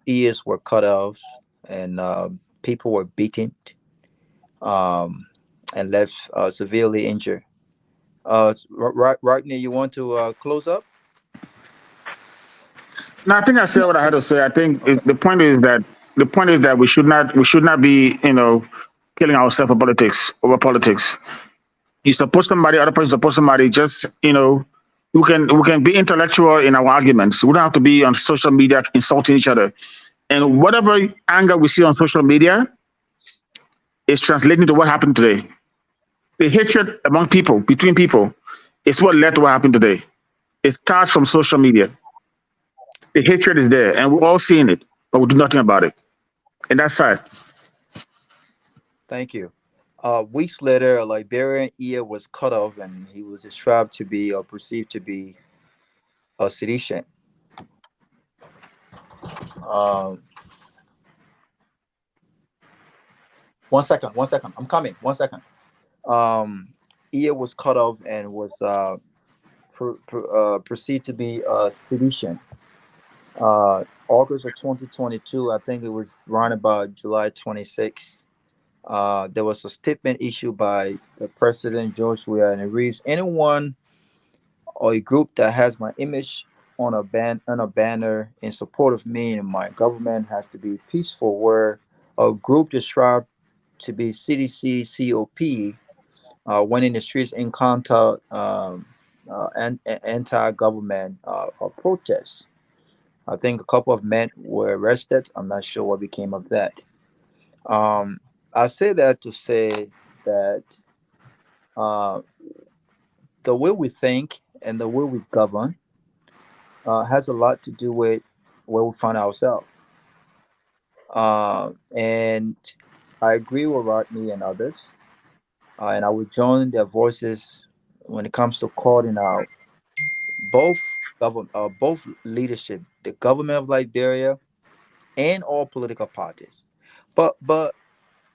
Ears were cut off, and people were beaten and left severely injured. Rodney, you want to close up? No, I think I said what I had to say. I think the point is that we should not be killing ourselves over politics. You support somebody, other person support somebody. Just we can be intellectual in our arguments. We don't have to be on social media insulting each other. And whatever anger we see on social media is translating to what happened today. The hatred among people, between people, is what led to what happened today. It starts from social media. The hatred is there, and we're all seeing it, but we do nothing about it. And that's sad. Thank you. Weeks later, a Liberian ear was cut off, and he was described to be or perceived to be a sedition. One second. I'm coming. 1 second. Ear was cut off and was perceived to be a sedition. August of 2022, I think it was around about July 26th. There was a statement issued by the President George Weah, and it reads: anyone or a group that has my image on a banner in support of me and my government has to be peaceful. Where a group described to be CDC COP went in the streets encounter anti-government protests. I think a couple of men were arrested. I'm not sure what became of that. I say that to say that the way we think and the way we govern has a lot to do with where we find ourselves. And I agree with Rodney and others and I will join their voices when it comes to calling out both leadership, the government of Liberia, and all political parties. But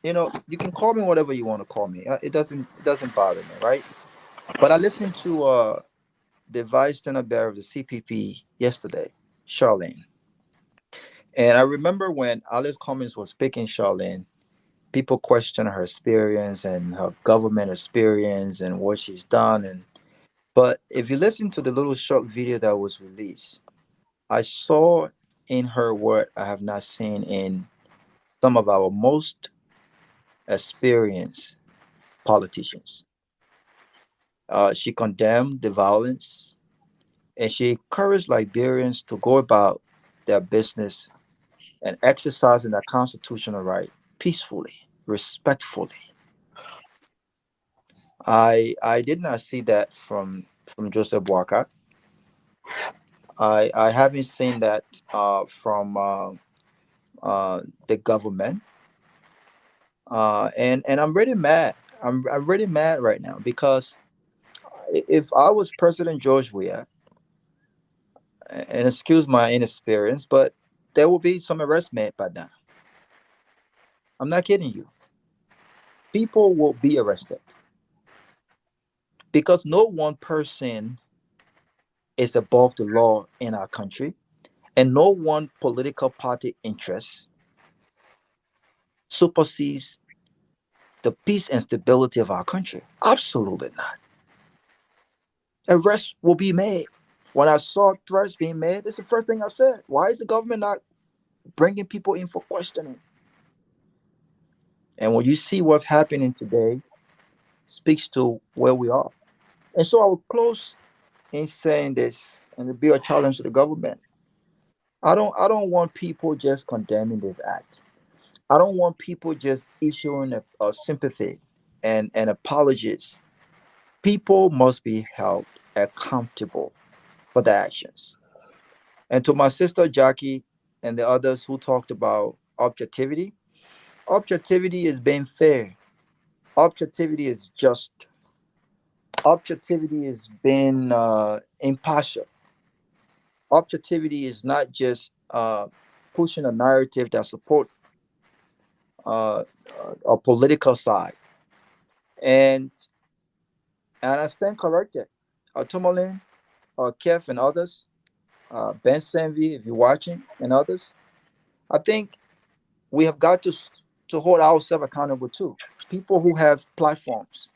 you can call me whatever you want to call me. It doesn't bother me, right? But I listened to the vice tenor bearer of the CPP yesterday, Charlene, and I remember when Alice Cummings was speaking, Charlene, people questioned her experience and her government experience and what she's done. But if you listen to the little short video that was released, I saw in her what I have not seen in some of our most experienced politicians. She condemned the violence and she encouraged Liberians to go about their business and exercising their constitutional right peacefully, respectfully. I did not see that from Joseph Walker. I haven't seen that from the government, and I'm really mad. I'm really mad right now because if I was President George Weah, and excuse my inexperience, but there will be some arrests made by now. I'm not kidding you. People will be arrested because no one person is above the law in our country, and no one political party interest supersedes the peace and stability of our country. Absolutely not. Arrests will be made. When I saw threats being made, that's the first thing I said. Why is the government not bringing people in for questioning? And when you see what's happening today, speaks to where we are. And so I will close in saying this, and it'll be a challenge to the government. I don't want people just condemning this act. I don't want people just issuing a sympathy and apologies. People must be held accountable for their actions. And to my sister Jackie and the others who talked about objectivity, objectivity is being fair. Objectivity is just. Objectivity is being impartial. Objectivity is not just pushing a narrative that support uh, a political side. And I stand corrected. Tomalin, Keff, and others, Ben Sanvee, if you're watching, and others, I think we have got to hold ourselves accountable too. People who have platforms.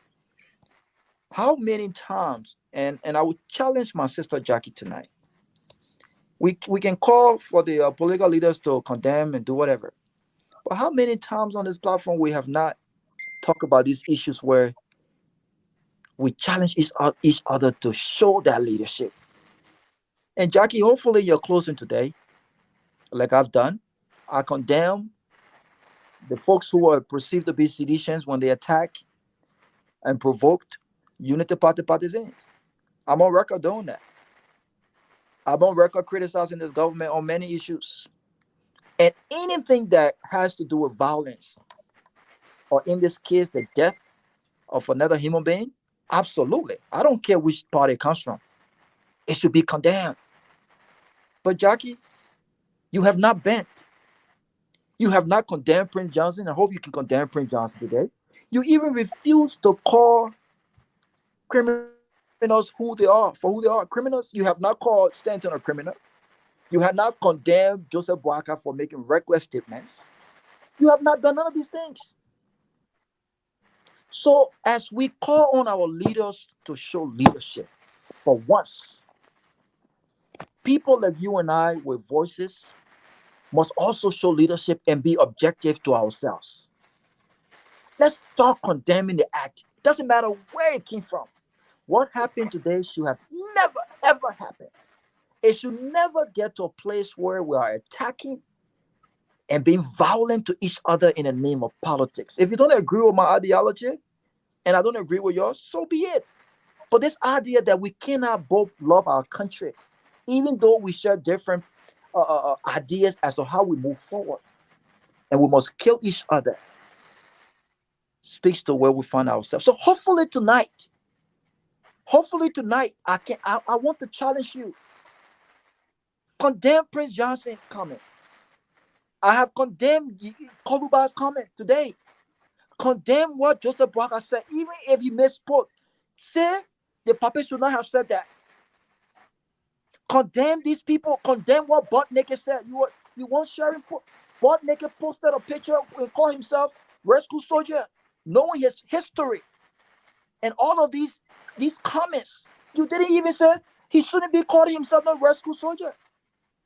How many times, and I would challenge my sister Jackie tonight. We can call for the political leaders to condemn and do whatever. But how many times on this platform we have not talked about these issues where we challenge each other to show that leadership? And Jackie, hopefully you're closing today, like I've done. I condemn the folks who are perceived to be seditious when they attack and provoked Unity Party partisans. I'm on record doing that. I'm on record criticizing this government on many issues. And anything that has to do with violence, or in this case, the death of another human being, absolutely. I don't care which party it comes from. It should be condemned. But Jackie, you have not bent. You have not condemned Prince Johnson. I hope you can condemn Prince Johnson today. You even refuse to call criminals who they are, for who they are. Criminals, you have not called Stanton a criminal. You have not condemned Joseph Boakai for making reckless statements. You have not done none of these things. So as we call on our leaders to show leadership, for once, people like you and I with voices must also show leadership and be objective to ourselves. Let's start condemning the act. It doesn't matter where it came from. What happened today should have never, ever happened. It should never get to a place where we are attacking and being violent to each other in the name of politics. If you don't agree with my ideology, and I don't agree with yours, so be it. But this idea that we cannot both love our country, even though we share different ideas as to how we move forward, and we must kill each other, speaks to where we find ourselves. So hopefully tonight, I want to challenge you. Condemn Prince Johnson comment. I have condemned Koluba's comment today. Condemn what Joseph Barker said, even if he misspoke. Say the puppet should not have said that. Condemn these people. Condemn what Butt Naked said. You want sharing? Butt Naked posted a picture and called himself rescue soldier, knowing his history and all of these comments. You didn't even say he shouldn't be calling himself a rescue soldier.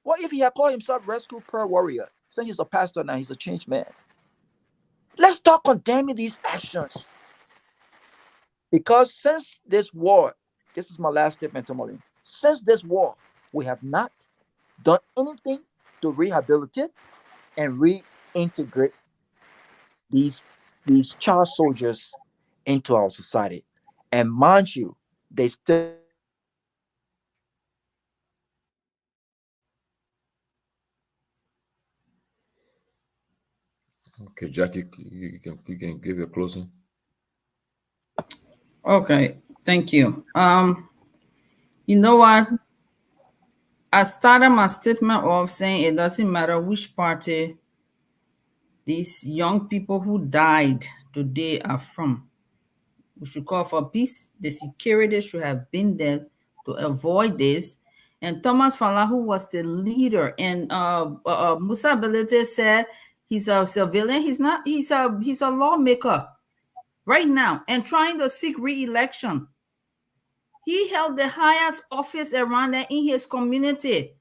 What if he had called himself rescue prayer warrior? Since he's a pastor now, he's a changed man. Let's start condemning these actions. Because since this war, this is my last statement, Tomalin. Since this war, we have not done anything to rehabilitate and reintegrate these child soldiers into our society. And mind you, they still Okay, Jackie, you can give your closing. Okay, thank you. You know what? I started my statement off saying it doesn't matter which party these young people who died today are from. We should call for peace. The security should have been there to avoid this. And Thomas Fala, who was the leader, and Musa Belete said he's a civilian. He's not. He's a lawmaker right now and trying to seek re-election. He held the highest office around there in his community.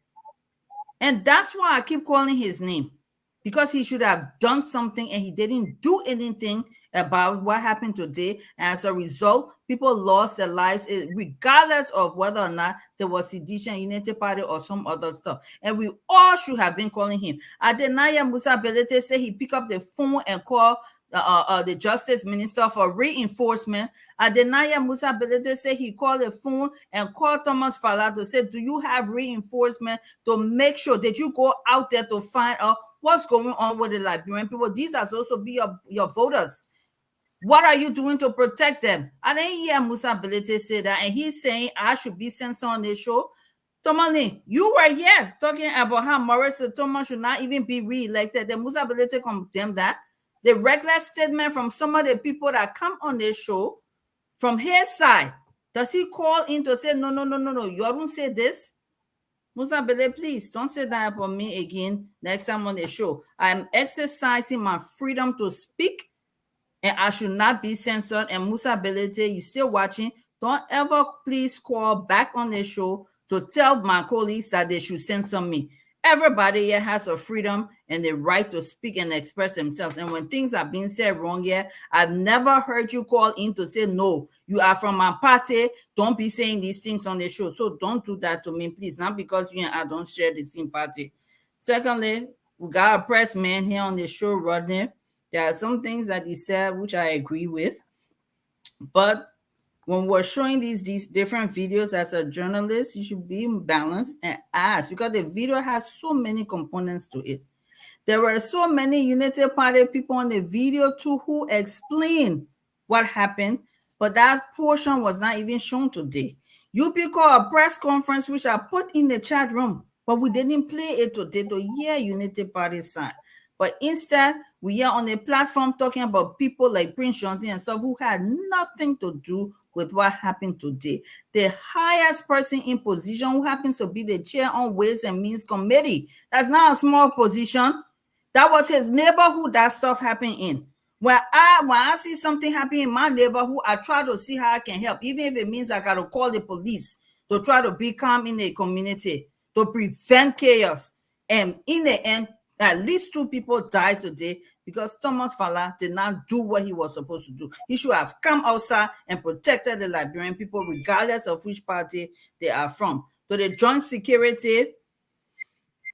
And that's why I keep calling his name, because he should have done something and he didn't do anything about what happened today. As a result, people lost their lives, regardless of whether or not there was Sedition, Unity Party, or some other stuff. And we all should have been calling him. Adenaya Musa Belete said he picked up the phone and called the Justice Minister for reinforcement. Adenaya Musa Belete said he called the phone and called Thomas Fala to say, do you have reinforcement to make sure that you go out there to find out what's going on with the Liberian people? These are supposed to be your voters. What are you doing to protect them? I didn't hear Musa Belete say that, and he's saying I should be censored on this show. Tomalin, you were here talking about how Maurice Thomas should not even be re-elected. The Musa Belete condemned that. The reckless statement from some of the people that come on this show, from his side, does he call in to say, no, you don't say this? Musa Belete, please don't say that for me again next time on the show. I'm exercising my freedom to speak, and I should not be censored. And Musa Belete, you're still watching, don't ever please call back on the show to tell my colleagues that they should censor me. Everybody here has a freedom and the right to speak and express themselves. And when things are being said wrong here, I've never heard you call in to say, no, you are from my party. Don't be saying these things on the show. So don't do that to me, please. Not because you and I don't share the same party. Secondly, we got a press man here on the show, Rodney. There are some things that he said which I agree with. But when we're showing these different videos as a journalist, you should be balanced and ask, because the video has so many components to it. There were so many Unity Party people on the video too who explained what happened, but that portion was not even shown today. You call a press conference, which I put in the chat room, but we didn't play it today to hear Unity Party side. But instead, we are on a platform talking about people like Prince Johnson and stuff who had nothing to do with what happened today. The highest person in position, who happens to be the chair on Ways and Means Committee, that's not a small position. That was his neighborhood that stuff happened in. When I see something happening in my neighborhood, I try to see how I can help, even if it means I got to call the police to try to be calm in the community, to prevent chaos. And in the end, at least 2 people died today because Thomas Fala did not do what he was supposed to do. He should have come outside and protected the Liberian people, regardless of which party they are from. To the joint security,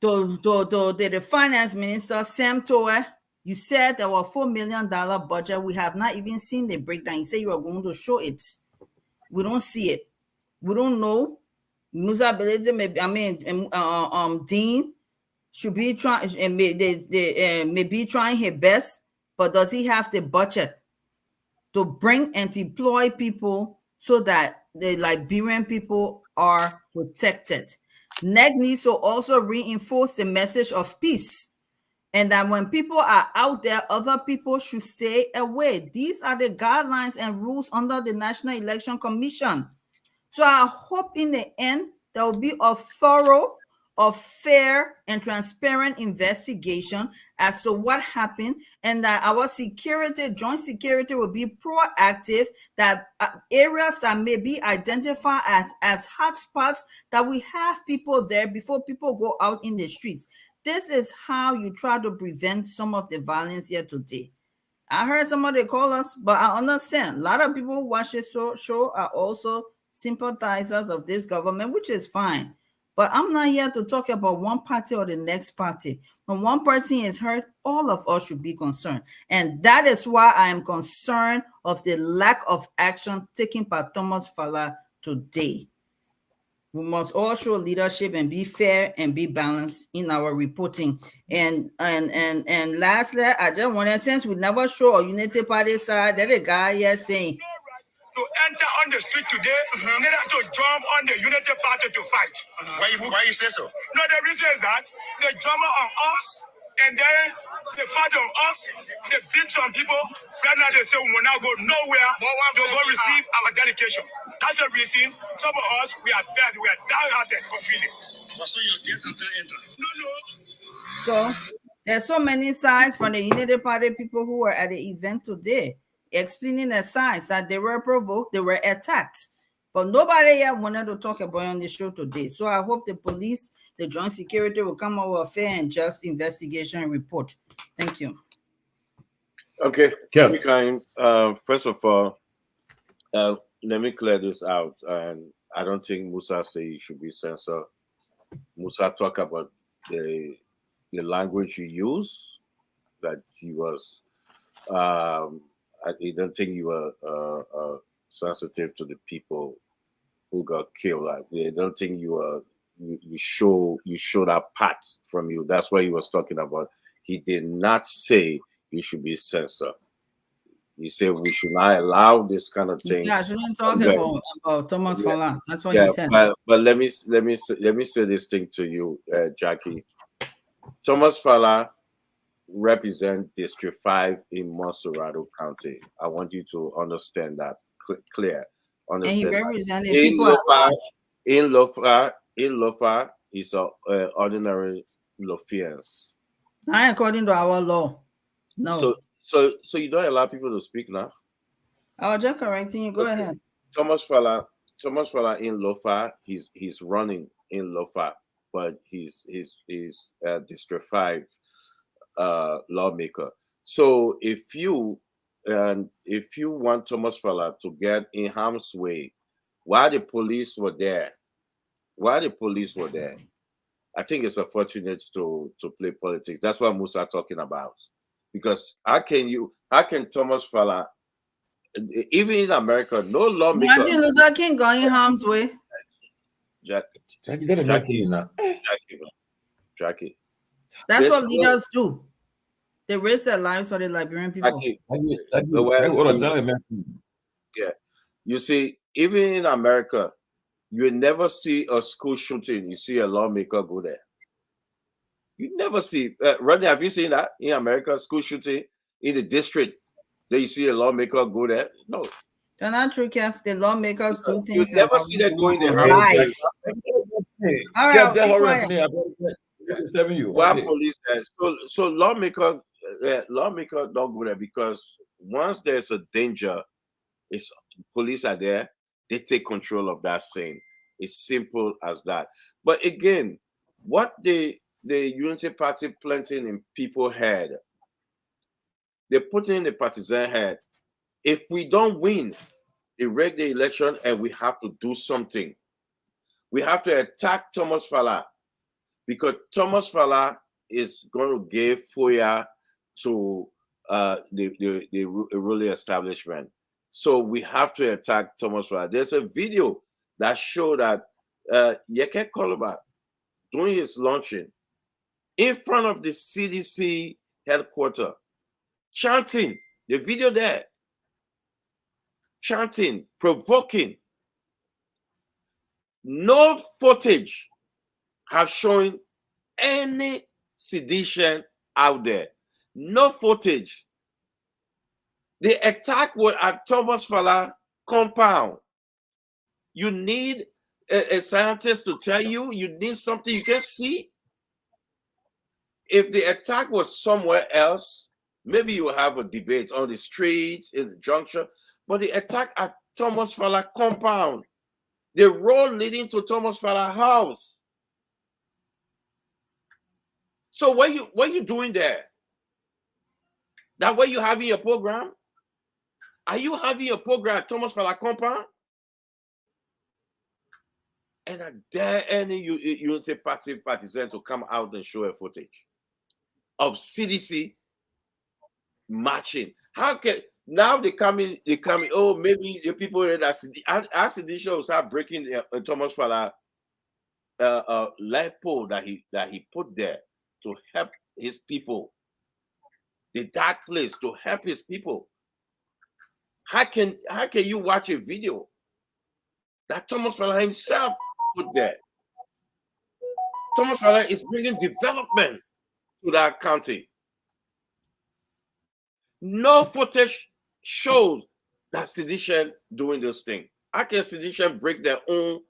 to the finance minister, Sam Tower, you said there was $4 million budget. We have not even seen the breakdown. You said you are going to show it. We don't see it. We don't know. Musa Belete, Dean should be trying, may be trying his best, but does he have the budget? to bring and deploy people so that the Liberian people are protected. NEC needs to also reinforce the message of peace, and that when people are out there, other people should stay away. These are the guidelines and rules under the National Election Commission. So I hope in the end, there will be a thorough, a fair and transparent investigation as to what happened, and that our security, joint security, will be proactive, that areas that may be identified as hotspots, that we have people there before people go out in the streets. This is how you try to prevent some of the violence here today. I heard somebody call us, but I understand a lot of people who watch this show are also sympathizers of this government, which is fine. But I'm not here to talk about one party or the next party. When one person is hurt, all of us should be concerned. And that is why I am concerned of the lack of action taken by Thomas Fala today. We must all show leadership and be fair and be balanced in our reporting. And lastly, I just want to, since we never show a unity party side, there's a guy here saying to enter on the street today, neither to jump on the unity party to fight. Why you say so? No, the reason is that they jump on us, and then they fight on us, they beat some people. Right now they say we will not go nowhere to go receive our delegation. That's the reason some of us, we are dead, we are downhearted completely. So your guests are enter? No. So there's so many sides from the Unity Party people who were at the event today, explaining the sides that they were provoked, they were attacked. But nobody here wanted to talk about it on the show today. So I hope the police, the joint security will come up with a fair and just investigation report. Thank you. Okay, first of all, let me clear this out. And I don't think Musa say he should be censored. Musa talk about the language you use, that he was. I don't think you were sensitive to the people who got killed. I don't think you were. You show that part from you. That's what he was talking about. He did not say you should be censored. He said we should not allow this kind of thing. I shouldn't talk about Thomas Fala. That's what he said. But let me say this thing to you, Jackie. Thomas Fala represents District 5 in Monserrado County. I want you to understand that clear. Understand. And he represented people in Lofa, he's an ordinary Lofians. Not according to our law. No. So you don't allow people to speak now? I was just correcting you. Go ahead. Thomas Fala in Lofa, he's running in Lofa, but he's District 5 lawmaker. So if you want Thomas Fala to get in harm's way while the police were there, I think it's unfortunate to play politics. That's what Musa talking about. Because how can Thomas Fala, even in America, no lawmaker. Martin Luther King going harm's way. Jackie. That's what leaders do. They risk their lives for the Liberian people. Yeah. You see, even in America, you will never see a school shooting. You see a lawmaker go there. You never see. Rodney, have you seen that in America? School shooting in the district. Then you see a lawmaker go there? No. They're not true, Keff. The lawmakers do things. You never see that going there. All right, police? So lawmaker don't go there because once there's a danger, it's police are there. They take control of that scene. It's simple as that. But again, what the Unity Party planting in people's head, they put in the partisan head. If we don't win the regular election and we have to do something, we have to attack Thomas Fala because Thomas Fala is going to give FOIA to the ruling establishment. So we have to attack Thomas Fala. There's a video that showed that Yeke Koloba doing his launching in front of the CDC headquarters, chanting. The video there. chanting, provoking. No footage have shown any sedition out there. No footage. The attack was at Thomas Fala compound. You need a scientist to tell you. You need something you can see. If the attack was somewhere else, maybe you will have a debate on the streets, in the junction. But the attack at Thomas Fala compound, the road leading to Thomas Fala house. So what you doing there? That way you having your program? Are you having your program at Thomas Fala compound? And I dare any Unity Party partisan to come out and show a footage of CDC marching. How can now they come in? Oh, maybe the people that are CDC will start breaking Thomas Fala light pole that he put there to help his people. The dark place to help his people. How can you watch a video that Thomas Fala himself put there? Thomas Fala is bringing development to that county. No footage shows that sedition doing this thing. How can sedition break their own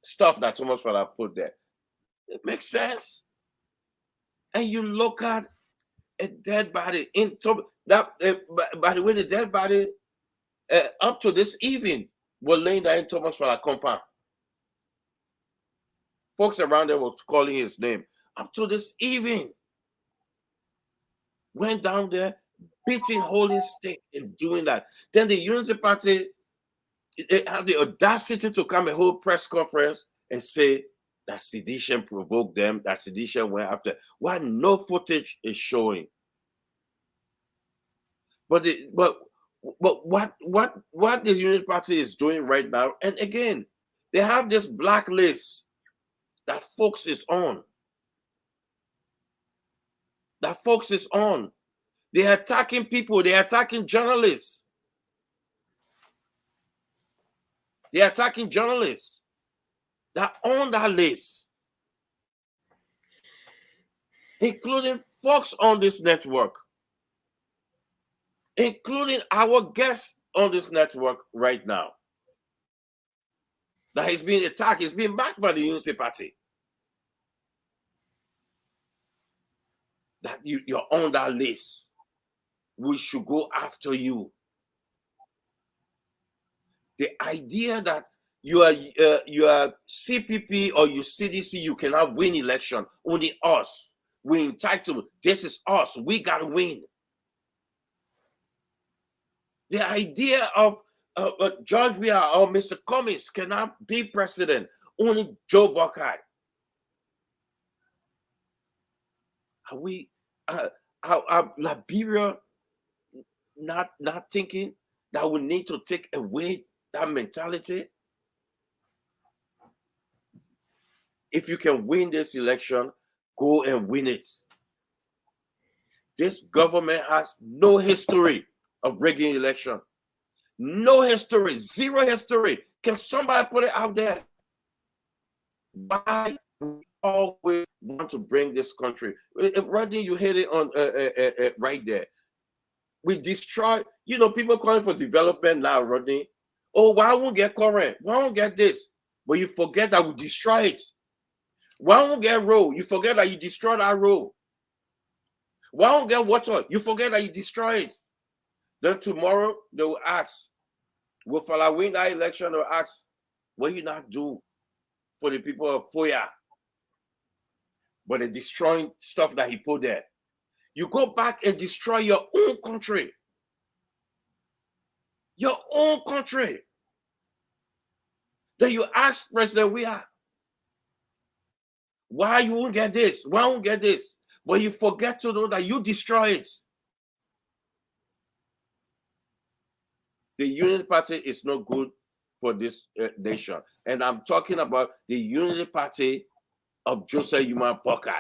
stuff that Thomas Fala put there? It makes sense. And you look at a dead body in that. By the way, the dead body up to this evening were laying there in Thomas Fala compound. Folks around there were calling his name. Up to this evening, went down there, beating holy stick and doing that. Then the Unity Party had the audacity to come a whole press conference and say that sedition provoked them, that sedition went after. Why no footage is showing? But what the Unity Party is doing right now, and again, they have this blacklist that focuses on. That focuses on. They're attacking people. They're attacking journalists. They're attacking journalists that on that list, including folks on this network, including our guests on this network right now, that is being attacked, is being backed by the Unity Party. That you're on that list. We should go after you. The idea that you are CPP or you CDC, you cannot win election. Only us. We're entitled. This is us. We gotta win. The idea of George Weah or Mr. Cummings cannot be president. Only Joe Buckeye. Are we Liberia not thinking that we need to take away that mentality? If you can win this election, go and win it. This government has no history of rigging election. No history, zero history. Can somebody put it out there? Why we always want to bring this country? Rodney, you hit it on right there. We destroy, people calling for development now, Rodney. Oh, why won't get current? Why won't get this? But you forget that we destroy it. Why won't get road? You forget that you destroy that road. Why won't get water? You forget that you destroy it. Then tomorrow they will ask, will Fala win that election? They'll ask, what you not do for the people of Foya? But they're destroying stuff that he put there. You go back and destroy your own country. Your own country. Then you ask President Weah, why you won't get this? Why won't get this? But you forget to know that you destroy it. The Unity Party is not good for this nation. And I'm talking about the Unity Party of Joseph Yuma Buckeye.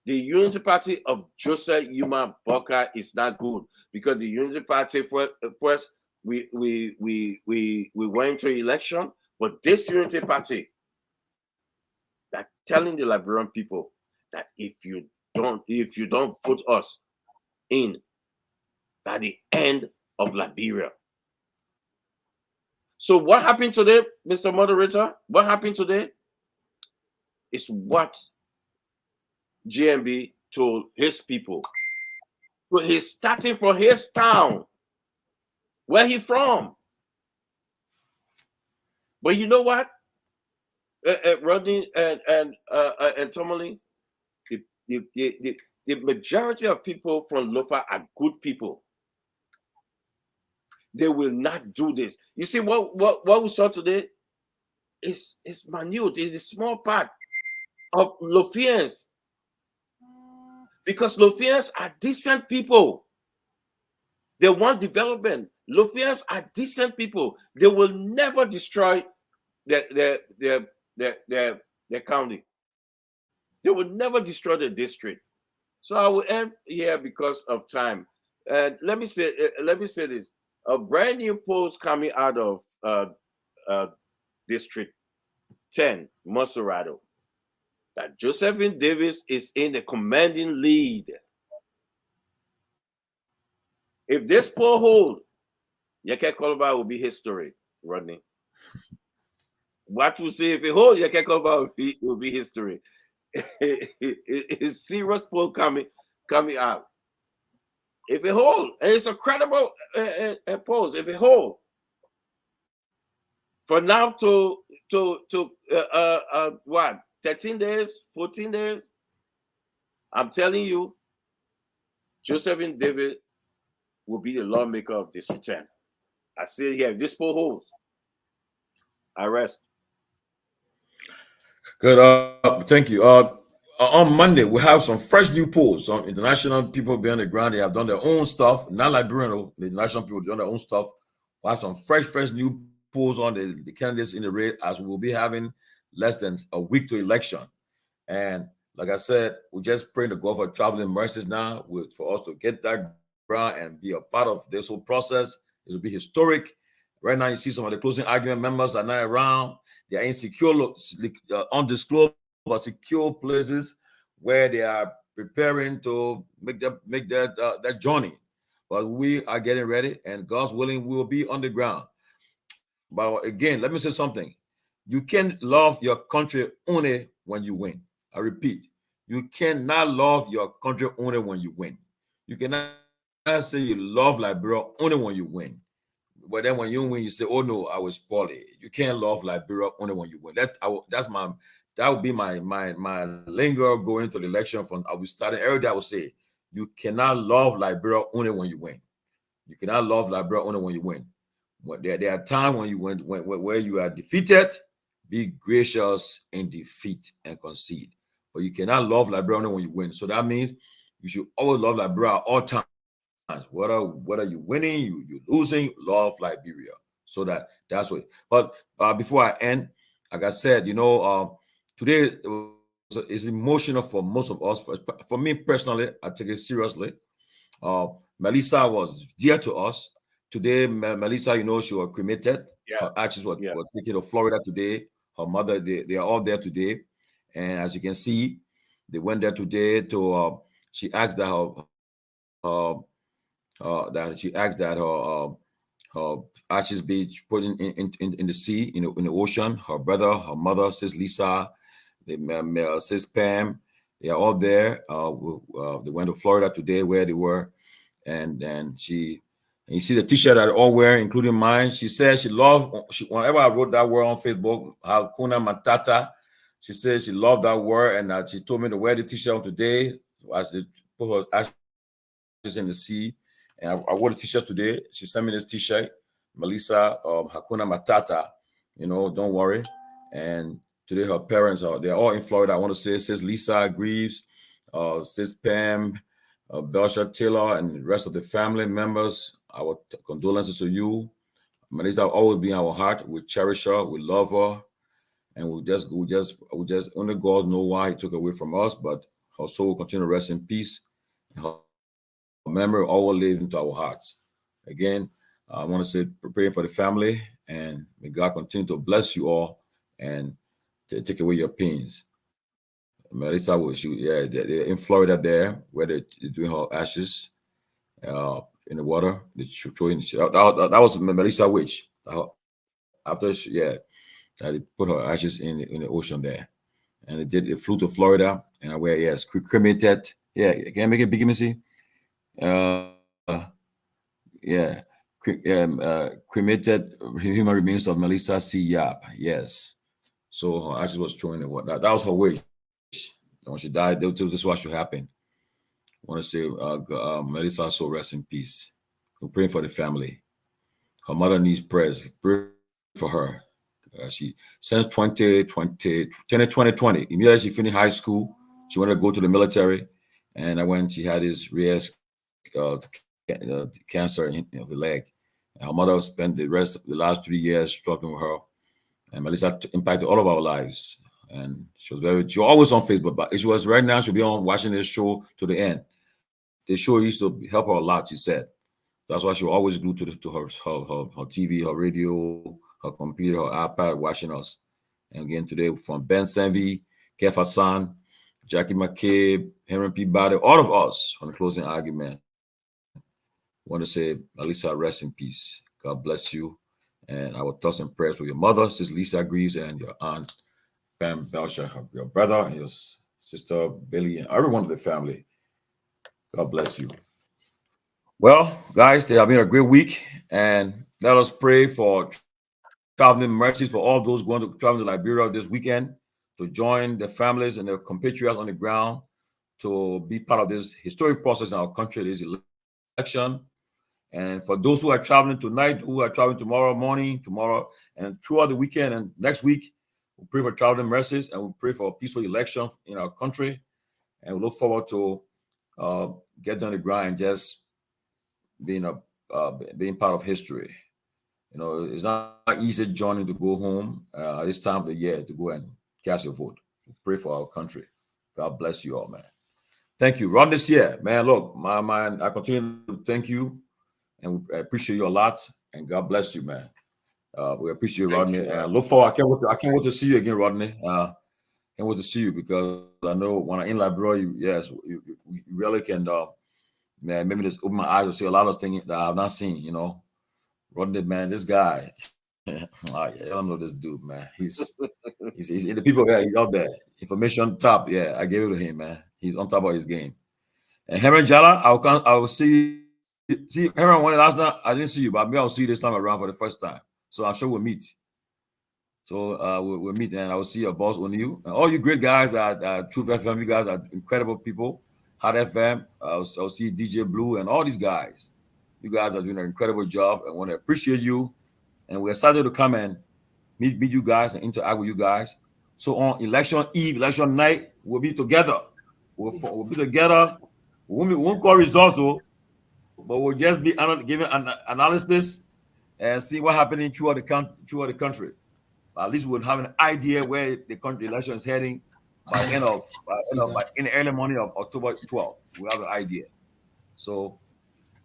The Unity Party of Joseph Yuma Boka is not good, because the Unity Party first we went into election, but this Unity Party that telling the Liberian people that if you don't vote us in, by the end of Liberia. So what happened today, Mr. Moderator? What happened today is what GMB told his people. So he's starting from his town, where he from. But you know what, Rodney and Tomalin, the majority of people from Lofa are good people. They will not do this. You see what we saw today is minute. It's a small part of Lofians, because Lofians are decent people. They want development. Lofians are decent people. They will never destroy their county. They will never destroy the district. So I will end here because of time. And let me say this: a brand new post coming out of District 10, Monserrato, that Josephine Davis is in the commanding lead. If this poll hold, Yeke Kolba will be history, Rodney. What we say if it hold, Yeke Kolba will be history. It's serious poll coming out. If it hold, and it's a credible polls. If it hold, for now to what, 13 days, 14 days, I'm telling you, Josephine Davis will be the lawmaker of District 10. I say here, this poll holds. I rest. Good. Thank you. On Monday, we have some fresh new polls. Some international people be on the ground. They have done their own stuff. Not Liberian, the international people doing their own stuff. We have some fresh new polls on the candidates in the race, as we will be having less than a week to election. And like I said, we just pray to God for traveling mercies now for us to get that ground and be a part of this whole process. It will be historic. Right now, you see some of the closing argument members are not around. They are insecure, undisclosed but secure places where they are preparing to make that journey. But we are getting ready, and God's willing, we will be on the ground. But again, let me say something. You can love your country only when you win. I repeat, you cannot love your country only when you win. You cannot say you love Liberia only when you win. But then when you win, you say, "Oh no, I was poorly." You can't love Liberia only when you win. That would be my linger going to the election. From I will start every day. I will say, you cannot love Liberia only when you win. You cannot love Liberia only when you win. There are times when you win, where you are defeated. Be gracious in defeat and concede. But you cannot love Liberia only when you win. So that means you should always love Liberia at all times. Whether you're winning, you're losing, love Liberia. So that's what. But before I end, like I said, today is emotional for most of us. For me personally, I take it seriously. Melissa was dear to us. Today, Melissa, she was cremated. Yeah. Her ashes were taken to Florida today. Her mother, they are all there today. And as you can see, they went there today to, she asked that her ashes be put in the sea, in the ocean. Her brother, her mother, Sis Lisa, Sis Pam, they are all there. They went to Florida today, where they were, and then you see the T-shirt that they all wear, including mine. She said whenever I wrote that word on Facebook, Hakuna Matata, she said she loved that word, and she told me to wear the T-shirt on today as they put her ashes in the sea. And I wore the T-shirt today. She sent me this T-shirt, Melissa, Hakuna Matata. Don't worry. And today her parents they're all in Florida. I want to say Sis Lisa Greaves, Sis Pam, Belcher Taylor, and the rest of the family members. Our condolences to you. Melissa will always be in our heart. We cherish her, we love her, and we just only God know why He took away from us. But her soul continue to rest in peace, and her memory always live into our hearts. Again, I want to say praying for the family, and may God continue to bless you all and to take away your pains. Melissa, they're in Florida there, where they're doing her ashes in the water. They throwing that was Melissa Witch. After they put her ashes in the ocean there, and they flew to Florida and where cremated. Yeah, can I make it big, Missy? Cremated human remains of Melissa C. Yap. Yes. So her ashes was thrown in the water. That was her wish. When she died, this is what should happen. I want to say, Melissa, so rest in peace. We're praying for the family. Her mother needs prayers. Pray for her. She since 2020, immediately she finished high school, she wanted to go to the military, and when she had this rare cancer in the leg, and her mother spent the last 3 years struggling with her, and Melissa impacted all of our lives. And she was always on Facebook, but she was right now, she'll be on watching this show to the end. The show used to help her a lot, she said. That's why she will always glued to her TV, her radio, her computer, her iPad, watching us. And again today from Ben Sanvee, Keff Hassan, Jackie McCay, Henry Peabody, all of us on the closing argument. I want to say, Melissa, rest in peace. God bless you. And our thoughts and prayers for your mother, Sister Lisa Greaves, and your aunt, Pam Belcher, your brother, and your sister, Billy, and everyone of the family. God bless you. Well, guys, they have been a great week, and let us pray for traveling mercies for all those going to travel to Liberia this weekend to join their families and their compatriots on the ground to be part of this historic process in our country, this election. And for those who are traveling tonight, who are traveling tomorrow morning, and throughout the weekend and next week, we pray for traveling mercies, and we pray for a peaceful election in our country. And we look forward to getting on the ground and just being part of history. You know, it's not an easy journey to go home at this time of the year to go and cast your vote. We pray for our country. God bless you all, man. Thank you. Ron this year, man. Look, my man, I continue to thank you, and we appreciate you a lot. And God bless you, man. We appreciate you, Rodney. And look forward. I can't wait to see you again, Rodney. Can't wait to see you, because I know when I'm in Liberia, you really can. Man, maybe just open my eyes to see a lot of things that I've not seen. You know, Rodney, man, this guy. I don't know this dude, man. He's the people there. He's out there. Information top. Yeah, I gave it to him, man. He's on top of his game. And Herman Jala, I will see you. See, Herman, when last time I didn't see you, but maybe I'll see you this time around for the first time. So I'm sure we'll meet. So we'll meet, and I will see your boss on you. And all you great guys at Truth FM, you guys are incredible people. Hot FM, I'll see DJ Blue and all these guys. You guys are doing an incredible job. I want to appreciate you. And we're excited to come and meet you guys and interact with you guys. So on election eve, election night, we'll be together. We'll be together. We won't call results, but we'll just be giving an analysis and see what happening throughout the country. At least we'll have an idea where the country election is heading by in the early morning of October 12th. We'll have an idea. So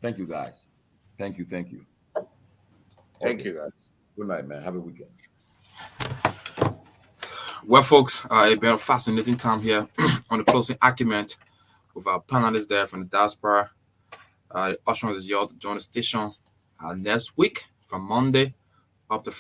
thank you, guys. Thank you. Thank you, guys. Good night, man. Have a weekend. Well, folks, it's been a fascinating time here on the closing argument with our panelists there from the diaspora. The option is y'all to join the station next week from Monday up to